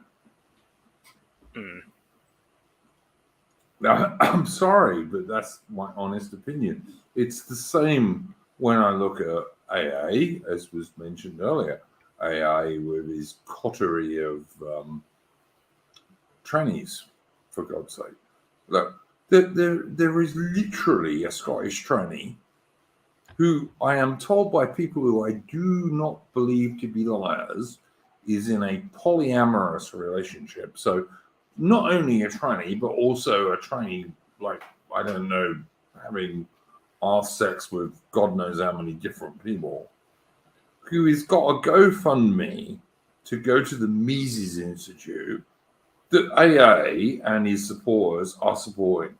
I'm sorry, but that's my honest opinion. It's the same when I look at AA, as was mentioned earlier. AA with his coterie of trannies, for God's sake. Look, there is literally a Scottish tranny who I am told by people who I do not believe to be liars is in a polyamorous relationship. So not only a tranny, but also a tranny, like, I don't know, having sex with God knows how many different people, who has got a GoFundMe to go to the Mises Institute that AA and his supporters are supporting.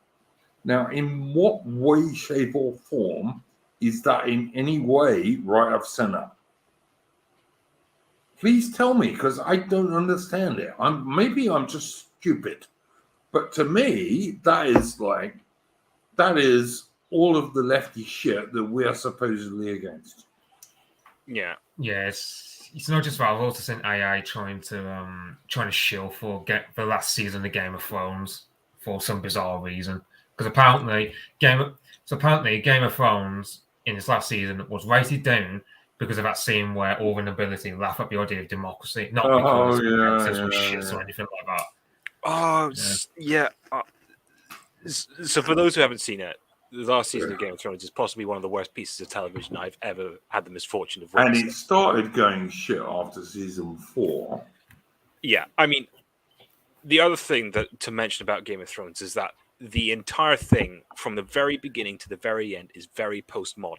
Now, in what way, shape, or form is that in any way right of center? Please tell me, because I don't understand it. Maybe I'm just stupid, but to me, that is all of the lefty shit that we are supposedly against. Yeah. Yeah, it's not just that. I've also seen AI trying to shill for the last season of Game of Thrones for some bizarre reason. Because apparently Game of Thrones in its last season was rated down because of that scene where all the nobility laugh at the idea of democracy, not because characters were shit or anything like that. Oh, yeah. So for those who haven't seen it, the last season of Game of Thrones is possibly one of the worst pieces of television I've ever had the misfortune of witnessing. And it started going shit after season 4. Yeah, I mean, the other thing to mention about Game of Thrones is that the entire thing, from the very beginning to the very end, is very postmodern.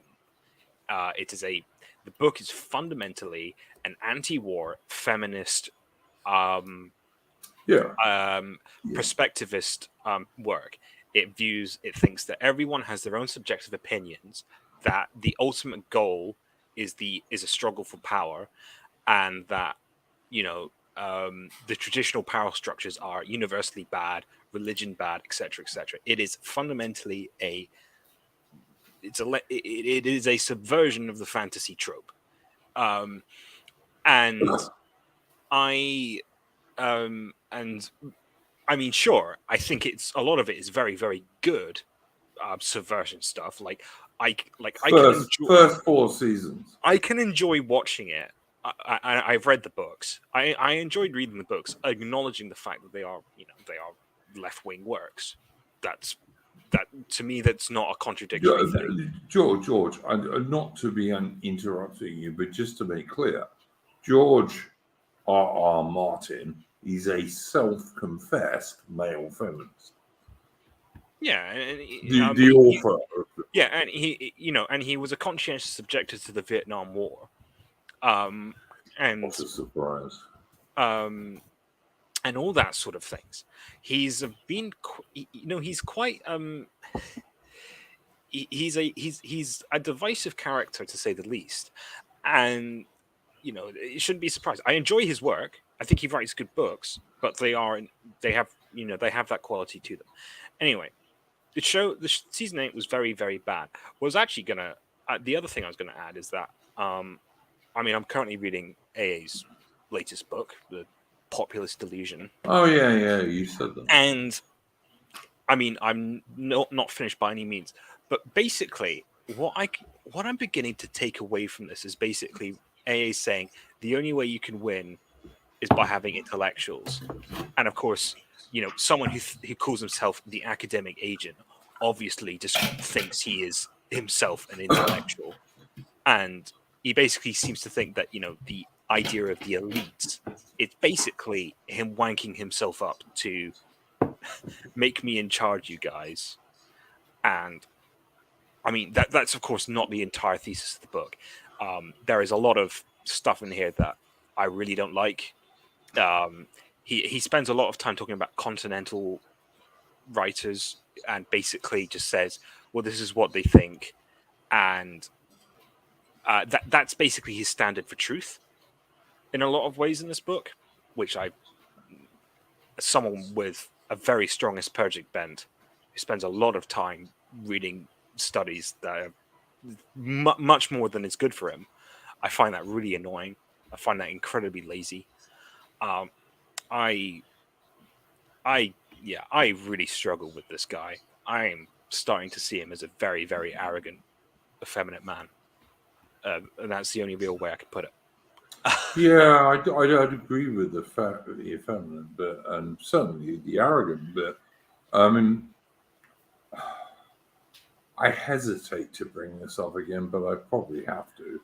The book is fundamentally an anti-war, feminist, perspectivist work. It thinks that everyone has their own subjective opinions, that the ultimate goal is a struggle for power, and that, the traditional power structures are universally bad, religion bad, etc., etc. It is fundamentally it is a subversion of the fantasy trope, and I mean, sure, I think a lot of it is very, very good subversion stuff. First 4 seasons. I can enjoy watching it. I've read the books. I enjoyed reading the books, acknowledging the fact that they are left-wing works. That to me, that's not a contradictory thing. George, not to be interrupting you, but just to make clear, George R.R. Martin is a self-confessed male feminist. Yeah, and the author. And he was a conscientious objector to the Vietnam War. And what's a surprise? And all that sort of things. He's been, he's quite he's a divisive character, to say the least. And it shouldn't be surprised. I enjoy his work. I think he writes good books, but they have that quality to them. Anyway, the season 8 was very, very bad. Was actually gonna the other thing I was gonna add is that I'm currently reading AA's latest book, The Populist Delusion. Oh yeah, you said that. And I mean, I'm not finished by any means, but basically, what I'm beginning to take away from this is basically AA saying the only way you can win is by having intellectuals, and of course, someone who calls himself the academic agent obviously just thinks he is himself an intellectual, and he basically seems to think that the idea of the elites, it's basically him wanking himself up to make me in charge, you guys. And I mean, that's of course not the entire thesis of the book. There is a lot of stuff in here that I really don't like. He spends a lot of time talking about continental writers and basically just says, well, this is what they think. And that's basically his standard for truth in a lot of ways in this book, which someone with a very strong Aspergic bent who spends a lot of time reading studies that are much more than is good for him, I find that really annoying. I find that incredibly lazy. I really struggle with this guy. I'm starting to see him as a very, very arrogant, effeminate man. And that's the only real way I could put it. Yeah, I'd agree with the effeminate bit and certainly the arrogant bit. I mean, I hesitate to bring this up again, but I probably have to.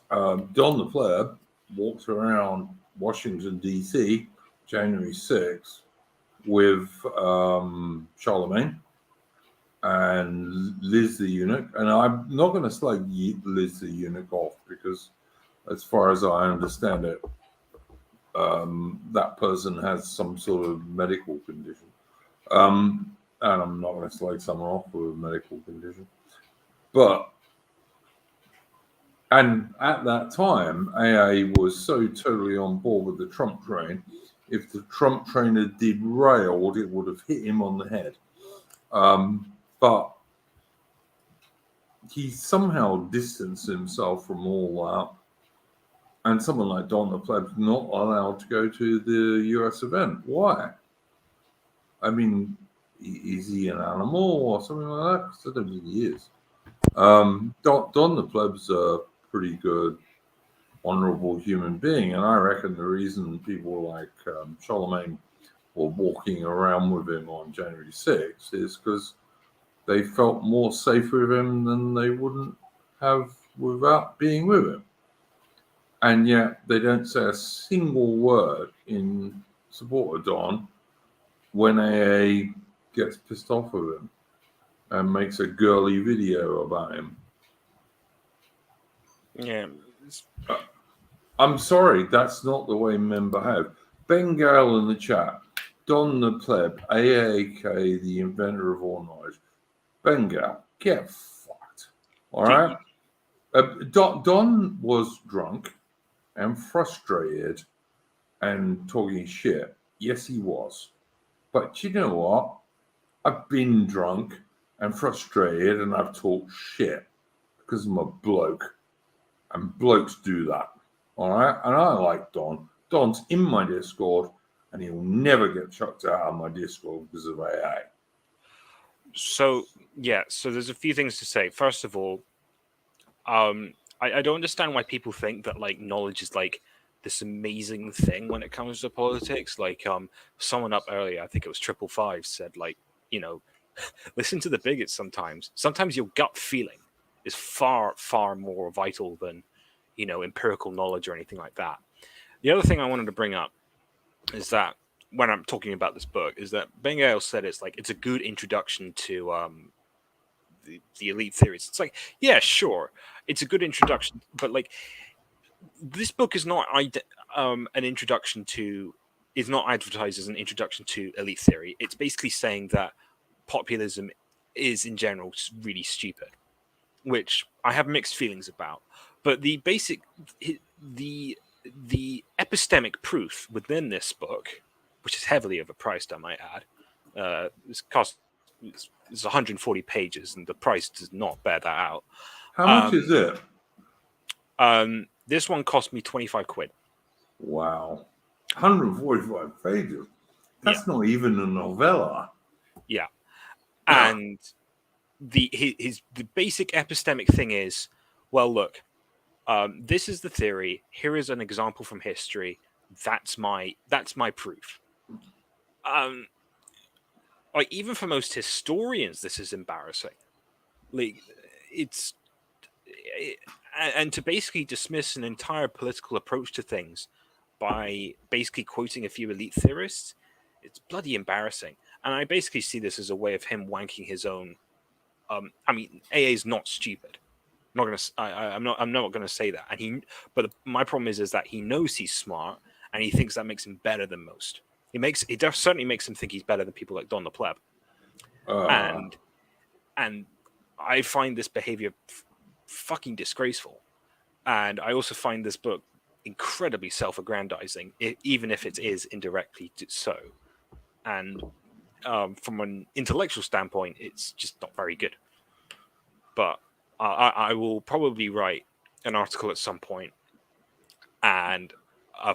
Don the Pleb walks around Washington, D.C., January 6th, with Charlemagne and Liz the Eunuch. And I'm not going to slag Liz the Eunuch off because, as far as I understand it, that person has some sort of medical condition. And I'm not going to slag someone off with a medical condition. And at that time, AA was so totally on board with the Trump train. If the Trump train had derailed, it would have hit him on the head. But he somehow distanced himself from all that. And someone like Don the Pleb's not allowed to go to the US event. Why? I mean, is he an animal or something like that? Because I don't think he is. Don the Pleb's a pretty good, honorable human being. And I reckon the reason people like Charlemagne were walking around with him on January 6th is because they felt more safe with him than they wouldn't have without being with him. And yet they don't say a single word in support of Don when AA gets pissed off with him and makes a girly video about him. Yeah. I'm sorry, that's not the way men behave. Ben Gale in the chat, Don the Pleb, AAK, the inventor of all knowledge. Ben Gale, get fucked. All right? Don was drunk and frustrated and talking shit. Yes, he was. But you know what? I've been drunk and frustrated and I've talked shit because I'm a bloke. And blokes do that. All right? And I like Don. Don's in my Discord and he'll never get chucked out of my Discord because of AA. So there's a few things to say. First of all, I don't understand why people think that like knowledge is like this amazing thing when it comes to politics. Like someone up earlier, I think it was 555, said like, listen to the bigots sometimes. Sometimes your gut feeling is far, far more vital than, empirical knowledge or anything like that. The other thing I wanted to bring up is that when I'm talking about this book is that Ben Gale said it's a good introduction to the elite theories. It's like, yeah, sure, it's a good introduction, but like this book is not an introduction to, is not advertised as an introduction to elite theory. It's basically saying that populism is in general really stupid, which I have mixed feelings about. But the basic, the epistemic proof within this book, which is heavily overpriced, I might add, it's 140 pages, and the price does not bear that out. How much is it? This one cost me 25 quid. Wow. 145 pages. That's not even a novella. Yeah. And the basic epistemic thing is, well, look, this is the theory. Here is an example from history. That's my proof. Like, even for most historians, this is embarrassing. Like, and to basically dismiss an entire political approach to things by basically quoting a few elite theorists, it's bloody embarrassing. And I basically see this as a way of him wanking his own. I mean, AA is not stupid. I'm not gonna say that. But my problem is that he knows he's smart, and he thinks that makes him better than most. It certainly makes him think he's better than people like Don the Pleb. And I find this behavior fucking disgraceful. And I also find this book incredibly self-aggrandizing, even if it is indirectly so. And from an intellectual standpoint, it's just not very good. But I will probably write an article at some point and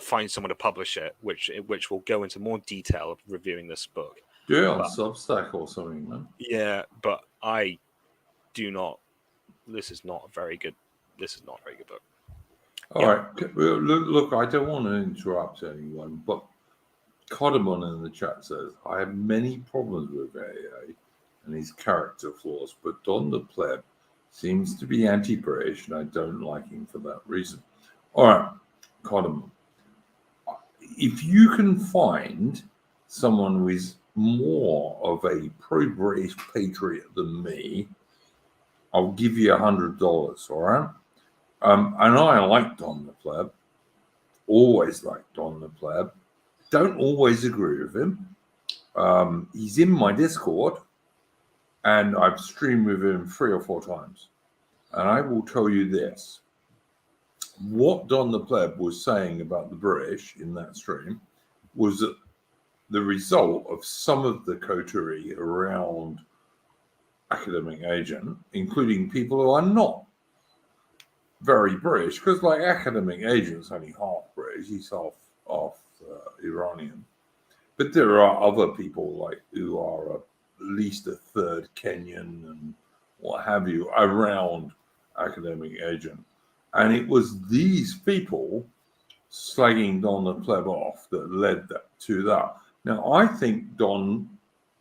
find someone to publish it, which will go into more detail of reviewing this book. Yeah, on Substack or something, man. Yeah, but I do not. This is not a very good book. All right. Look, I don't want to interrupt anyone, but Codemon in the chat says, I have many problems with AA and his character flaws, but Don the Pleb seems to be anti-British, and I don't like him for that reason. All right, Codemon. If you can find someone who is more of a pro-British patriot than me, I'll give you $100, all right? And I like Don the Pleb. Always liked Don the Pleb. Don't always agree with him. He's in my Discord, and I've streamed with him 3 or 4 times. And I will tell you this. What Don the Pleb was saying about the British in that stream was that the result of some of the coterie around academic agent, including people who are not very British, because like academic agent's only half British, he's half Iranian. But there are other people like who are at least a third Kenyan and what have you around academic agent. And it was these people slagging Don the Pleb off that led to that. Now, I think Don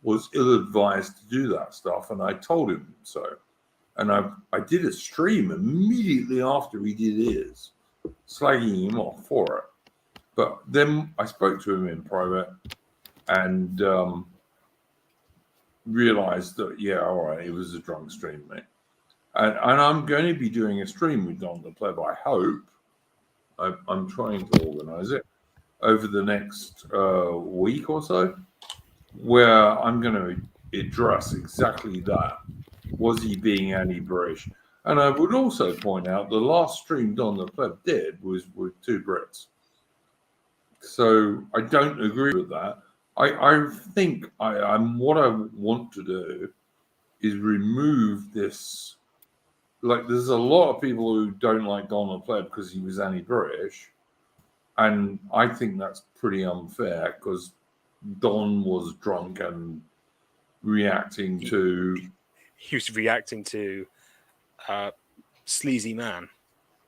was ill-advised to do that stuff, and I told him so. And I did a stream immediately after he did his, slagging him off for it. But then I spoke to him in private and realized that, yeah, all right, it was a drunk stream, mate. And I'm going to be doing a stream with Don the Pleb, I hope. I'm trying to organize it over the next week or so, where I'm going to address exactly that. Was he being anti-British? And I would also point out the last stream Don the Pleb did was with 2 Brits. So I don't agree with that. I think what I want to do is remove this. Like, there's a lot of people who don't like Don the Pleb because he was anti-British. And I think that's pretty unfair because Don was drunk and reacting to... He was reacting to sleazy man.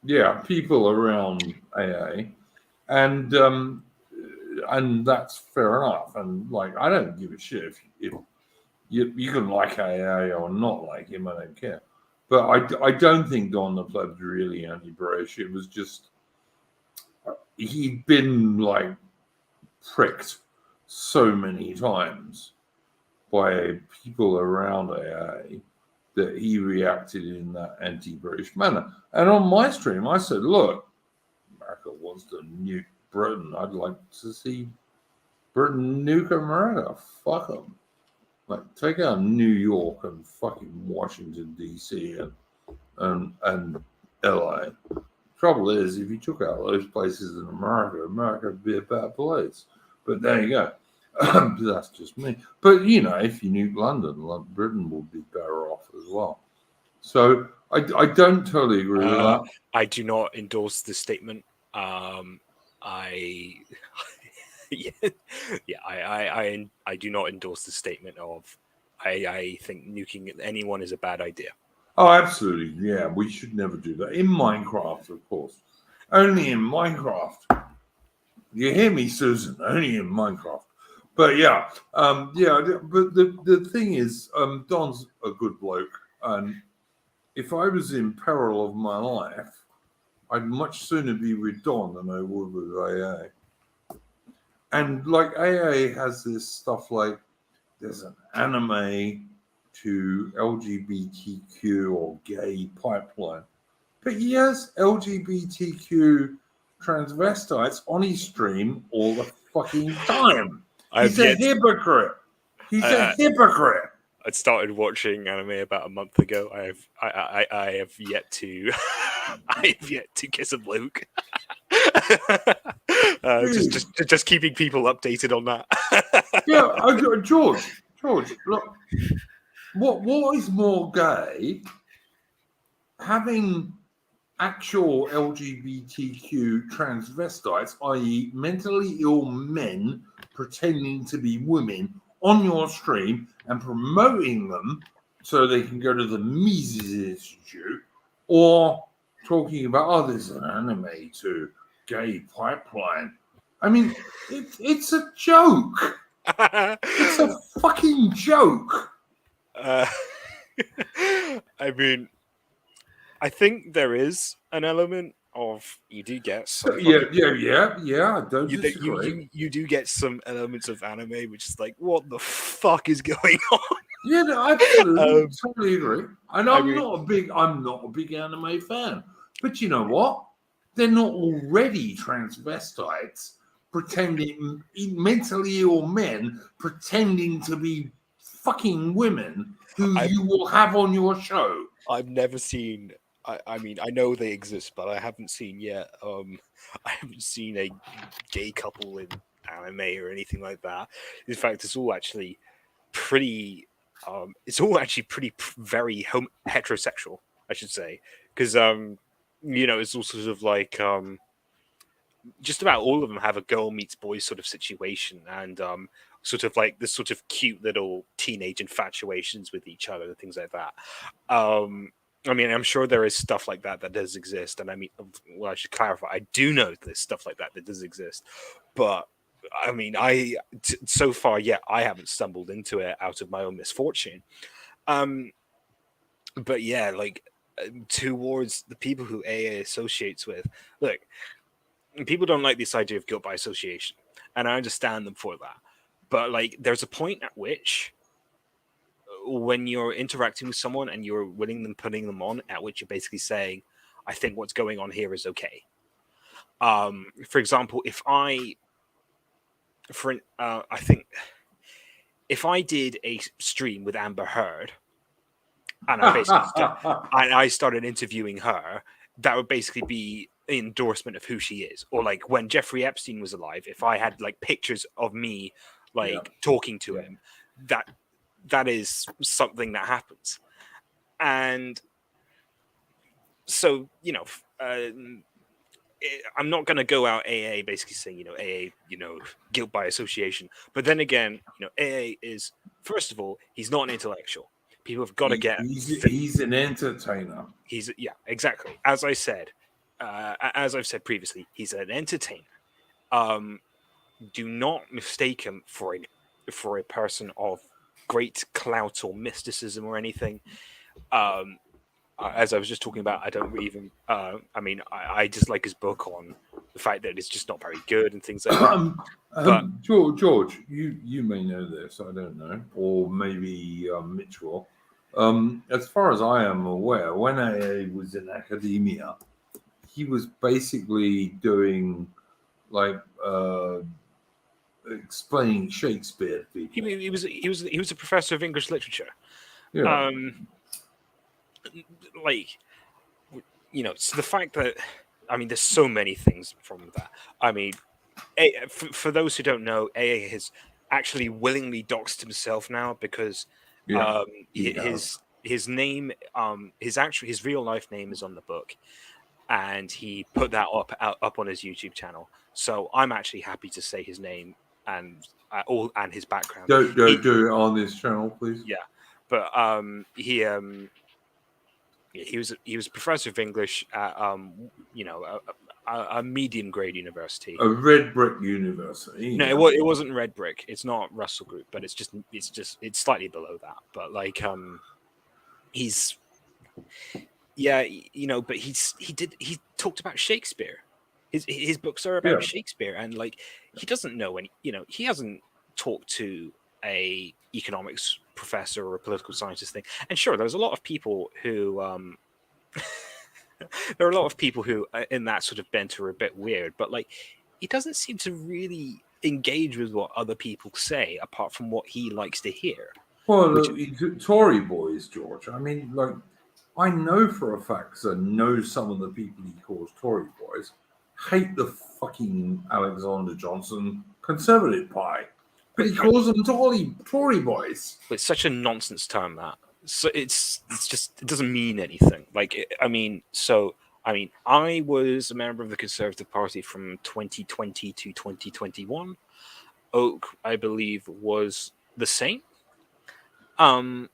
Yeah, people around AA. And that's fair enough. And, like, I don't give a shit if you can like AA or not like him. I don't care. But I don't think Don the Pleb's really anti-British. It was just he'd been like pricked so many times by people around AA that he reacted in that anti-British manner. And on my stream, I said, look, America wants to nuke Britain. I'd like to see Britain nuke America. Fuck them. Like, take out New York and fucking Washington, D.C. and L.A. Trouble is, if you took out those places in America would be a bad place. But there you go. That's just me. But, you know, if you nuke London, Britain will be better off as well. So I don't totally agree with that. I do not endorse this statement. I do not endorse the statement of I think nuking anyone is a bad idea. Oh, absolutely. Yeah, we should never do that. In Minecraft, of course. Only in Minecraft. You hear me, Susan? Only in Minecraft. But yeah, but the thing is, Don's a good bloke. And if I was in peril of my life, I'd much sooner be with Don than I would with AA. And like AA has this stuff like there's an anime to LGBTQ or gay pipeline. But he has LGBTQ transvestites on his stream all the fucking time. He's a hypocrite. He's a hypocrite. I started watching anime about a month ago. I have yet to I have yet to kiss a bloke. Just keeping people updated on that. Yeah, George, look, what is more gay? Having actual LGBTQ transvestites, i.e., mentally ill men pretending to be women on your stream and promoting them so they can go to the Mises Institute, or talking about, oh, there's an anime to gay pipeline. I mean, it's a joke. It's a fucking joke. I mean, I think there is an element of you do get some. Yeah. Don't disagree. You do get some elements of anime, which is like, what the fuck is going on? Yeah, no, absolutely, totally agree. And I'm not a big anime fan. But you know what? They're not already transvestites pretending, mentally ill men pretending to be fucking women who you will have on your show. I've never seen. I mean, I know they exist, but I haven't seen yet. I haven't seen a gay couple in anime or anything like that. In fact, it's all actually pretty. Very heterosexual, I should say, because it's all sort of like just about all of them have a girl meets boy sort of situation, and sort of like this sort of cute little teenage infatuations with each other and things like that. I mean, I'm sure there is stuff like that does exist, and I mean, well, I should clarify. I do know there's stuff like that does exist, but I mean, so far, I haven't stumbled into it out of my own misfortune. But yeah, like towards the people who AA associates with, look, people don't like this idea of guilt by association, and I understand them for that. But like, there's a point at which, when you're interacting with someone and you're putting them on, at which you're basically saying, I think what's going on here is okay. For example, I think if I did a stream with Amber Heard and I started interviewing her, that would basically be an endorsement of who she is. Or like when Jeffrey Epstein was alive, if I had like pictures of me talking to him, that is something that happens. And so, I'm not going to go out AA basically saying, AA, guilt by association. But then again, AA is, first of all, he's not an intellectual. People have got to get. He's an entertainer. Exactly. As I've said previously, he's an entertainer. Do not mistake him for a person of great clout or mysticism or anything. As I was just talking about, I don't even. I just like his book on the fact that it's just not very good and things like that. George, you may know this. I don't know, or maybe Mitch will. As far as I am aware, when AA was in academia, he was basically doing like explaining Shakespeare to people. He was a professor of English literature. Yeah. So the fact that, I mean, there's so many things from that. I mean, for those who don't know, AA has actually willingly doxed himself now because his name, his real life name is on the book, and he put that up on his YouTube channel. So I'm actually happy to say his name and his background. Don't do it on this channel, please. Yeah, but he was a professor of English at a medium grade university. A red brick university. No, it wasn't Red Brick. It's not Russell Group, but it's slightly below that. But like he's but he talked about Shakespeare. His books are about Shakespeare, and like he doesn't know any. He hasn't talked to a economics professor or a political scientist thing. And sure, there's a lot of people who there are a lot of people who in that sort of bent are a bit weird, but like he doesn't seem to really engage with what other people say apart from what he likes to hear. Well, Tory boys, George. I mean, like, I know for a fact, because I know some of the people he calls Tory boys hate the fucking Alexander Johnson Conservative pie. But he calls them Tory boys. It's such a nonsense term that. So it's just, it doesn't mean anything. Like, I was a member of the Conservative Party from 2020 to 2021. Oak, I believe, was the same. And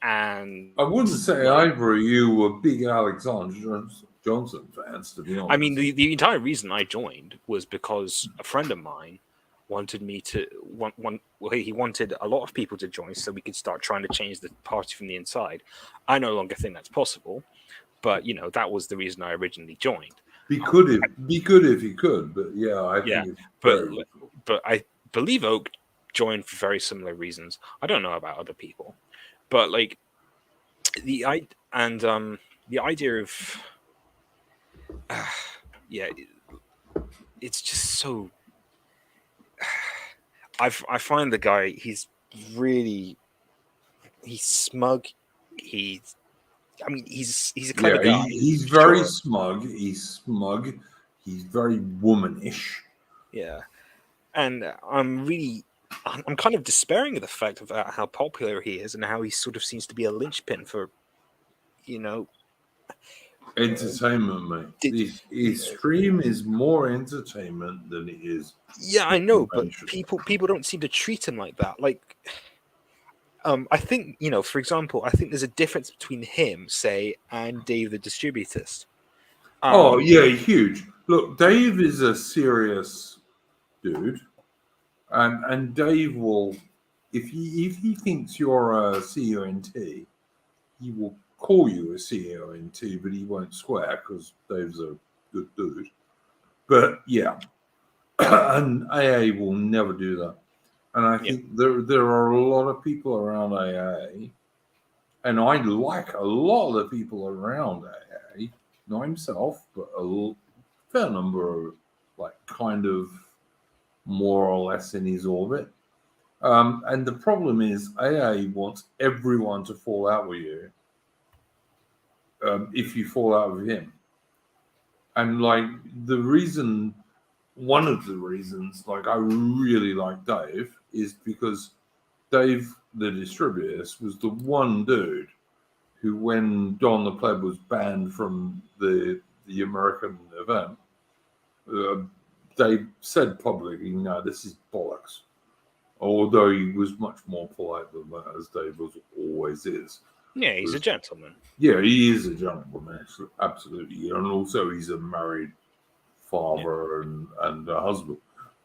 I wouldn't say either of you were big Alexander Johnson fans, to be honest. I mean, the entire reason I joined was because a friend of mine wanted me to he wanted a lot of people to join so we could start trying to change the party from the inside. I no longer think that's possible, but that was the reason I originally joined. Be good if he could, but I think but I believe Oak joined for very similar reasons. I don't know about other people, but like the idea of it's just so. I find the guy, he's smug. He's a clever guy. He's very smug. He's smug. He's very womanish. Yeah. And I'm kind of despairing of the fact of how popular he is and how he sort of seems to be a linchpin for, entertainment, mate. His stream is more entertainment than it is. Yeah, I know, but people don't seem to treat him like that. Like, I think for example, I think there's a difference between him, say, and Dave the Distributist. Huge. Look, Dave is a serious dude, and Dave will, if he thinks you're a CONT, he will call you a CONT, but he won't swear because Dave's a good dude. But and AA will never do that. And I think there are a lot of people around AA, and I like a lot of the people around AA, not himself, but a fair number of like kind of more or less in his orbit. And the problem is AA wants everyone to fall out with you. If you fall out with him. And like one of the reasons, like I really like Dave is because Dave the Distributist was the one dude who, when Don the Pleb was banned from the American event, Dave said publicly, no, this is bollocks. Although he was much more polite than that, as Dave always is. Yeah, he's a gentleman. Yeah, he is a gentleman, actually, absolutely. And also he's a married father and a husband.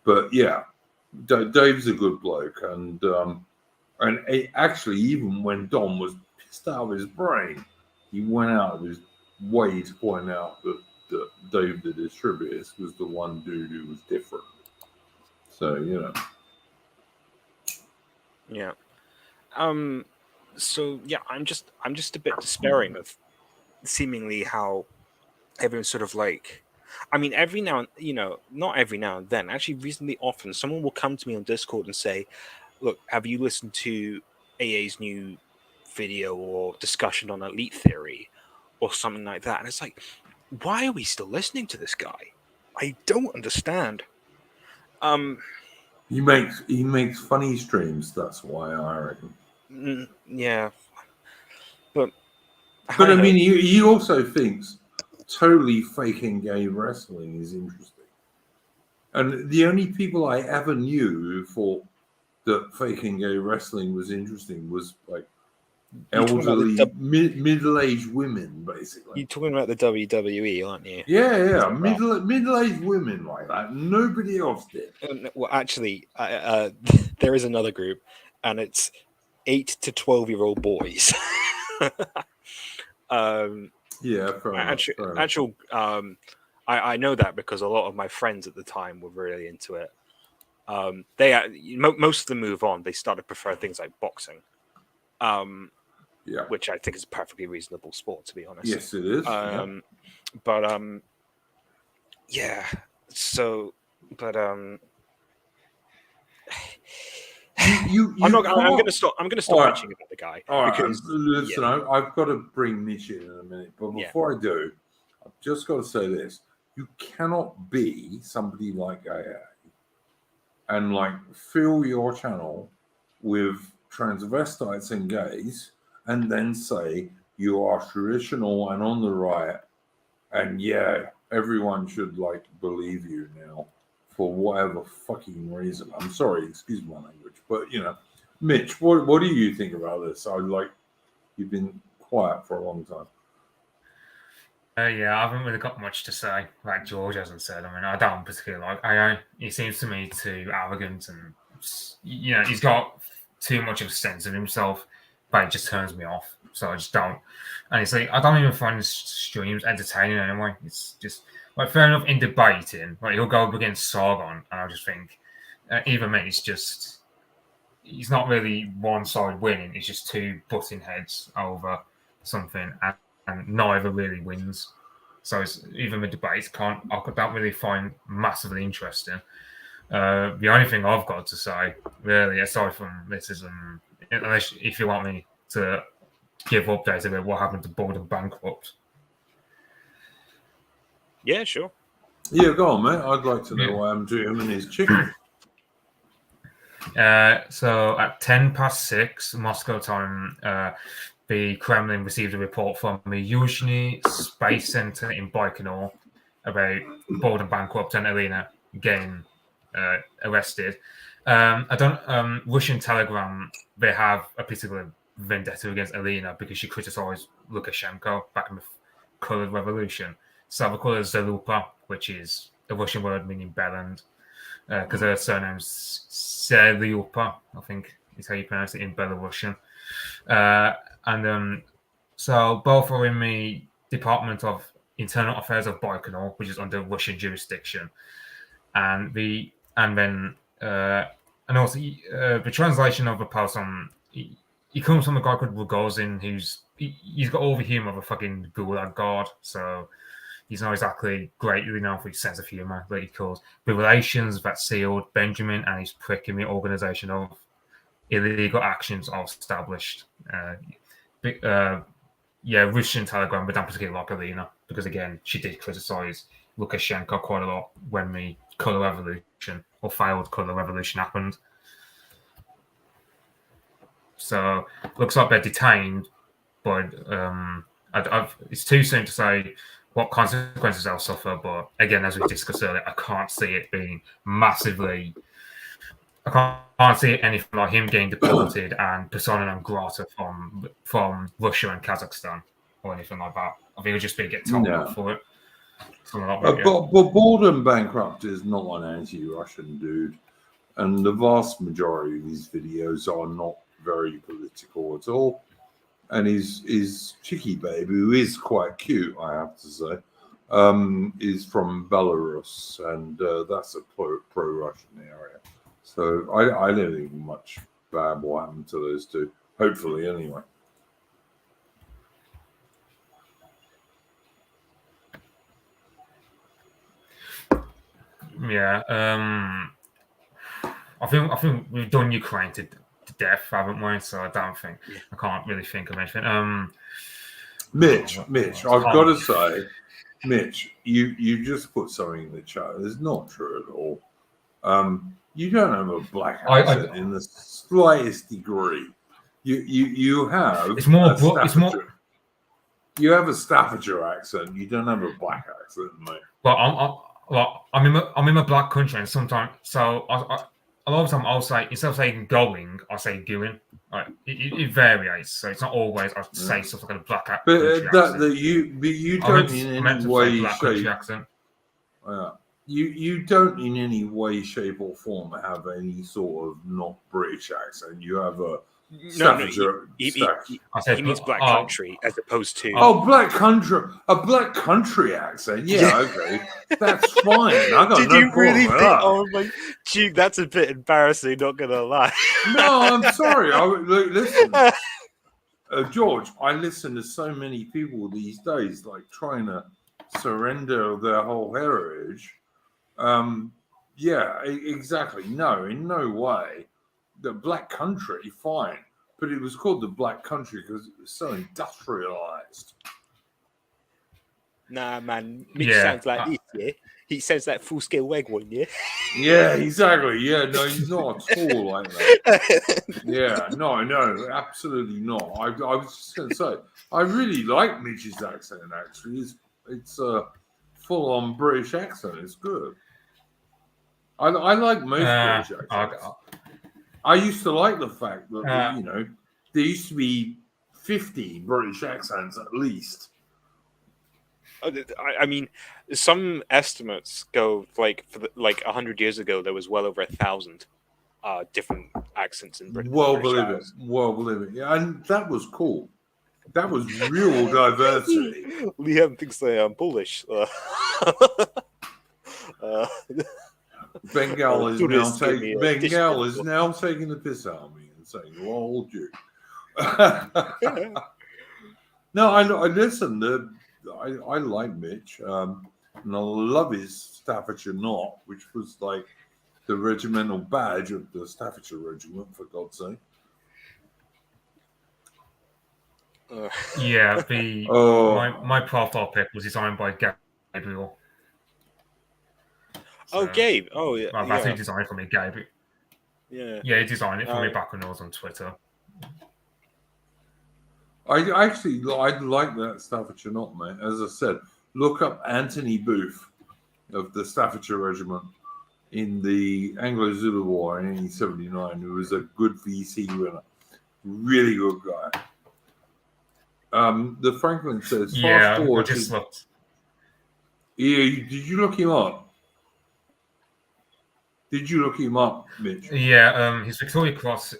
But Dave's a good bloke. And actually, even when Don was pissed out of his brain, he went out of his way to point out that Dave the Distributist was the one dude who was different. So, Yeah. So I'm just a bit despairing of seemingly how everyone's sort of like, I mean, every now and not every now and then, actually reasonably often, someone will come to me on Discord and say, look, have you listened to AA's new video or discussion on elite theory or something like that? And it's like, why are we still listening to this guy? I don't understand. He makes funny streams, that's why, I reckon. Yeah, but I mean, he also thinks totally faking gay wrestling is interesting. And the only people I ever knew who thought that faking gay wrestling was interesting was like elderly, middle-aged women, basically. You're talking about the WWE, aren't you? Yeah. Middle-aged women like that. Nobody else did. Well, actually, there is another group, and it's 8 to 12-year-old boys. Yeah, fair enough. I know that because a lot of my friends at the time were really into it. Most of them move on. They started to prefer things like boxing, which I think is a perfectly reasonable sport, to be honest. Yes, it is. But yeah. So, but I'm going to stop. I'm going to stop bitching about the guy. Because listen, I've got to bring Mitch in a minute, but before I do, I've just got to say this: you cannot be somebody like AA and like fill your channel with transvestites and gays, and then say you are traditional and on the right, and everyone should like believe you now for whatever fucking reason. I'm sorry, excuse my language, but Mitch, what do you think about this? You've been quiet for a long time. I haven't really got much to say. Like George hasn't said. I mean, I don't particularly like AA. He seems to me too arrogant, and he's got too much of a sense of himself, but it just turns me off. So I just don't. And it's like I don't even find his streams entertaining anyway. It's just like fair enough in debating. Like he'll go up against Sargon, and I just think even me, he's not really one side winning. It's just two butting heads over something, and neither really wins. So it's, even the debates I don't really find massively interesting. The only thing I've got to say, really, aside from this, is unless if you want me to give updates about what happened to Bold and Bankrupt. Yeah, sure. Yeah, go on, mate. I'd like to know what happened to him and his chicken. So at 6:10 Moscow time, the Kremlin received a report from the Yuzhny Space Center in Baikonur about Bold and Bankrupt and Elena getting arrested. Russian Telegram, they have a particular vendetta against Elena because she criticized Lukashenko back in the Colored Revolution. So they call her Zalupa, which is a Russian word meaning bellend, because her surname's Zalupa, I think is how you pronounce it in Belarusian. So both are in the Department of Internal Affairs of Baikonur, which is under Russian jurisdiction, and also the translation of the post on he comes from a guy called Rogozin, he's got all the humor of a fucking gulag guard, so he's not exactly great, known for his sense of humor that he calls the relations that sealed Benjamin and his prick in the organization of illegal actions are established. Russian Telegram, but don't particularly like Elena because, again, she did criticize Lukashenko quite a lot when the Color Revolution or failed Color Revolution happened. So looks like they're detained, but it's too soon to say what consequences they'll suffer. But again, as we discussed earlier, I can't see it being massively. I can't see anything like him getting deported and persona non grata from Russia and Kazakhstan or anything like that. I think it'll just be get told off for it. But Bold and Bankrupt is not an anti-Russian dude, and the vast majority of his videos are not very political at all. And his chicky baby, who is quite cute, I have to say, is from Belarus, and that's a pro-Russian area. So I don't think much bad will happen to those two. Hopefully, anyway. Yeah. I think we've done Ukraine to death, haven't we? So I can't really think of anything. Mitch, I've got to say, Mitch, you just put something in the chat. It's not true at all. You don't have a black accent in the slightest degree. You have. It's more. You have a Staffordshire accent. You don't have a black accent, mate. Well, I'm in a black country, and sometimes a lot of the time I'll say, instead of saying going, I'll say going. Like, it varies, so it's not always I say something like a black country accent. But you don't in any way, shape, accent. You don't in any way, shape, or form have any sort of not British accent. You have a Staffordshire. He means black country as opposed to black country, a black country accent. Yeah, okay, that's fine. I got Did no you really problem with think? that. Oh my, gee, that's a bit embarrassing. Not gonna lie. No, I'm sorry. Listen, George. I listen to so many people these days, like trying to surrender their whole heritage. Yeah, exactly. No, in no way. The black country, fine, but it was called the black country because it was so industrialized. Nah, man. Mitch sounds like this, yeah? He sounds like full-scale wag one, yeah? Yeah, exactly. Yeah, no, he's not at all like that. Yeah, no, absolutely not. I was just going to say, I really like Mitch's accent, actually. It's a full-on British accent. It's good. I like most British accents. I used to like the fact that, there used to be 50 British accents at least. I mean, some estimates go like 100 years ago. There was well over 1,000 different accents in Britain. Well, believe it. Yeah, and that was cool. That was real diversity. Liam thinks I am bullish. Bengal is now taking the piss out of me and saying, "Lol, you." No, I listen. I like Mitch, and I love his Staffordshire knot, which was like the regimental badge of the Staffordshire Regiment, for God's sake. My profile pic was designed by Gabriel. So, Gabe. Oh, yeah. That's who designed it for me, Gabe. Yeah. Yeah, he designed it for me back when I was on Twitter. I like that Staffordshire knot, mate. As I said, look up Anthony Booth of the Staffordshire Regiment in the Anglo-Zulu War in 1879, who was a good VC winner. Really good guy. The Franklin says, fast forward. I just looked. Yeah, did you look him up? Did you look him up, Mitch? Yeah, his Victoria Cross.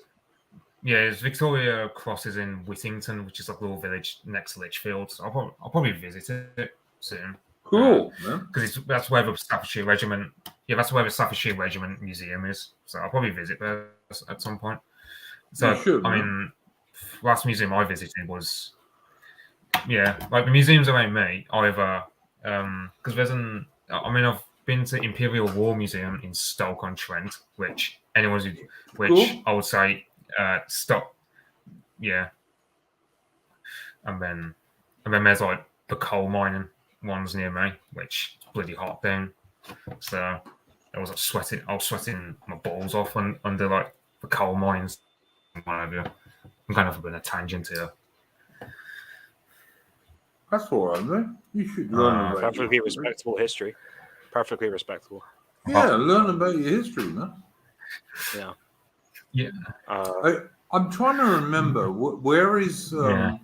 Yeah, his Victoria Cross is in Whittington, which is like a little village next to Lichfield. So I'll probably visit it soon. Cool, man. Because that's where the Staffordshire Regiment. Yeah, that's where the Staffordshire Regiment Museum is. So I'll probably visit there at some point. So I mean, last museum I visited was, like the museums around me. However, because I've been to Imperial War Museum in Stoke-on-Trent, which cool. I would say stop. Yeah, and then there's like the coal mining ones near me, which is bloody hot down. So I was sweating my balls off under like the coal mines. I'm kind of a tangent here. That's all right, man. You should learn about perfectly respectable history. Perfectly respectable. Yeah, learn about your history, man. Yeah. Yeah. I'm trying to remember where is HMS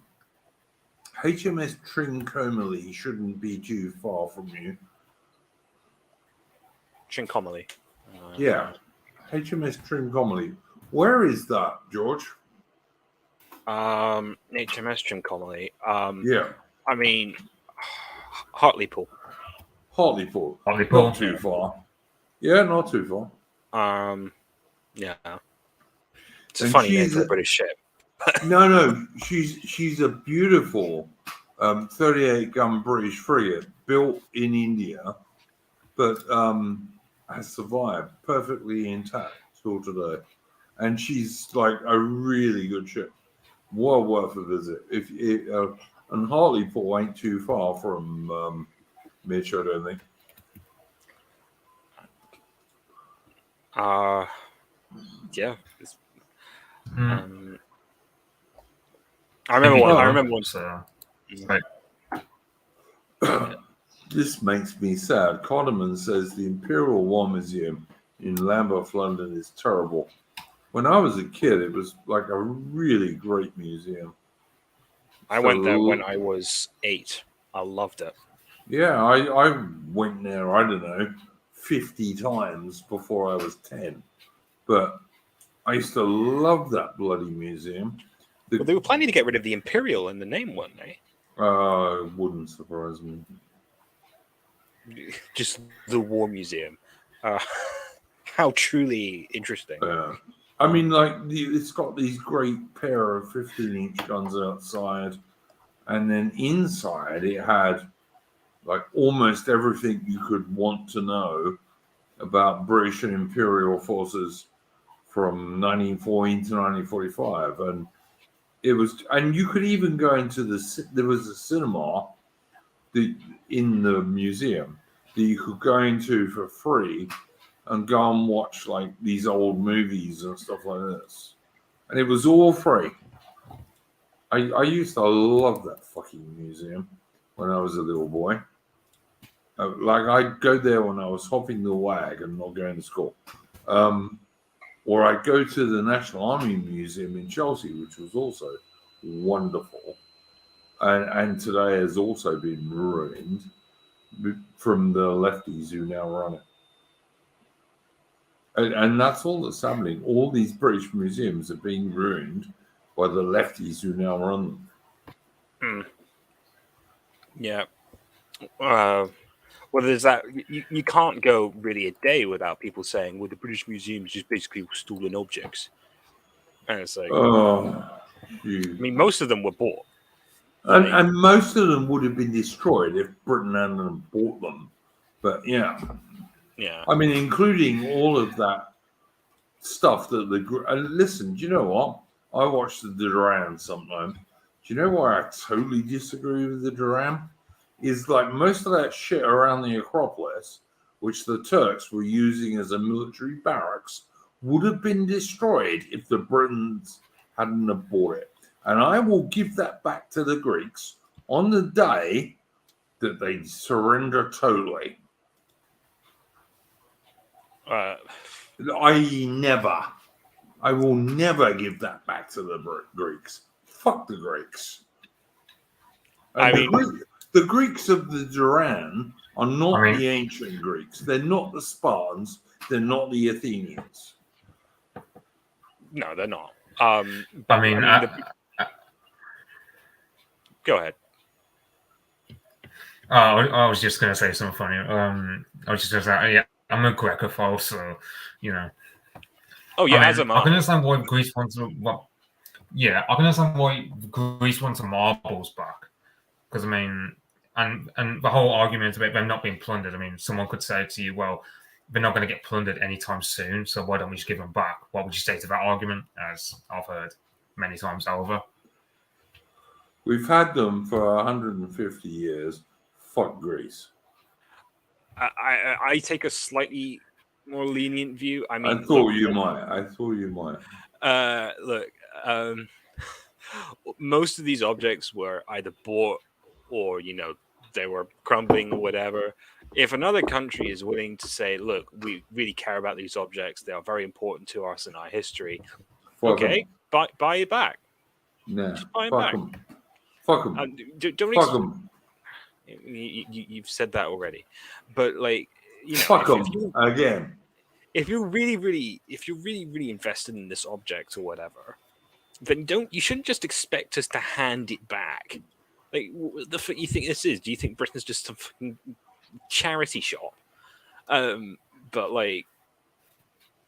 Trincomalee shouldn't be too far from you. Trincomalee. Yeah. HMS Trincomalee. Where is that, George? HMS Trincomalee. Yeah. I mean, Hartlepool. Hartlepool. Not too far. Yeah, not too far. Yeah. It's a funny name for a British ship. No. She's a beautiful 38-gun British frigate built in India, but has survived perfectly intact till today. And she's like a really good ship. Well worth a visit. And Hartlepool ain't too far from Mitch, I don't think. Yeah. I remember once. This makes me sad. Cotterman says the Imperial War Museum in Lambeth, London is terrible. When I was a kid, it was like a really great museum. I went there when I was 8. I loved it. Yeah, I went there, I don't know, 50 times before I was 10. But I used to love that bloody museum. Well, they were planning to get rid of the Imperial in the name, weren't they? It wouldn't surprise me. Just the War Museum. How truly interesting. I mean, like, it's got these great pair of 15-inch guns outside, and then inside it had like almost everything you could want to know about British and Imperial forces from 1940 to 1945, and it was, and you could even go into there was a cinema in the museum that you could go into for free and go and watch like these old movies and stuff like this, and it was all free. I used to love that fucking museum when I was a little boy. Like, I'd go there when I was hopping the wag and not going to school. Or I'd go to the National Army Museum in Chelsea, which was also wonderful. And today has also been ruined from the lefties who now run it. And that's all that's happening. All these British museums are being ruined by the lefties who now run them. Yeah. Well, there's that. You can't go really a day without people saying, well, the British Museum is just basically stolen objects. And it's like, I mean, most of them were bought. And most of them would have been destroyed if Britain hadn't bought them. But yeah. I mean, including all of that stuff that listen, do you know what? I watch the Duran sometimes. Do you know why I totally disagree with the Duran? Is like most of that shit around the Acropolis, which the Turks were using as a military barracks, would have been destroyed if the Britons hadn't have bought it. And I will give that back to the Greeks on the day that they surrender totally. I.e. never. I will never give that back to the Greeks. Fuck the Greeks. The Greeks of the Duran are not the ancient Greeks. They're not the Spartans. They're not the Athenians. No, they're not. Go ahead. I was just going to say something funny. I was just going to say, yeah, I'm a Grecophile, so, you know. Oh, yeah, as am I. I can understand why Greece wants to... I can understand why Greece wants the marbles back. Because, I mean... And the whole argument about them not being plundered, I mean, someone could say to you, well, they're not going to get plundered anytime soon, so why don't we just give them back? What would you say to that argument, as I've heard many times over? We've had them for 150 years. Fuck Greece. I take a slightly more lenient view. I mean, I thought you might. Look, most of these objects were either bought or, you know, they were crumbling or whatever. If another country is willing to say, look, we really care about these objects, they are very important to us in our history, okay, buy it back. Nah, just buy it back. Fuck them. Fuck them. You've said that already, but like, you know, fuck them again. If you're really invested in this object or whatever, then you shouldn't just expect us to hand it back. Like, you think this is? Do you think Britain's just a fucking charity shop? But like,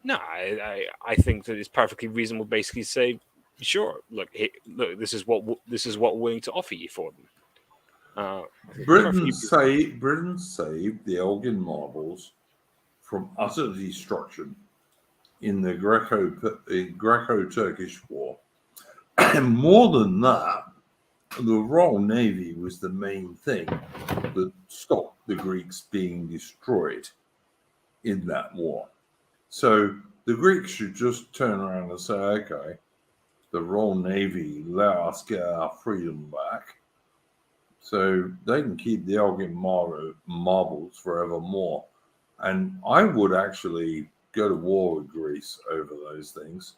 no, I think that it's perfectly reasonable. Basically, say, sure, look, this is what we're willing to offer you for them. Britain saved the Elgin marbles from utter destruction in the Greco-Turkish War, and more than that, the Royal Navy was the main thing that stopped the Greeks being destroyed in that war. So the Greeks should just turn around and say, okay, the Royal Navy, let us get our freedom back. so they can keep the Elgin marbles forevermore. And I would actually go to war with Greece over those things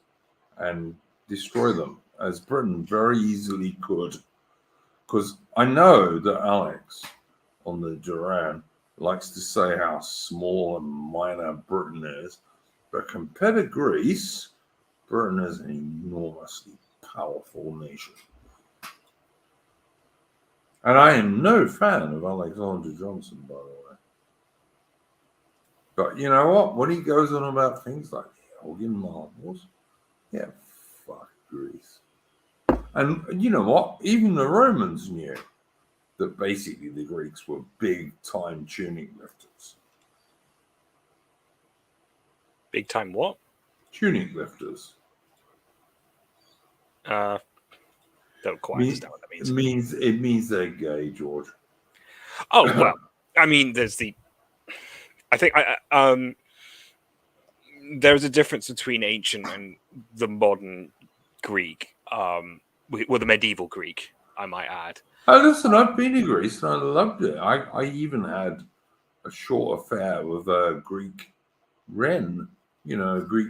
and destroy them, as Britain very easily could. Because I know that Alex on the Duran likes to say how small and minor Britain is, but compared to Greece, Britain is an enormously powerful nation. And I am no fan of Alexander Johnson, by the way. But you know what? When he goes on about things like the Elgin marbles, yeah, fuck Greece. And you know what? Even the Romans knew that basically the Greeks were big-time tunic lifters. Big-time what? Tunic lifters. Don't quite understand what that means. It means they're gay, George. Oh, well, I mean, there's the... I think there's a difference between ancient and the modern Greek, well, the medieval Greek, I might add. Oh, listen, I've been to Greece and I loved it. I even had a short affair with a Greek wren, a Greek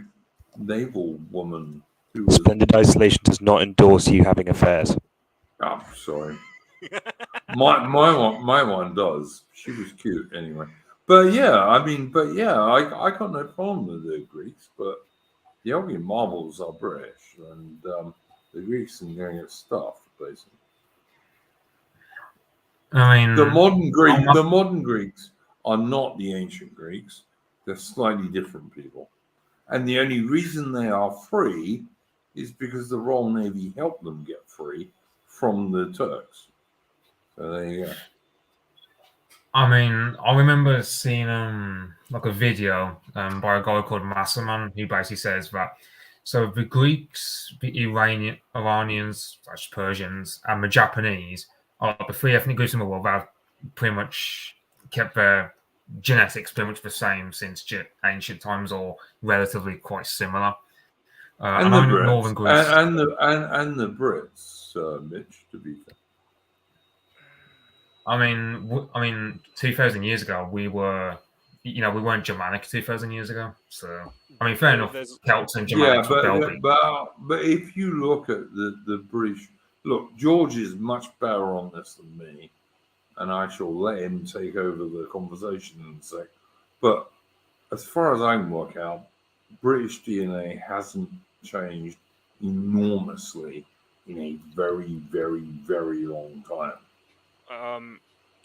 naval woman. Splendid Isolation does not endorse you having affairs. Oh, sorry. my one does. She was cute anyway. But yeah, I got no problem with the Greeks, but the Elgin marbles are British, and the Greeks are going to get stuffed, basically. I mean, the modern Greeks are not the ancient Greeks. They're slightly different people. And the only reason they are free is because the Royal Navy helped them get free from the Turks. So there you go. I mean, I remember seeing like a video by a guy called Massaman, who basically says that so the Greeks, the Iranians, Persians, and the Japanese are the three ethnic groups in the world that have pretty much kept their genetics pretty much the same since ancient times, or relatively quite similar. And the Brits, Northern Greece, and the Brits, Mitch, to be fair. I mean, 2,000 years ago, we weren't Germanic 2,000 years ago. So, I mean, fair enough, Celts and Germanics but if you look at the British, look, George is much better on this than me, and I shall let him take over the conversation in a sec. But as far as I can work out, British DNA hasn't changed enormously in a very, very, very long time.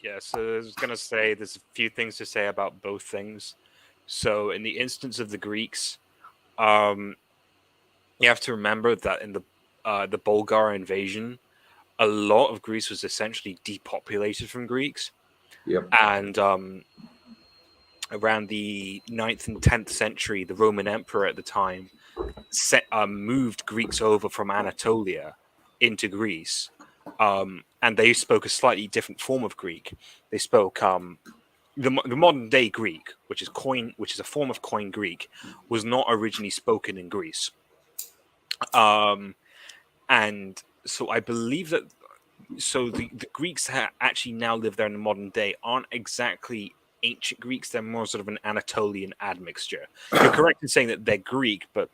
Yeah, so I was going to say there's a few things to say about both things. So in the instance of the Greeks, you have to remember that in the Bulgar invasion, a lot of Greece was essentially depopulated from Greeks. Yep. And around the 9th and 10th century, the Roman Emperor at the time moved Greeks over from Anatolia into Greece. And they spoke a slightly different form of Greek. They spoke the modern day Greek, which is a form of Koine Greek, was not originally spoken in Greece. And so I believe that the Greeks actually now live there in the modern day aren't exactly ancient Greeks. They're more sort of an Anatolian admixture. You're correct in saying that they're Greek, but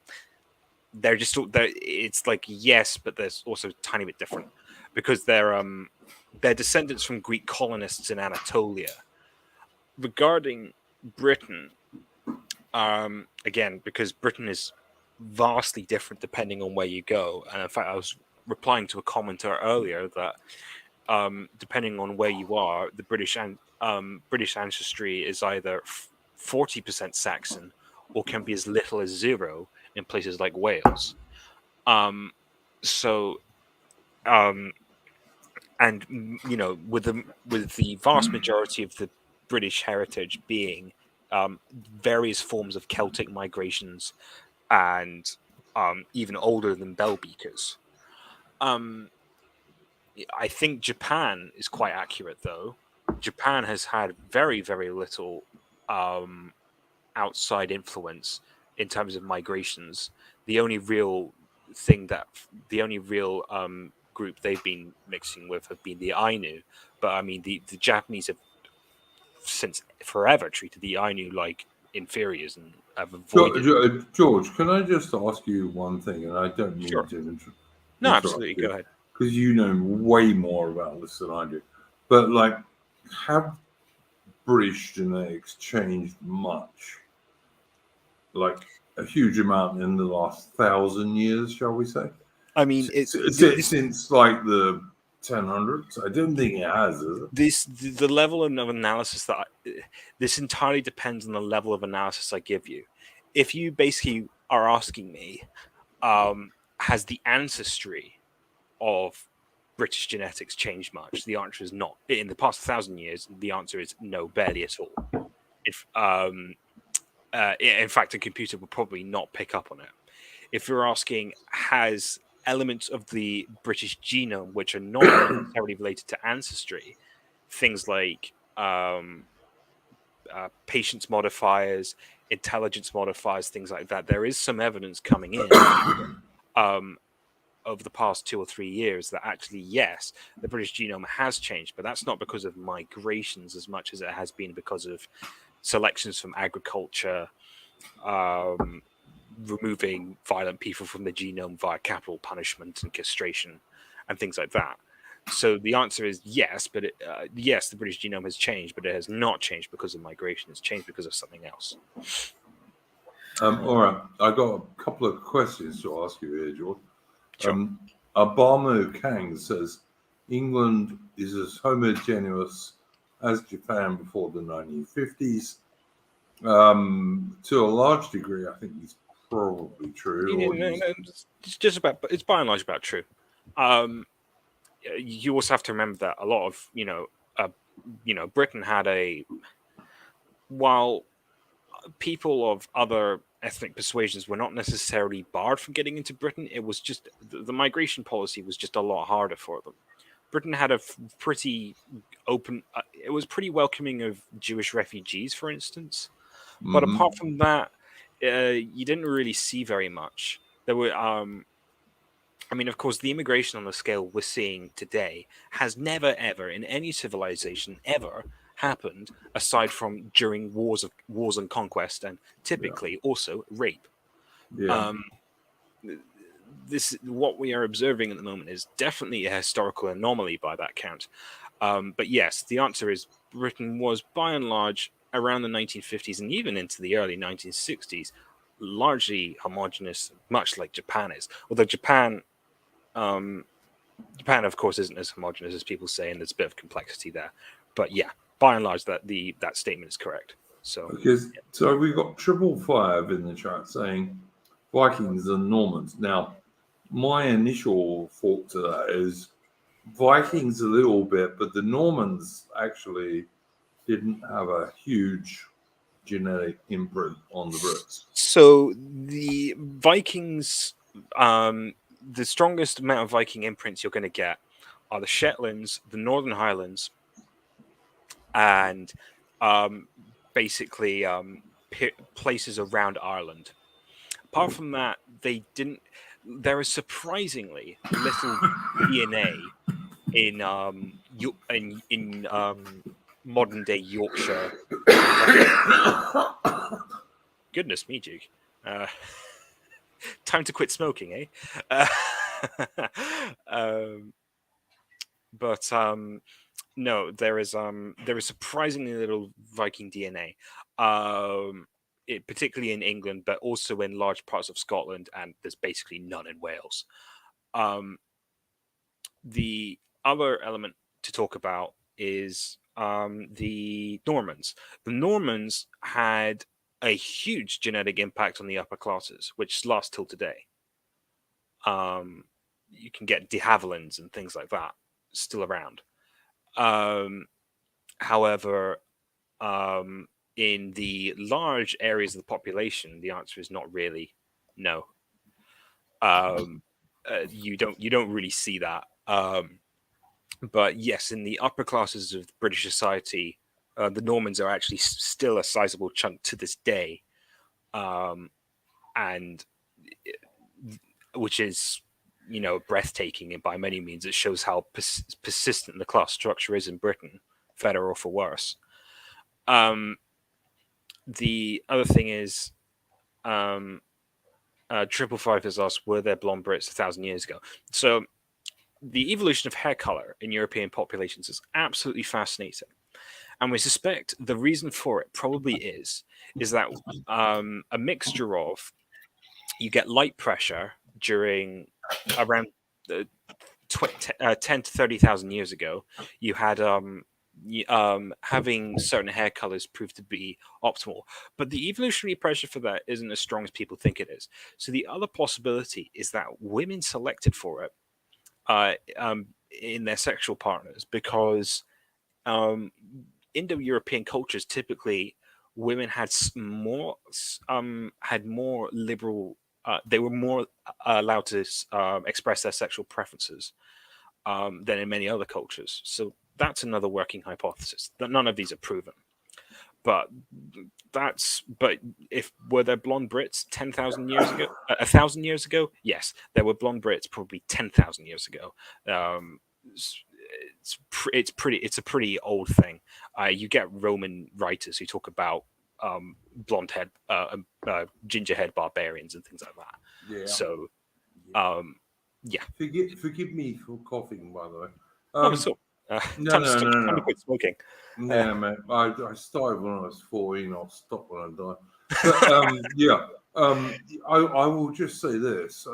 it's like yes, but there's also a tiny bit different. Because they're descendants from Greek colonists in Anatolia. Regarding Britain, again, because Britain is vastly different depending on where you go. And in fact, I was replying to a commenter earlier that depending on where you are, the British ancestry is either 40% Saxon or can be as little as 0 in places like Wales. And with the vast majority of the British heritage being various forms of Celtic migrations and even older than bell beakers, I think Japan is quite accurate, though. Japan has had very, very little outside influence in terms of migrations. The only real group they've been mixing with have been the Ainu. But I mean, the Japanese have since forever treated the Ainu like inferiors and have avoided. George, can I just ask you one thing? And I don't mean Sure. to interrupt. No, absolutely. Go ahead. Because you know way more about this than I do. But like, have British genetics changed much? Like a huge amount in the last 1,000 years, shall we say? I mean, since like the 1000s. I don't think it has, is it? The level of analysis this entirely depends on the level of analysis I give you. If you basically are asking me, has the ancestry of British genetics changed much? The answer is not. In the past 1,000 years, the answer is no, barely at all. In fact, a computer will probably not pick up on it. If you're asking, has elements of the British genome, which are not necessarily related to ancestry, things like patience modifiers, intelligence modifiers, things like that, there is some evidence coming in over the past 2 or 3 years that actually, yes, the British genome has changed, but that's not because of migrations as much as it has been because of selections from agriculture, removing violent people from the genome via capital punishment and castration and things like that. So the answer is yes, but yes, the British genome has changed, but it has not changed because of migration. It's changed because of something else. All right, I got a couple of questions to ask you here, George. Sure. Obama Kang says England is as homogeneous as Japan before the 1950s. To a large degree, I think he's probably true. It's by and large about true. You also have to remember that a lot of Britain had while people of other ethnic persuasions were not necessarily barred from getting into Britain, it was just the migration policy was just a lot harder for them. Britain had a pretty open, it was pretty welcoming of Jewish refugees, for instance. But apart from that, you didn't really see very much. There were, I mean, of course, the immigration on the scale we're seeing today has never, ever, in any civilization, ever happened aside from during wars and conquest, and typically also rape. Yeah. What we are observing at the moment is definitely a historical anomaly by that count. But yes, the answer is Britain was by and large around the 1950s and even into the early 1960s largely homogenous, much like Japan is. Although Japan, of course, isn't as homogenous as people say, and there's a bit of complexity there. But yeah, by and large, that statement is correct. So, so we got 555 in the chat saying Vikings and Normans. Now, my initial thought to that is Vikings a little bit, but the Normans actually didn't have a huge genetic imprint on the Brits. So the Vikings, the strongest amount of Viking imprints you're going to get are the Shetlands, the Northern Highlands, and basically places around Ireland. Apart from that, there is surprisingly little DNA in modern day Yorkshire. Goodness me, Duke. Time to quit smoking, eh? No, there is surprisingly little Viking DNA. Particularly in England, but also in large parts of Scotland, and there's basically none in Wales. The other element to talk about is the Normans. The Normans had a huge genetic impact on the upper classes, which lasts till today. You can get de Havillands and things like that still around. However, in the large areas of the population, the answer is not really no. You don't really see that. But yes, in the upper classes of British society, the Normans are actually still a sizable chunk to this day, and which is breathtaking, and by many means it shows how persistent the class structure is in Britain, for better or for worse. The other thing is, 555 has asked, were there blonde Brits 1,000 years ago? So the evolution of hair color in European populations is absolutely fascinating. And we suspect the reason for it probably is that a mixture of, you get light pressure during around 10 to 30,000 years ago. You had having certain hair colors proved to be optimal, but the evolutionary pressure for that isn't as strong as people think it is. So the other possibility is that women selected for it in their sexual partners, because Indo-European cultures, typically women had more liberal. They were more allowed to express their sexual preferences than in many other cultures. So that's another working hypothesis. That none of these are proven, but if were there blonde Brits 10,000 years ago, 1,000 years ago? Yes, there were blonde Brits probably 10,000 years ago. It's a pretty old thing. You get Roman writers who talk about blonde head, ginger head barbarians and things like that. Yeah. So, yeah. Forgive me for coughing, by the way. Time to quit smoking. Yeah, man. I started when I was 14. I'll stop when I die. But yeah. I will just say this.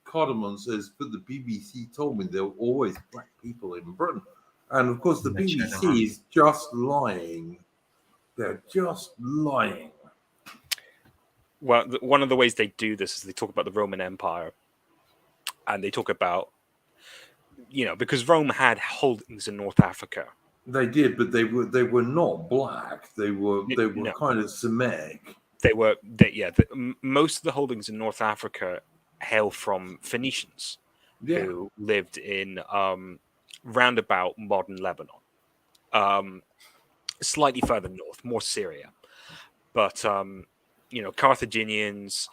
Cardamon says, but the BBC told me there were always black people in Britain. And of course, the BBC is just lying. They're just lying. Well, one of the ways they do this is they talk about the Roman Empire. And they talk about, because Rome had holdings in North Africa. They did, but they were not black. They were kind of Semitic. Most of the holdings in North Africa hail from Phoenicians who lived in roundabout modern Lebanon, slightly further north, more Syria. But Carthaginians,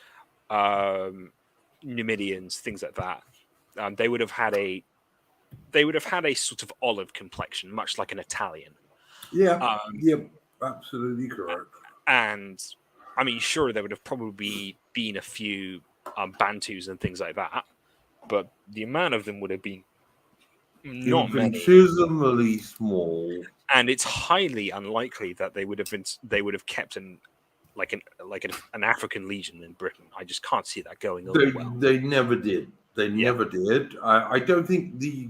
Numidians, things like that, they would have had a sort of olive complexion, much like an Italian. Yeah, absolutely correct. And I mean, sure, there would have probably been a few Bantus and things like that, but the amount of them would have been not many. Infinitesimally small. And it's highly unlikely that they would have kept an African legion in Britain. I just can't see that going over well. They never did. Never did. I don't think the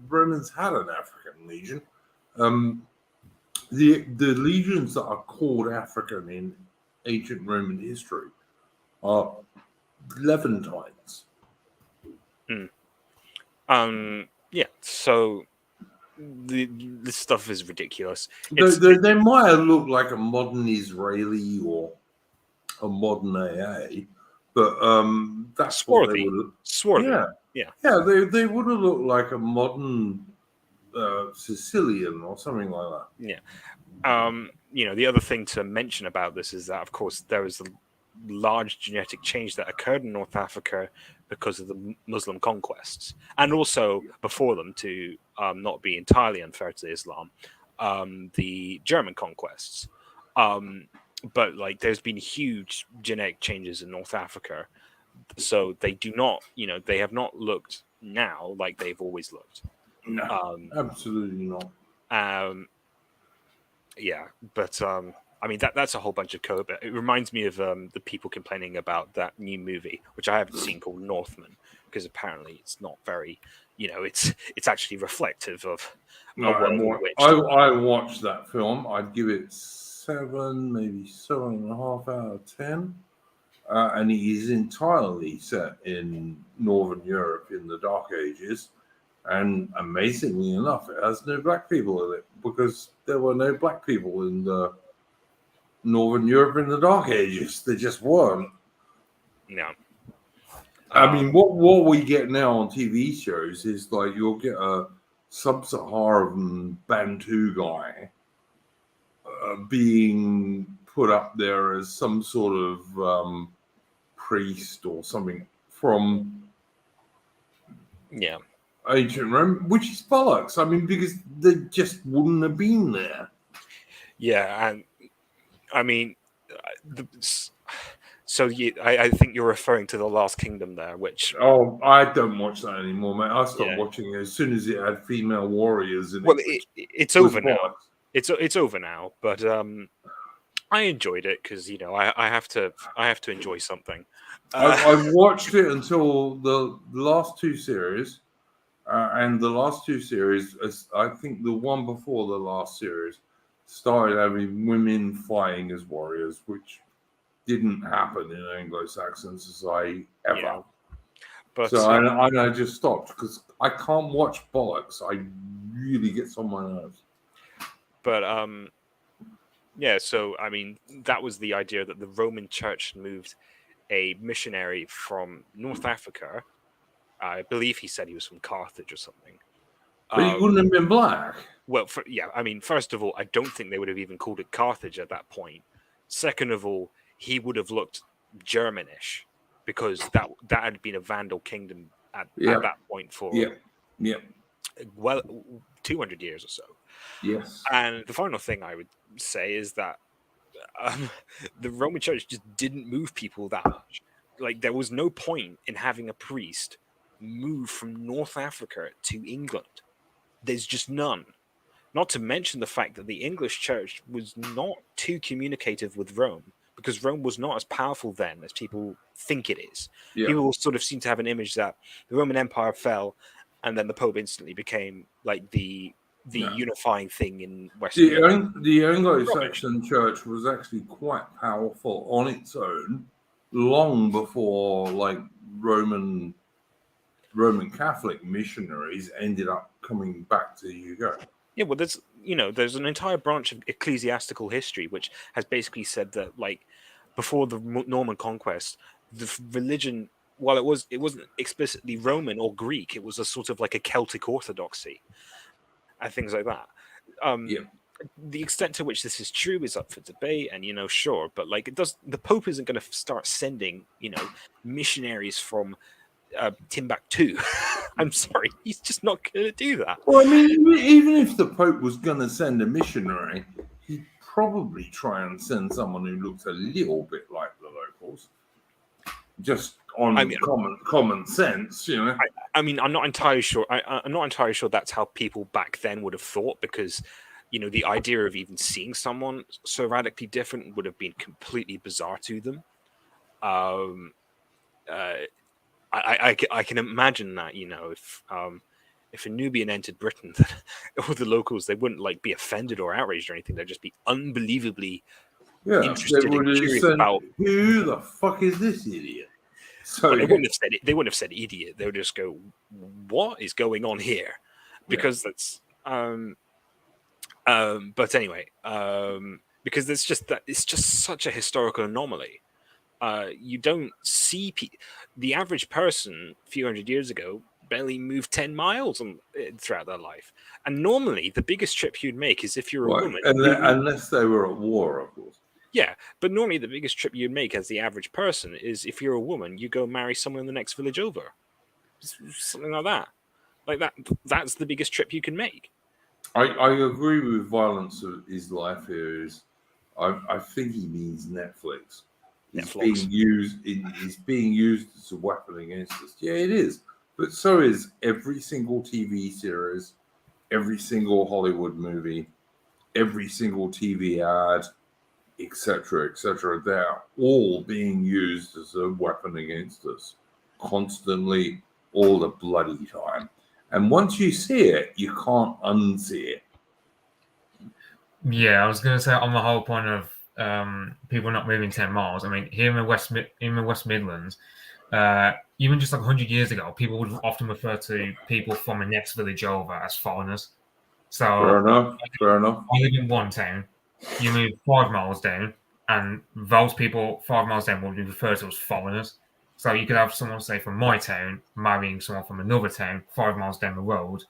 Romans had an African legion. The legions that are called African in ancient Roman history are Levantines. Yeah. So this stuff is ridiculous. They might have looked like a modern Israeli or a modern AA, but that's swarthy. What they would. Swarthy. Yeah. They would have looked like a modern Sicilian or something like that. Yeah. The other thing to mention about this is that, of course, there was a large genetic change that occurred in North Africa because of the Muslim conquests, and also before them, to not be entirely unfair to Islam, the German conquests. But there's been huge genetic changes in North Africa, so they do not, they have not looked now like they've always looked. No, absolutely not. Yeah, but I mean that's a whole bunch of code. But it reminds me of the people complaining about that new movie, which I haven't seen, called Northman, because apparently it's not very, it's actually reflective of a world in which I watched that film. I'd give it 7, maybe 7.5 out of 10. And it is entirely set in Northern Europe in the Dark Ages. And amazingly enough, it has no black people in it, because there were no black people in the Northern Europe in the Dark Ages. They just weren't. No. I mean, what we get now on TV shows is you'll get a sub-Saharan Bantu guy being put up there as some sort of priest or something from Yeah. Ancient Rome, which is bollocks. I mean, because they just wouldn't have been there. Yeah, and I mean, I think you're referring to The Last Kingdom there, which... Oh, I don't watch that anymore, mate. I stopped Yeah. watching it as soon as it had female warriors in Well, it. it's over now. It's over now, but I enjoyed it because I have to enjoy something. I watched it until the last two series, and the last two series, I think the one before the last series, started having women fighting as warriors, which didn't happen in Anglo-Saxon society ever. Yeah. But so I just stopped because I can't watch bollocks. I really gets on my nerves. But yeah, so I mean, that was the idea that the Roman Church moved a missionary from North Africa. I believe he said he was from Carthage or something. But he wouldn't have been black. Well, I mean, first of all, I don't think they would have even called it Carthage at that point. Second of all, he would have looked Germanish because that had been a Vandal kingdom at that point for well 200 years or so. Yes. And the final thing I would say is that the Roman Church just didn't move people that much. Like, there was no point in having a priest move from North Africa to England. There's just none. Not to mention the fact that the English church was not too communicative with Rome, because Rome was not as powerful then as people think it is. Yeah. People sort of seem to have an image that the Roman Empire fell, and then the Pope instantly became like the unifying thing in Western Europe. The Anglo-Saxon church was actually quite powerful on its own long before like Roman Catholic missionaries ended up coming back to the UK. Yeah, well, there's an entire branch of ecclesiastical history which has basically said that, like, before the Norman conquest, the religion, while it wasn't explicitly Roman or Greek, it was a sort of like a Celtic orthodoxy and things like that. The extent to which this is true is up for debate, and sure, but like the Pope isn't going to start sending missionaries from Timbuktu. I'm sorry, he's just not going to do that. Well, I mean, even if the Pope was going to send a missionary, he'd probably try and send someone who looks a little bit like the locals, just on common sense, I mean, I'm not entirely sure. I'm not entirely sure that's how people back then would have thought, because the idea of even seeing someone so radically different would have been completely bizarre to them. I can imagine that, if a Nubian entered Britain, all the locals, they wouldn't like be offended or outraged or anything. They'd just be unbelievably interested and curious about who the fuck is this idiot. So they wouldn't have said idiot. They would just go, "What is going on here?" Because that's but anyway, because it's just such a historical anomaly. You don't see the average person a few hundred years ago barely moved 10 miles throughout their life. And normally the biggest trip you'd make is if you're a woman. Unless they were at war, of course. Yeah, but normally the biggest trip you'd make as the average person is if you're a woman, you go marry someone in the next village over. Something like that. Like that's the biggest trip you can make. I agree with violence of his life here is I think he means Netflix. It's being used as a weapon against us. Yeah, it is. But so is every single TV series, every single Hollywood movie, every single TV ad, etc., etc. They're all being used as a weapon against us constantly, all the bloody time. And once you see it, you can't unsee it. Yeah, I was going to say on the whole point of people not moving 10 miles. I mean, here in the West Midlands, even just like 100 years ago, people would often refer to people from the next village over as foreigners. So fair enough. I live in one town, you move 5 miles down, and those people 5 miles down will be referred to as foreigners. So you could have someone, say, from my town marrying someone from another town 5 miles down the road,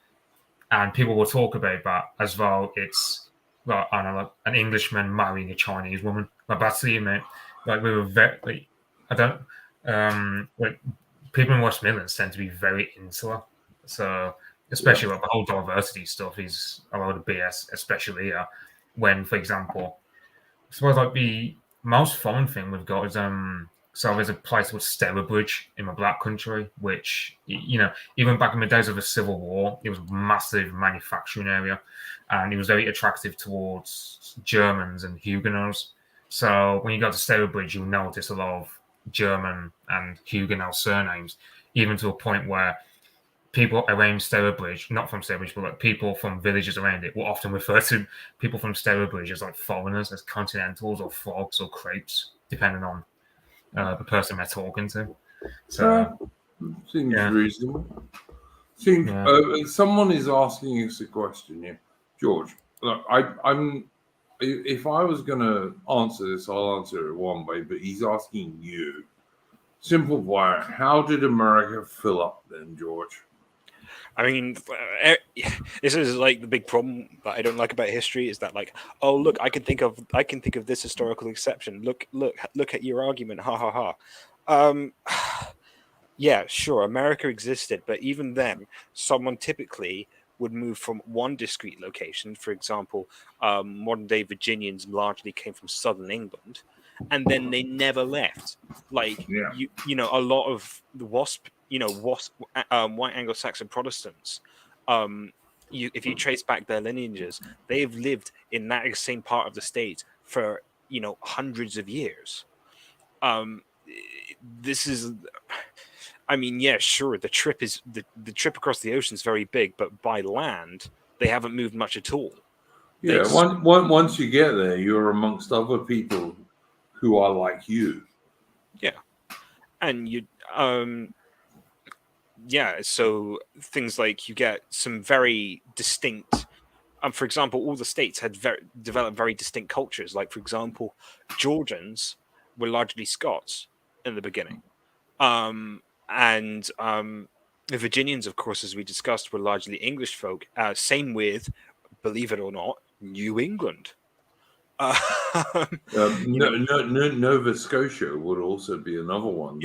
and people will talk about that as though it's like, I don't know, like an Englishman marrying a Chinese woman. Like, that's the mate. Like, we were very, like, I don't, like, people in West Midlands tend to be very insular. So especially like the whole diversity stuff is a lot of BS, especially here. When, for example, I suppose like the most fun thing we've got is so there's a place called Stourbridge in my black country, which even back in the days of the Civil War, it was a massive manufacturing area, and it was very attractive towards Germans and Huguenots. So when you go to Stourbridge, you'll notice a lot of German and Huguenot surnames, even to a point where people around Stourbridge, not from Stourbridge, but like people from villages around it, will often refer to people from Stourbridge as like foreigners, as continentals or frogs or crepes, depending on the person they're talking to. So seems reasonable. Someone is asking us a question here, George. Look, I'm. If I was going to answer this, I'll answer it one way. But he's asking you. Simple wire. How did America fill up then, George? I mean, this is like the big problem that I don't like about history is that, like, oh look, I can think of this historical exception. Look at your argument. Ha ha ha. Yeah, sure, America existed, but even then, someone typically would move from one discrete location. For example, modern day Virginians largely came from southern England, and then they never left. Like a lot of the white Anglo-Saxon Protestants, if you trace back their lineages, they've lived in that same part of the state for hundreds of years. This is, I mean, yeah, sure, the trip across the ocean is very big, but by land they haven't moved much at all. Yeah, once you get there, you're amongst other people who are like you. Yeah, and so things like you get some very distinct. For example, all the states had developed very distinct cultures. Like, for example, Georgians were largely Scots in the beginning, and the Virginians, of course, as we discussed, were largely English folk. Same with, believe it or not, New England. Nova Scotia would also be another one.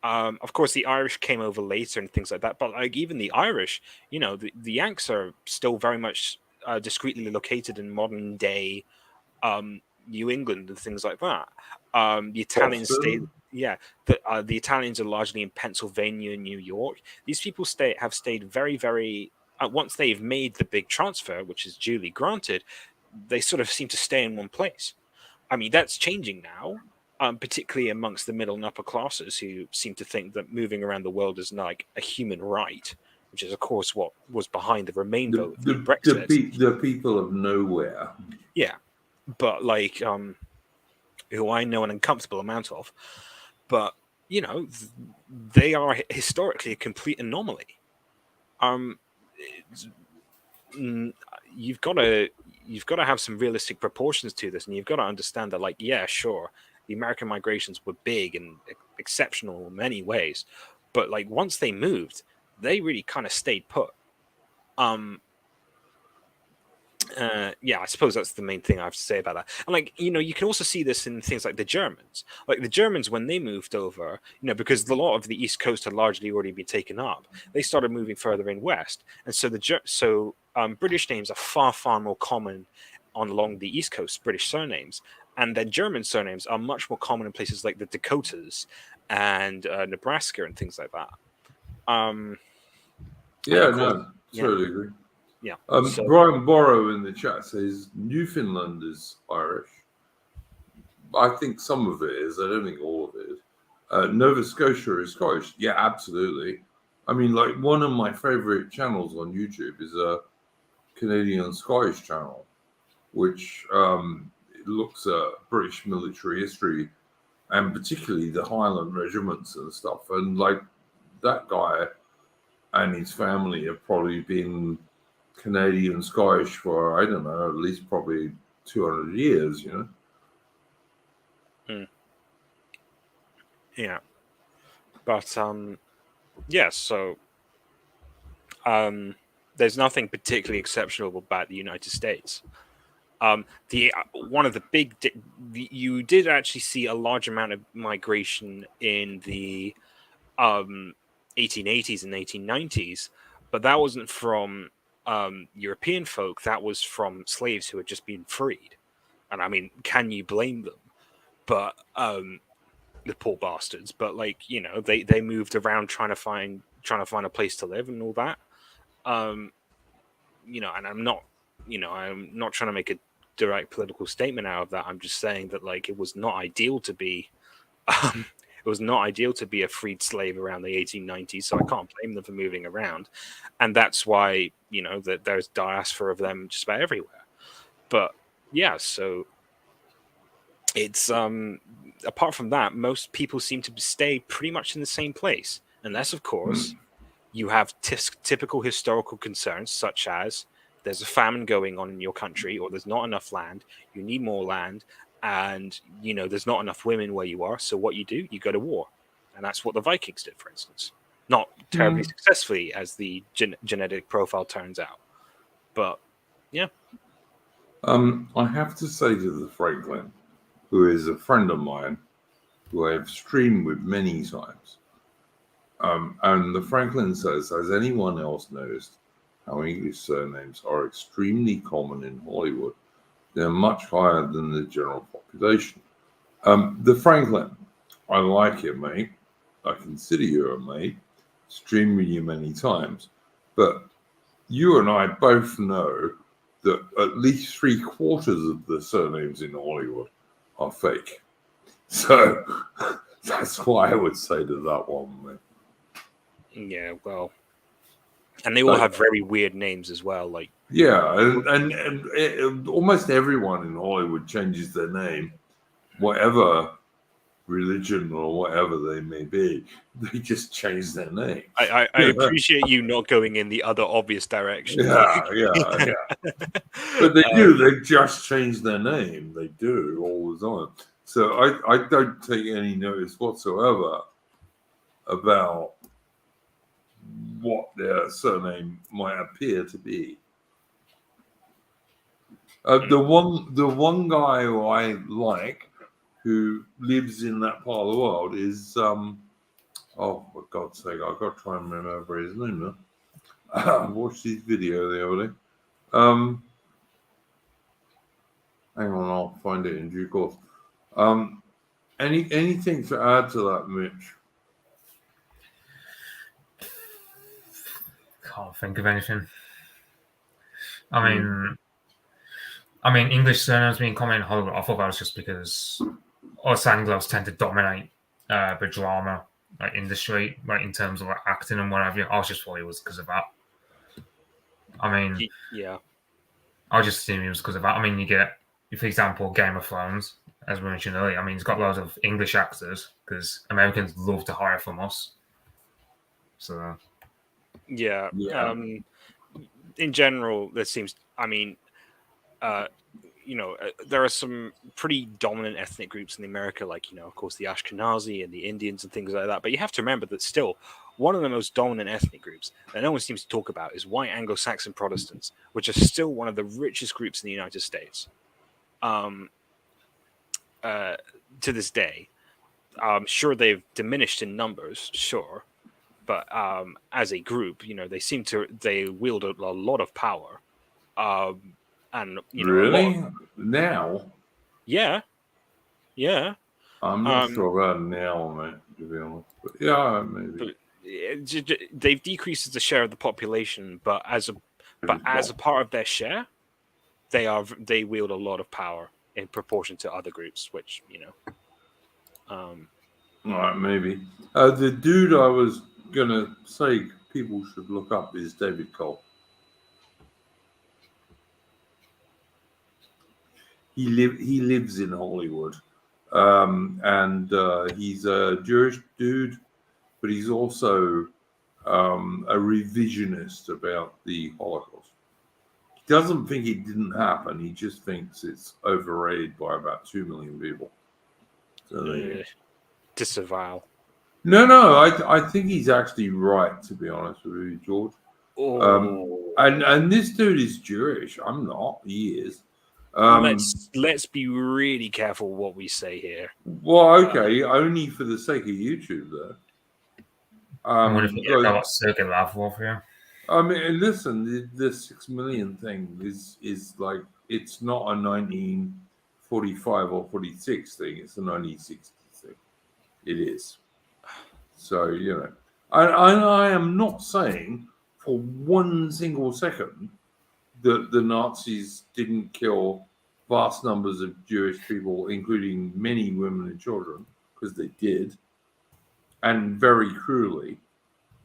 Of course, the Irish came over later and things like that. But like even the Irish, the Yanks are still very much discreetly located in modern day New England and things like that. The Italians stayed. Yeah, the Italians are largely in Pennsylvania and New York. These people have stayed very, very. Once they've made the big transfer, which is duly granted, they sort of seem to stay in one place. I mean, that's changing now, particularly amongst the middle and upper classes who seem to think that moving around the world is like a human right, which is, of course, what was behind the Remain vote for Brexit. The people of nowhere. Yeah, but like who I know an uncomfortable amount of, but they are historically a complete anomaly. You've got to have some realistic proportions to this, and you've got to understand that, like, yeah, sure, the American migrations were big and exceptional in many ways, but like once they moved, they really kind of stayed put. I suppose that's the main thing I have to say about that. And like, you can also see this in things like the Germans. Like the Germans, when they moved over, because a lot of the East Coast had largely already been taken up, they started moving further in west. And so British names are far, far more common along the East Coast, British surnames. And then German surnames are much more common in places like the Dakotas and Nebraska and things like that. Totally agree. Yeah. Brian Borrow in the chat says Newfoundland is Irish. I think some of it is. I don't think all of it is. Nova Scotia is Scottish. Yeah, absolutely. I mean, like one of my favorite channels on YouTube is a Canadian Scottish channel, which looks at British military history and particularly the Highland regiments and stuff. And like that guy and his family have probably been Canadian Scottish for, I don't know, at least probably 200 years, Yeah. But so there's nothing particularly exceptional about the United States. One of the big you did actually see a large amount of migration in the 1880s and 1890s, but that wasn't from European folk. That was from slaves who had just been freed. And I mean, can you blame them? But the poor bastards. But like, you know, they moved around trying to find a place to live and all that. You know, and I'm not trying to make a direct political statement out of that. I'm just saying that like it was not ideal to be a freed slave around the 1890s, so I can't blame them for moving around. And that's why, you know, that there's diaspora of them just about everywhere. But yeah, so it's apart from that, most people seem to stay pretty much in the same place, unless of course you have typical historical concerns such as there's a famine going on in your country, or there's not enough land, you need more land, and you know there's not enough women where you are, so what you do, you go to war. And that's what the Vikings did, for instance. Not terribly successfully, as the genetic profile turns out. But yeah. I have to say to the Franklin, who is a friend of mine, who I've streamed with many times, and the Franklin says, has anyone else noticed how English surnames are extremely common in Hollywood? They're much higher than the general population. The Franklin, I like you, mate. I consider you a mate. Streamed with you many times. But you and I both know that at least 3/4 of the surnames in Hollywood are fake. So that's why I would say to that one, mate. Yeah, well, and they all have very weird names as well. Like and almost everyone in Hollywood changes their name, whatever religion or whatever they may be. They just change their name. I appreciate you not going in the other obvious direction. Yeah. But they do. They just change their name. They do all the time. So I don't take any notice whatsoever about what their surname might appear to be. The one guy who I like, who lives in that part of the world, is oh, for God's sake, I've got to try and remember his name now. I watched his video the other day. Hang on, I'll find it in due course. Anything to add to that, Mitch? Can't think of anything. I mean, English surnames being common in Hollywood, I thought that was just because us Anglos tend to dominate the drama industry, like in terms of like acting and whatever. I was just thought it was because of that. I mean, yeah, I was just assuming it was because of that. I mean, you get, for example, Game of Thrones, as we mentioned earlier. I mean, it's got loads of English actors because Americans love to hire from us. So, yeah. In general, there seems. I mean, you know, there are some pretty dominant ethnic groups in America, like, you know, of course, the Ashkenazi and the Indians and things like that. But you have to remember that still, one of the most dominant ethnic groups that no one seems to talk about is white Anglo-Saxon Protestants, which are still one of the richest groups in the United States. To this day, sure, they've diminished in numbers, sure, but as a group, you know, they wield a lot of power. And you know, really now, yeah. I'm not sure about now, mate. To be honest, but yeah, maybe. They've decreased as a share of the population, but as a part of their share, they wield a lot of power in proportion to other groups, which, you know. All right, maybe. The dude I was gonna say people should look up is David Cole. He lives in Hollywood, and he's a Jewish dude, but he's also a revisionist about the Holocaust. He doesn't think it didn't happen. He just thinks it's overrated by about 2 million people. So disavow. No, I think he's actually right, to be honest with you, George. And this dude is Jewish. I'm not. He is. Let's be really careful what we say here. Well, okay, only for the sake of YouTube, though. I wonder if you get that second laugh off here. I mean, listen, the 6 million thing is like, it's not a 1945 or 46 thing, it's a 1960 thing. It is. So, you know, I am not saying for one single second that the Nazis didn't kill vast numbers of Jewish people, including many women and children, because they did, and very cruelly.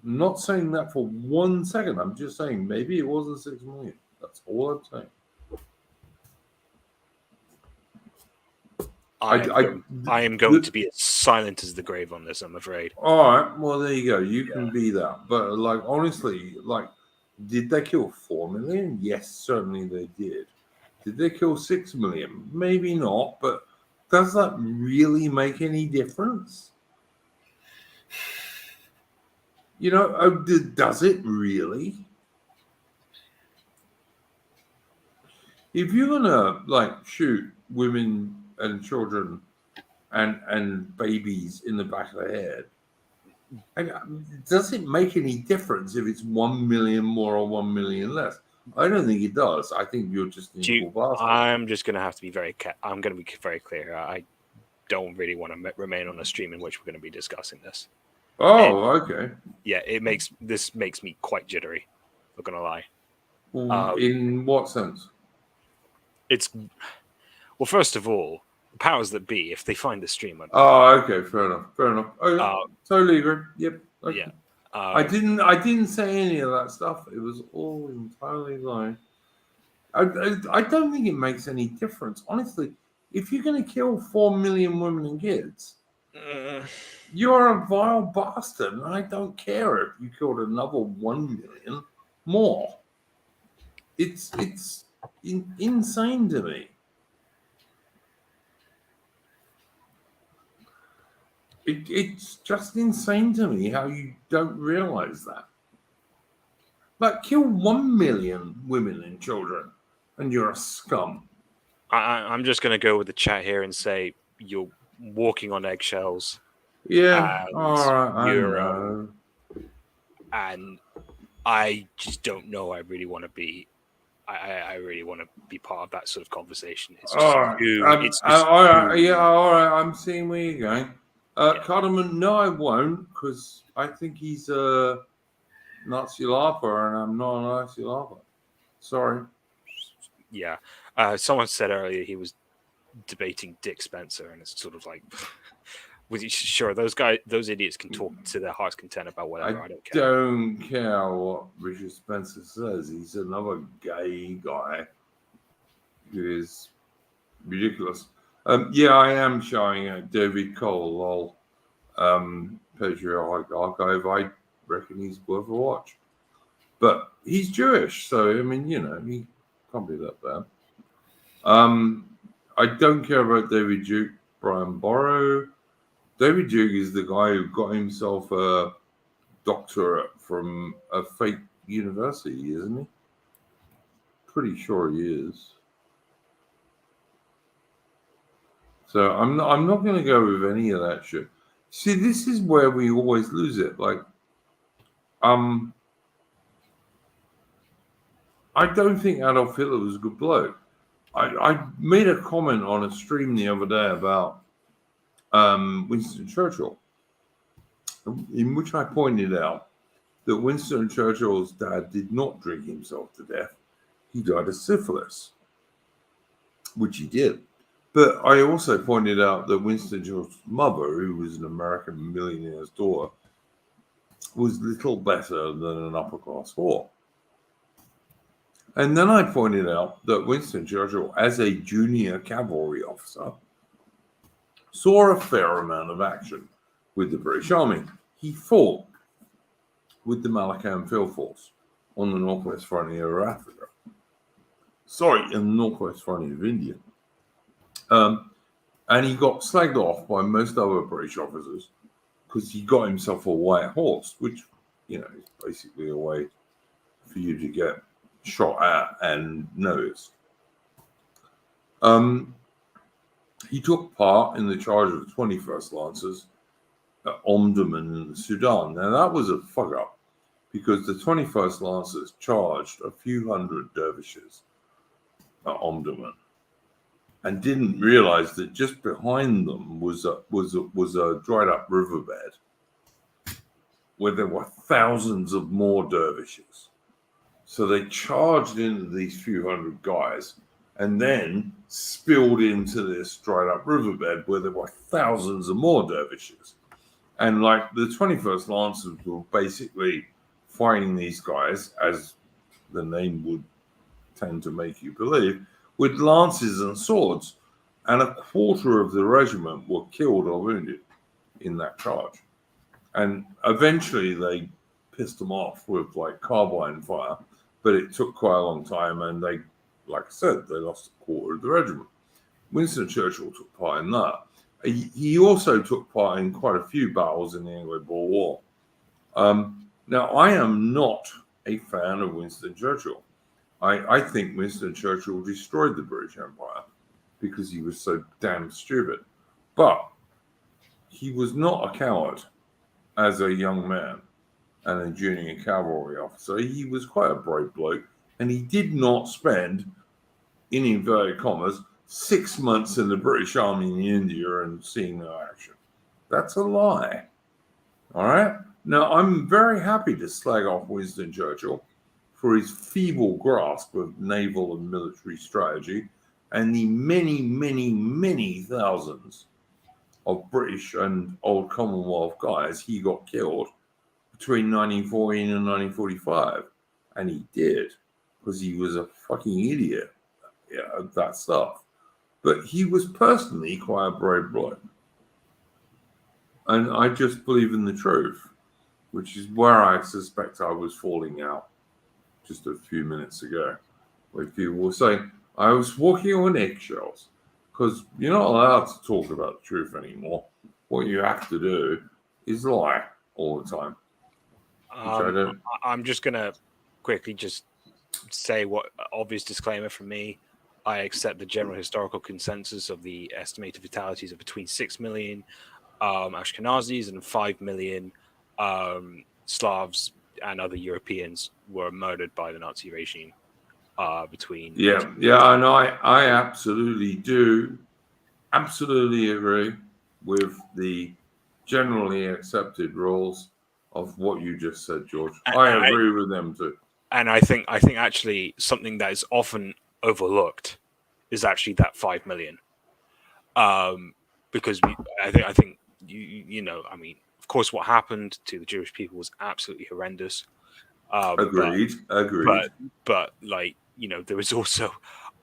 I'm not saying that for 1 second. I'm just saying maybe it wasn't 6 million. That's all I'm saying. I am going to be as silent as the grave on this, I'm afraid. All right. Well, there you go. You can be that. But, like, honestly, like, did they kill 4 million? Yes, certainly they did. Did they kill 6 million? Maybe not. But does that really make any difference? You know, does it really? If you're gonna, like, shoot women and children and babies in the back of the head, does it make any difference if it's 1 million more or 1 million less? I don't think it does. I think you're just an equal bastard. I'm just going to have to be I'm going to be very clear. I don't really want to remain on a stream in which we're going to be discussing this. Oh, okay. Yeah, this makes me quite jittery. Not going to lie. In what sense? Well, first of all, the powers that be, if they find the stream, okay, fair enough. Oh, totally agree. Yep. Okay. Yeah. I didn't say any of that stuff. It was all entirely lying. I don't think it makes any difference, honestly. If you're going to kill 4 million women and kids, you're a vile bastard, and I don't care if you killed another 1 million more. It's insane to me. It's just insane to me how you don't realize that. Like, kill 1 million women and children, and you're a scum. I'm just going to go with the chat here and say you're walking on eggshells. Yeah, all right, I know. And I just don't know. I really want to be. I really want to be part of that sort of conversation. It's just all right. Yeah, all right. I'm seeing where you're going. Cardamom, no, I won't, because I think he's a Nazi laugher, and I'm not a Nazi laugher. Sorry. Yeah. Someone said earlier he was debating Dick Spencer, and it's sort of like, sure, those idiots can talk to their heart's content about whatever. I don't care what Richard Spencer says. He's another gay guy who is ridiculous. Yeah, I am showing David Cole, Patriotic Archive. I reckon he's worth a watch. But he's Jewish, so, I mean, you know, he can't be that bad. I don't care about David Duke, Brian Borrow. David Duke is the guy who got himself a doctorate from a fake university, isn't he? Pretty sure he is. So I'm not going to go with any of that shit. See, this is where we always lose it. Like, I don't think Adolf Hitler was a good bloke. I made a comment on a stream the other day about Winston Churchill, in which I pointed out that Winston Churchill's dad did not drink himself to death. He died of syphilis, which he did. But I also pointed out that Winston Churchill's mother, who was an American millionaire's daughter, was little better than an upper-class whore. And then I pointed out that Winston Churchill, as a junior cavalry officer, saw a fair amount of action with the British Army. He fought with the Malakand Field Force on the northwest frontier of Africa. In the northwest frontier of India. And he got slagged off by most other British officers because he got himself a white horse, which, you know, is basically a way for you to get shot at and noticed. He took part in the charge of the 21st Lancers at Omdurman in Sudan. Now, that was a fuck up because the 21st Lancers charged a few hundred dervishes at Omdurman and didn't realize that just behind them was a dried up riverbed where there were thousands of more dervishes. So they charged into these few hundred guys and then spilled into this dried up riverbed where there were thousands of more dervishes. And like the 21st Lancers were basically fighting these guys, as the name would tend to make you believe, with lances and swords. And a quarter of the regiment were killed or wounded in that charge. And eventually they pissed them off with like carbine fire, but it took quite a long time. And they, like I said, they lost a quarter of the regiment. Winston Churchill took part in that. He also took part in quite a few battles in the Anglo-Boer War. Now, I am not a fan of Winston Churchill. I think Winston Churchill destroyed the British Empire because he was so damn stupid. But he was not a coward as a young man and a junior cavalry officer. He was quite a brave bloke, and he did not spend, in inverted commas, 6 months in the British Army in India and seeing no action. That's a lie. All right? Now, I'm very happy to slag off Winston Churchill for his feeble grasp of naval and military strategy and the many, many, many thousands of British and Old Commonwealth guys he got killed between 1914 and 1945. And he did, because he was a fucking idiot at that stuff. But he was personally quite a brave bloke. And I just believe in the truth, which is where I suspect I was falling out just a few minutes ago, where people were saying I was walking on eggshells, because you're not allowed to talk about the truth anymore. What you have to do is lie all the time. I'm just going to quickly just say what obvious disclaimer from me. I accept the general historical consensus of the estimated fatalities of between 6 million Ashkenazis and 5 million Slavs and other Europeans were murdered by the Nazi regime between. Yeah, and I absolutely do, absolutely agree with the generally accepted rules of what you just said, George. I agree with them too. And I think actually something that is often overlooked is actually that 5 million, because I think you know, I mean, of course, what happened to the Jewish people was absolutely horrendous. Agreed. But like, you know, there was also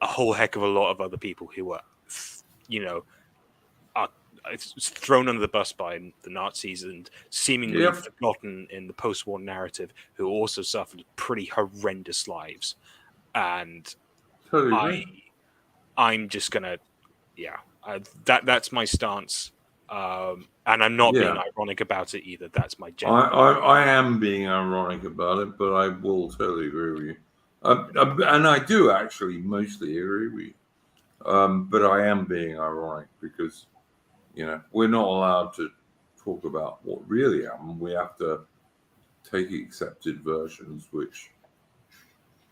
a whole heck of a lot of other people who were, you know, thrown under the bus by the Nazis and seemingly forgotten in the post-war narrative, who also suffered pretty horrendous lives. And I'm just gonna, that's my stance. And I'm not being ironic about it either. That's my general. I am being ironic about it, but I will totally agree with you. And I do actually mostly agree with you. But I am being ironic because, you know, we're not allowed to talk about what really happened. We have to take accepted versions, which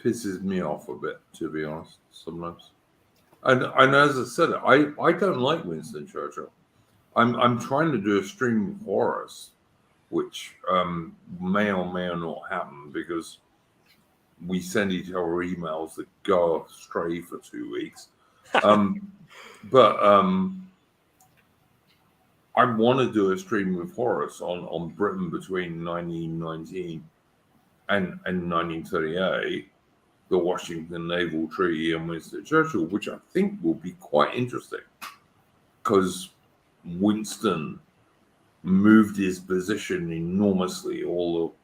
pisses me off a bit, to be honest, sometimes. And as I said, I don't like Winston Churchill. I'm trying to do a stream of Horace, which may or may not happen because we send each other emails that go astray for 2 weeks. But I want to do a stream with Horace on Britain between 1919 and 1938, the Washington Naval Treaty and Winston Churchill, which I think will be quite interesting because Winston moved his position enormously all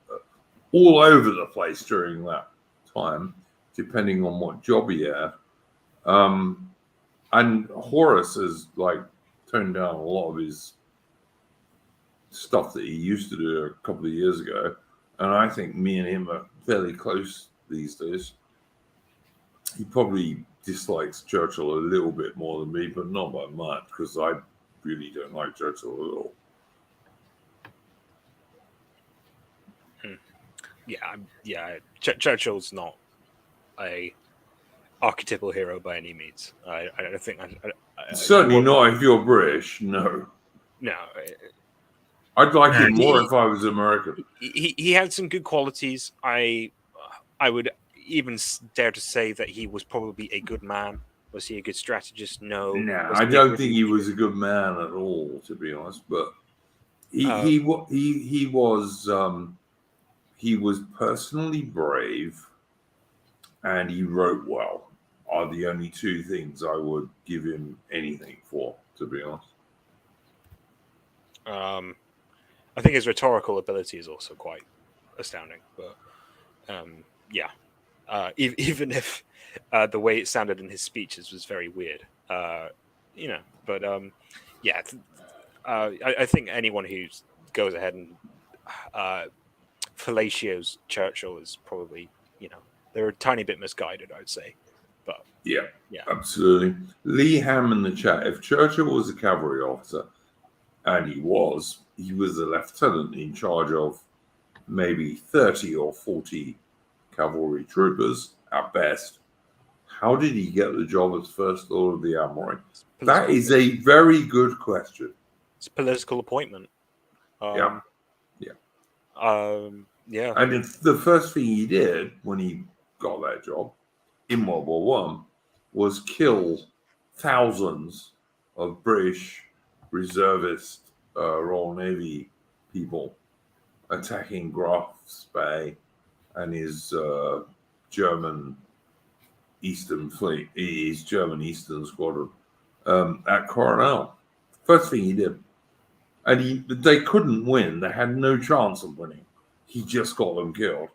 over the place during that time, depending on what job he had. And Horace has like toned down a lot of his stuff that he used to do a couple of years ago. And I think me and him are fairly close these days. He probably dislikes Churchill a little bit more than me, but not by much, because I really don't like Churchill at all. Churchill's not a archetypal hero by any means. I don't think. Certainly not if you're British. No. No. I'd like him more if I was American. He had some good qualities. I would even dare to say that he was probably a good man. Was he a good strategist? No. I don't think he was a good man at all, to be honest. But he was personally brave, and he wrote well. Are the only two things I would give him anything for, to be honest. I think his rhetorical ability is also quite astounding. But even if the way it sounded in his speeches was very weird, I think anyone who goes ahead and fellatios Churchill is probably, they're a tiny bit misguided, I'd say. But yeah, absolutely. Lee Ham in the chat. If Churchill was a cavalry officer, and he was a lieutenant in charge of maybe 30 or 40 cavalry troopers at best, how did he get the job as First Lord of the Armoury? That is a very good question. It's a political appointment. Yeah. And the first thing he did when he got that job in World War One was kill thousands of British reservist Royal Navy people attacking Graf Spee and his German Eastern Fleet, his German Eastern Squadron at Coronel. First thing he did. And they couldn't win. They had no chance of winning. He just got them killed.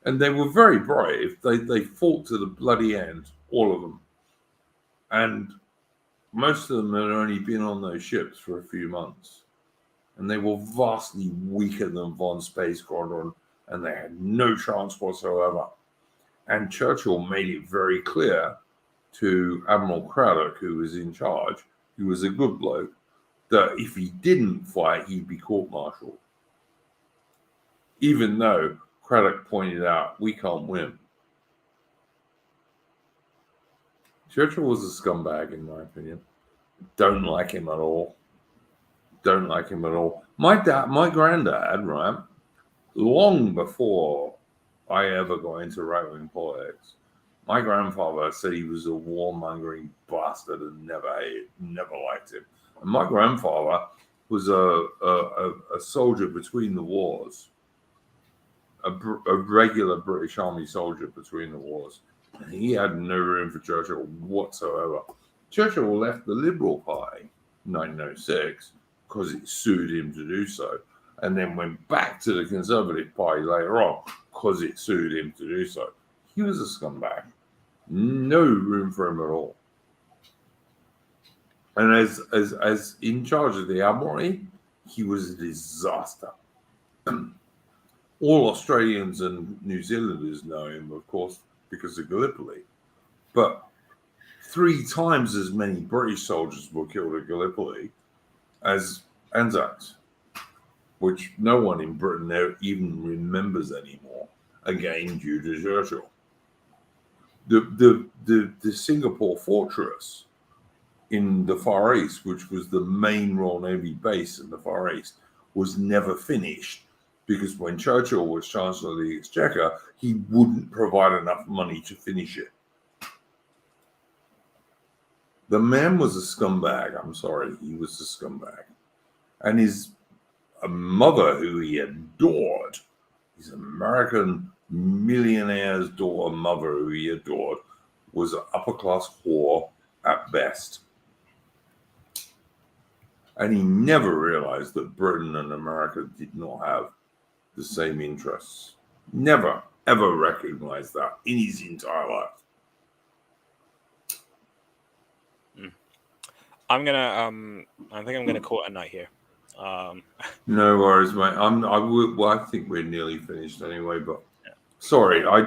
And they were very brave. They fought to the bloody end, all of them. And most of them had only been on those ships for a few months. And they were vastly weaker than von Spee's squadron, and they had no chance whatsoever. And Churchill made it very clear to Admiral Craddock, who was in charge, who was a good bloke, that if he didn't fight, he'd be court-martialed. Even though Craddock pointed out, we can't win. Churchill was a scumbag, in my opinion. Don't like him at all. My granddad, right, long before I ever got into right-wing politics, my grandfather said he was a warmongering bastard and never liked him. And my grandfather was a soldier between the wars, a regular British Army soldier between the wars. And he had no room for Churchill whatsoever. Churchill left the Liberal Party in 1906 because it suited him to do so, and then went back to the Conservative Party later on because it suited him to do so. He was a scumbag. No room for him at all. And as in charge of the Armoury, he was a disaster. All Australians and New Zealanders know him, of course, because of Gallipoli. But 3 times as many British soldiers were killed at Gallipoli as Anzacs, which no one in Britain even remembers anymore, again due to Churchill. The Singapore fortress in the Far East, which was the main Royal Navy base in the Far East, was never finished because when Churchill was Chancellor of the Exchequer, he wouldn't provide enough money to finish it. The man was a scumbag. I'm sorry, he was a scumbag. And his mother, who he adored, his American millionaire's daughter mother, who he adored, was an upper-class whore at best. And he never realized that Britain and America did not have the same interests. Never, ever recognized that in his entire life. I think I'm gonna call it a night here. No worries, mate. I think we're nearly finished anyway. But sorry, I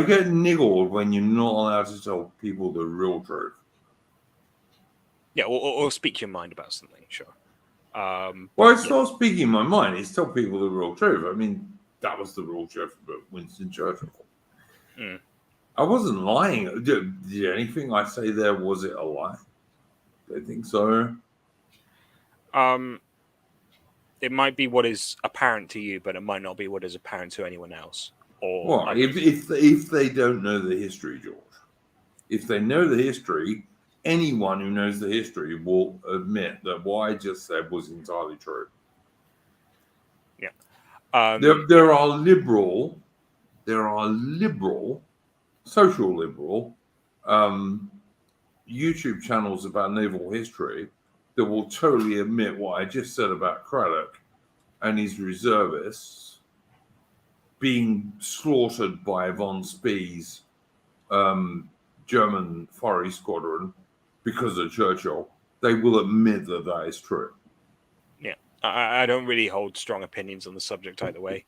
get niggled when you're not allowed to tell people the real truth. Yeah, or speak your mind about something. Sure. Well, it's not speaking my mind. It's tell people the real truth. I mean, that was the real truth about Winston Churchill. Mm. I wasn't lying. Did anything I say there, was it a lie? I think so. It might be what is apparent to you, but it might not be what is apparent to anyone else. Or Well, if they don't know the history, George, if they know the history, anyone who knows the history will admit that what I just said was entirely true. Yeah. There are liberal, social liberal, YouTube channels about naval history that will totally admit what I just said about Craddock and his reservists being slaughtered by von Spee's German Far East Squadron because of Churchill. They will admit that that is true. Yeah, I don't really hold strong opinions on the subject either way.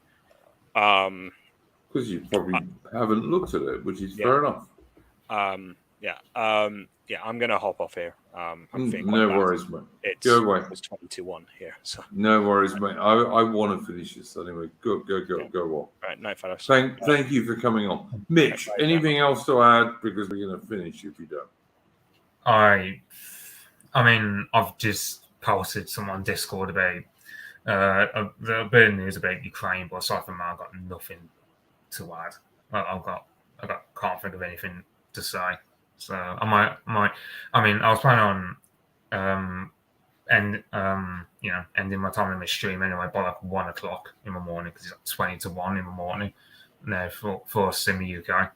Because you probably haven't looked at it, which is fair enough. I'm going to hop off here. I'm feeling no worries, mate. Go away. It's 20-1 here. So. No worries, mate. I want to finish this anyway. Go on. All right, night, fellas. Thank you for coming on. Mitch, anything else to add? Because we're going to finish if you don't. I mean, I've just posted some on Discord about a bit of news about Ukraine, but aside from that, I've got nothing to add. Can't think of anything to say. So I might. I mean, I was planning on ending my time in the stream anyway by like 1 o'clock in the morning because it's like 20 to 1 in the morning now for us in the UK.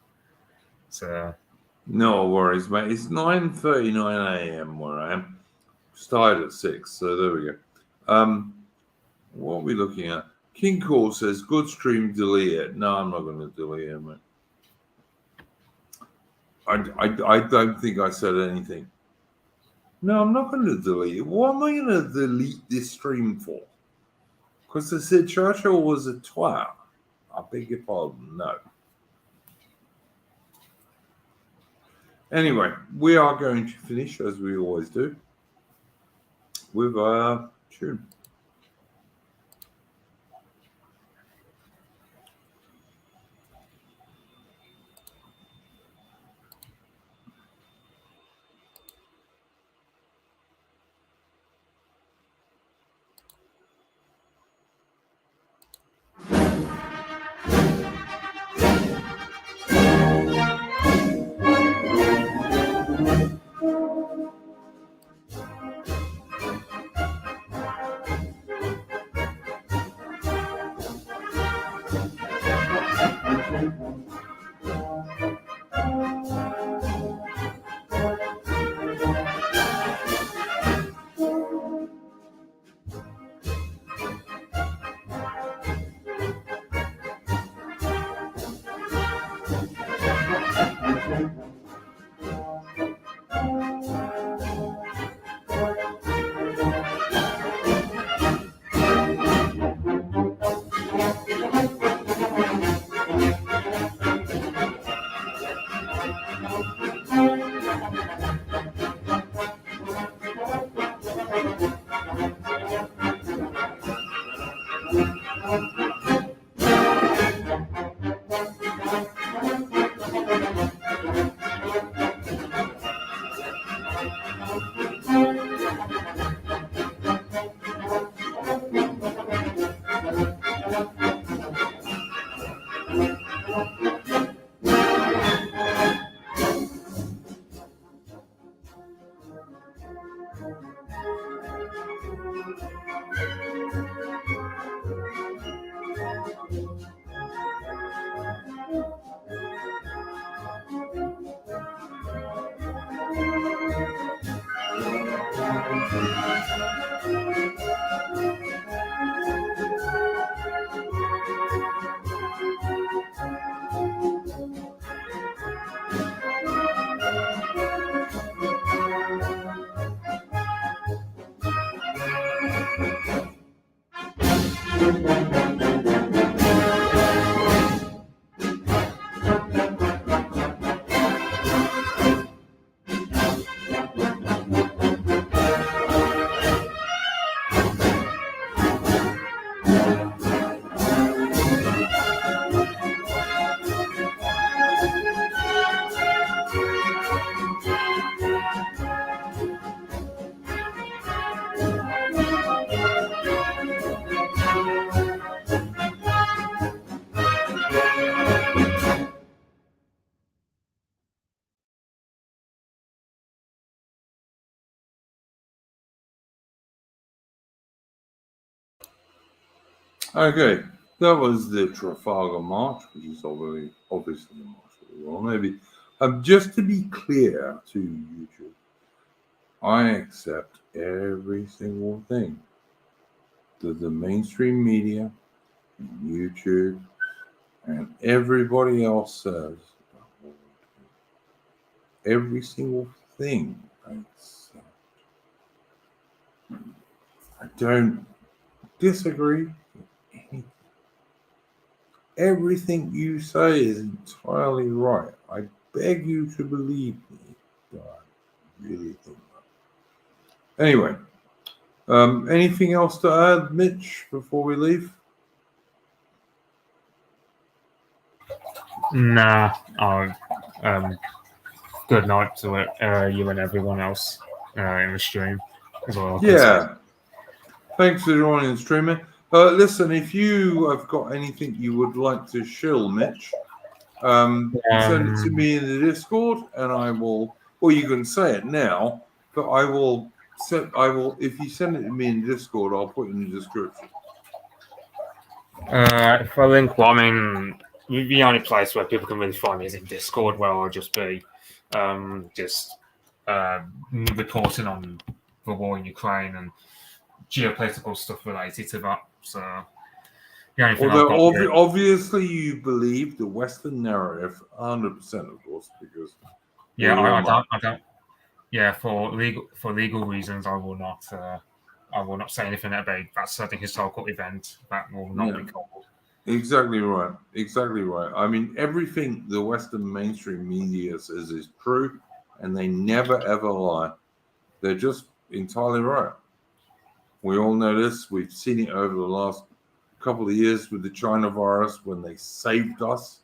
So no worries, mate. It's 9:39 a.m. where I am. Started at 6, so there we go. What are we looking at? King Cole says, "Good stream, delete it." No, I'm not going to delete it, mate. I don't think I said anything. No, I'm not going to delete it. What am I going to delete this stream for? Because I said Churchill was a twat. I beg your pardon. No. Anyway, we are going to finish, as we always do, with a tune. Okay, that was the Trafalgar March, which is obviously the March of the World Navy. Just to be clear to YouTube, I accept every single thing that the mainstream media, and YouTube, and everybody else says. Every single thing I accept. I don't disagree with anything. Everything you say is entirely right. I beg you to believe me that I really think that. Anyway, anything else to add, Mitch, before we leave? Nah. Good night to you and everyone else in the stream as well. Yeah. Thanks for joining streaming. Listen, if you have got anything you would like to shill, Mitch, send it to me in the Discord, and I will. Or you can say it now, but I will. If you send it to me in Discord, I'll put it in the description. For link, well, I mean, the only place where people can really find me is in Discord, where I'll just be reporting on the war in Ukraine and geopolitical stuff related to that. So, the only thing Although obviously you believe the Western narrative, 100%, of course, because I don't. Yeah, for legal reasons, I will not say anything about that certain historical event. That will not be covered. Exactly right. Exactly right. I mean, everything the Western mainstream media says is true, and they never ever lie. They're just entirely right. We all know this. We've seen it over the last couple of years with the China virus when they saved us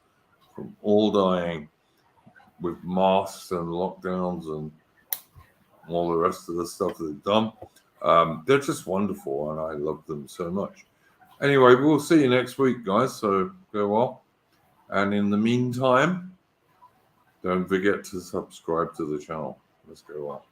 from all dying with masks and lockdowns and all the rest of the stuff they've done. They're just wonderful, and I love them so much. Anyway, we'll see you next week, guys. So go well. And in the meantime, don't forget to subscribe to the channel. Let's go well.